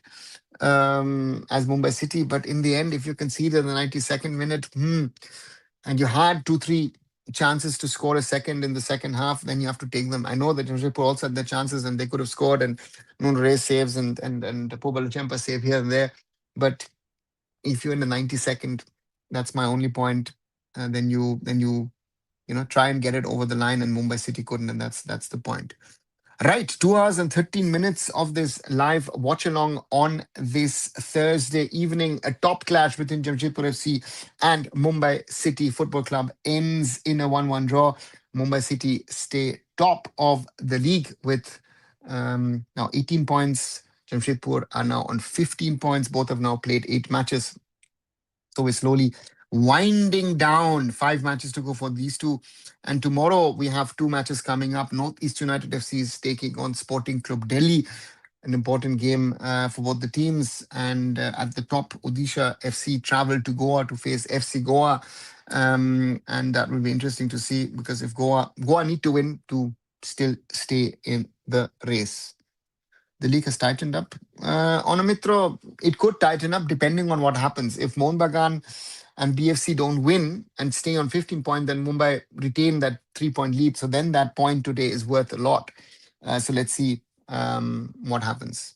as Mumbai City. But in the end, if you concede in the 92nd minute, and you had two, three chances to score a second in the second half, then you have to take them. I know that Jamshedpur also had their chances and they could have scored, and Nuno Ray saves and Pobal Chempa save here and there. But if you're in the 92nd, that's my only point. Then you try and get it over the line, and Mumbai City couldn't, and that's the point. Right, 2 hours and 13 minutes of this live watch along on this Thursday evening. A top clash between Jamshedpur FC and Mumbai City Football Club ends in a 1-1 draw. Mumbai City stay top of the league with now 18 points. Jamshedpur are now on 15 points. Both have now played 8 matches. So we're slowly winding down. 5 matches to go for these two. And tomorrow we have 2 matches coming up. Northeast United FC is taking on Sporting Club Delhi, an important game for both the teams. And at the top, Odisha FC travel to Goa to face FC Goa. And that will be interesting to see, because if Goa need to win to still stay in the race. The league has tightened up. On a Mitro, it could tighten up depending on what happens. If Mohun Bagan and BFC don't win and stay on 15 points, then Mumbai retain that 3-point lead. So then that point today is worth a lot. So let's see what happens.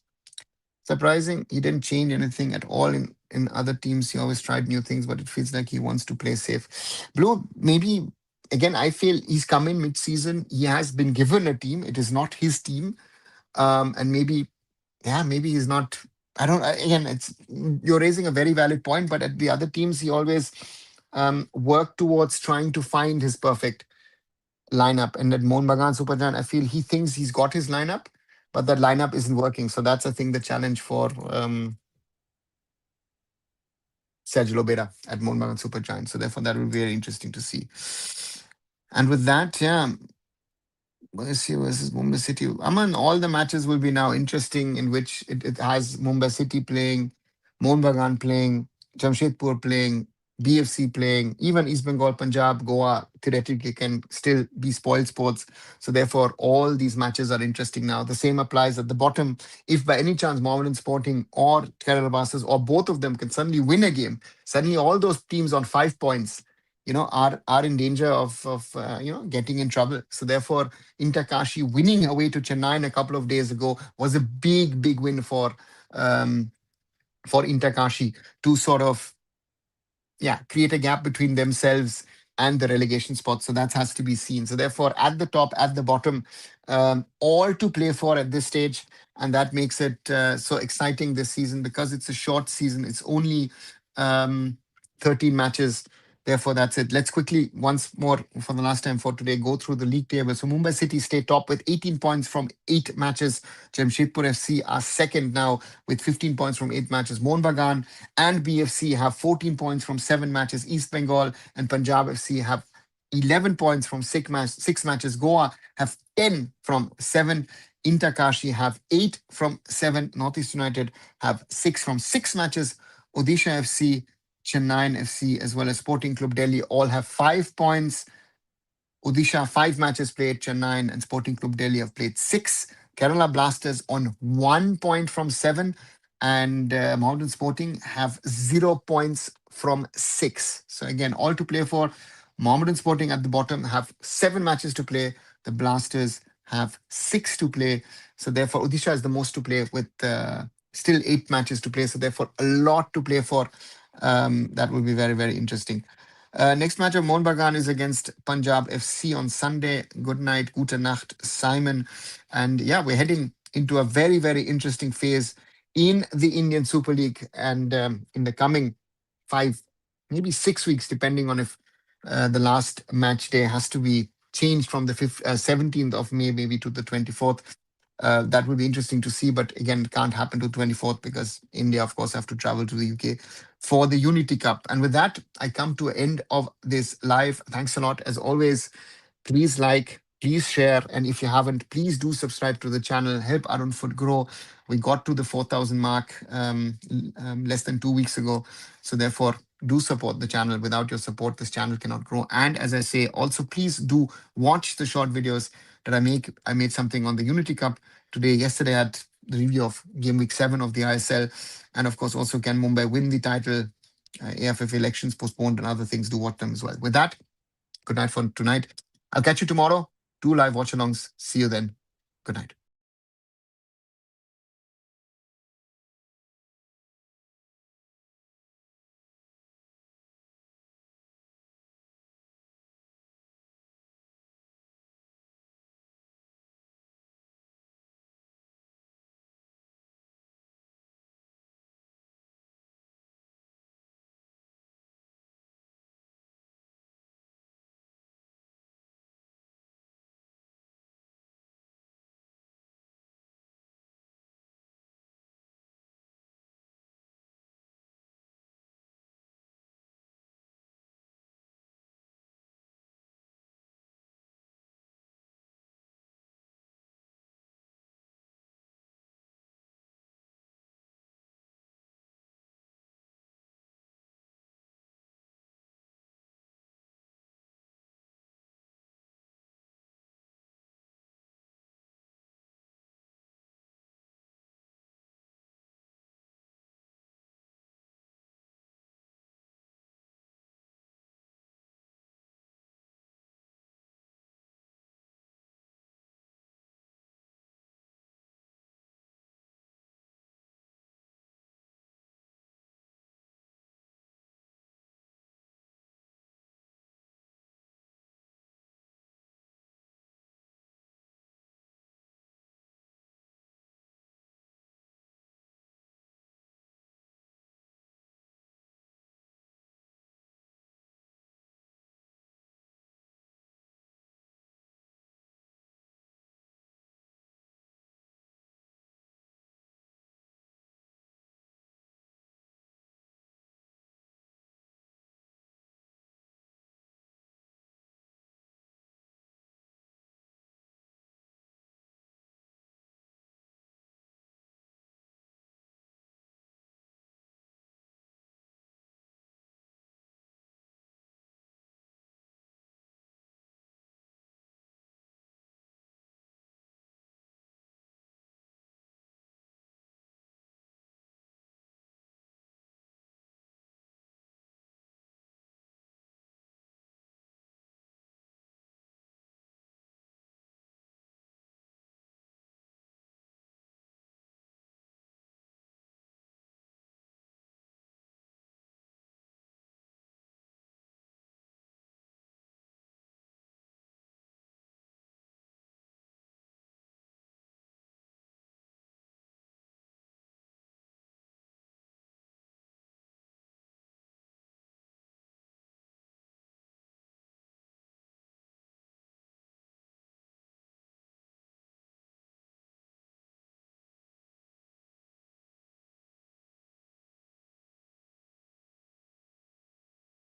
Surprising, he didn't change anything at all in other teams. He always tried new things, but it feels like he wants to play safe. Blue, maybe, again, I feel he's come in mid-season. He has been given a team. It is not his team. And maybe, yeah, maybe he's not. I don't. Again, you're raising a very valid point, but at the other teams, he always worked towards trying to find his perfect lineup. And at Mohun Bagan Supergiant, I feel he thinks he's got his lineup, but that lineup isn't working. So that's, I think, the challenge for Sergio Lobera at Mohun Bagan Supergiant. So therefore, that will be very interesting to see. And with that, yeah, Mercy versus Mumbai City. Aman, all the matches will be now interesting, in which it has Mumbai City playing, Mohun Bagan playing, Jamshedpur playing, BFC playing, even East Bengal, Punjab, Goa theoretically can still be spoiled sports. So therefore, all these matches are interesting now. The same applies at the bottom. If by any chance Mohammedan Sporting or Kerala Blasters or both of them can suddenly win a game, suddenly all those teams on 5 points, are in danger of getting in trouble. So therefore, Interkashi winning away to Chennai a couple of days ago was a big win for Interkashi to sort of, yeah, create a gap between themselves and the relegation spot. So that has to be seen. So therefore, at the top, at the bottom, all to play for at this stage. And that makes it so exciting this season, because it's a short season. It's only 13 matches. Therefore, that's it. Let's quickly, once more, for the last time for today, go through the league table. So Mumbai City stay top with 18 points from 8 matches. Jamshedpur FC are second now with 15 points from 8 matches. Mohun Bagan and BFC have 14 points from 7 matches. East Bengal and Punjab FC have 11 points from 6 matches. Goa have 10 from 7. Inter Kashi have 8 from 7. Northeast United have 6 from 6 matches. Odisha FC, Chennai FC, as well as Sporting Club Delhi all have 5 points. Odisha, 5 matches played. Chennai and Sporting Club Delhi have played 6. Kerala Blasters on 1 point from 7. And Mountain Sporting have 0 points from 6. So again, all to play for. Mohammedan Sporting at the bottom have 7 matches to play. The Blasters have 6 to play. So therefore, Odisha is the most to play with still 8 matches to play. So therefore, a lot to play for. That will be very, very interesting. Next match of Mohun Bagan is against Punjab FC on Sunday. Good night, gute Nacht, Simon. And yeah, we're heading into a very, very interesting phase in the Indian Super League. And in the coming 5, maybe 6 weeks, depending on if the last match day has to be changed from the 17th of May, maybe to the 24th. That will be interesting to see, but again, it can't happen to 24th because India, of course, have to travel to the UK for the Unity Cup. And with that, I come to an end of this live. Thanks a lot. As always, please like, please share, and if you haven't, please do subscribe to the channel. Help arunfoot grow. We got to the 4,000 mark less than 2 weeks ago. So therefore, do support the channel. Without your support, this channel cannot grow. And as I say, also please do watch the short videos that I make. I made something on the Unity Cup today. Yesterday, I had the review of game week 7 of the ISL. And of course, also can Mumbai win the title? AIFF elections postponed and other things. Do watch them as well. With that, good night for tonight. I'll catch you tomorrow. 2 live watch alongs. See you then. Good night.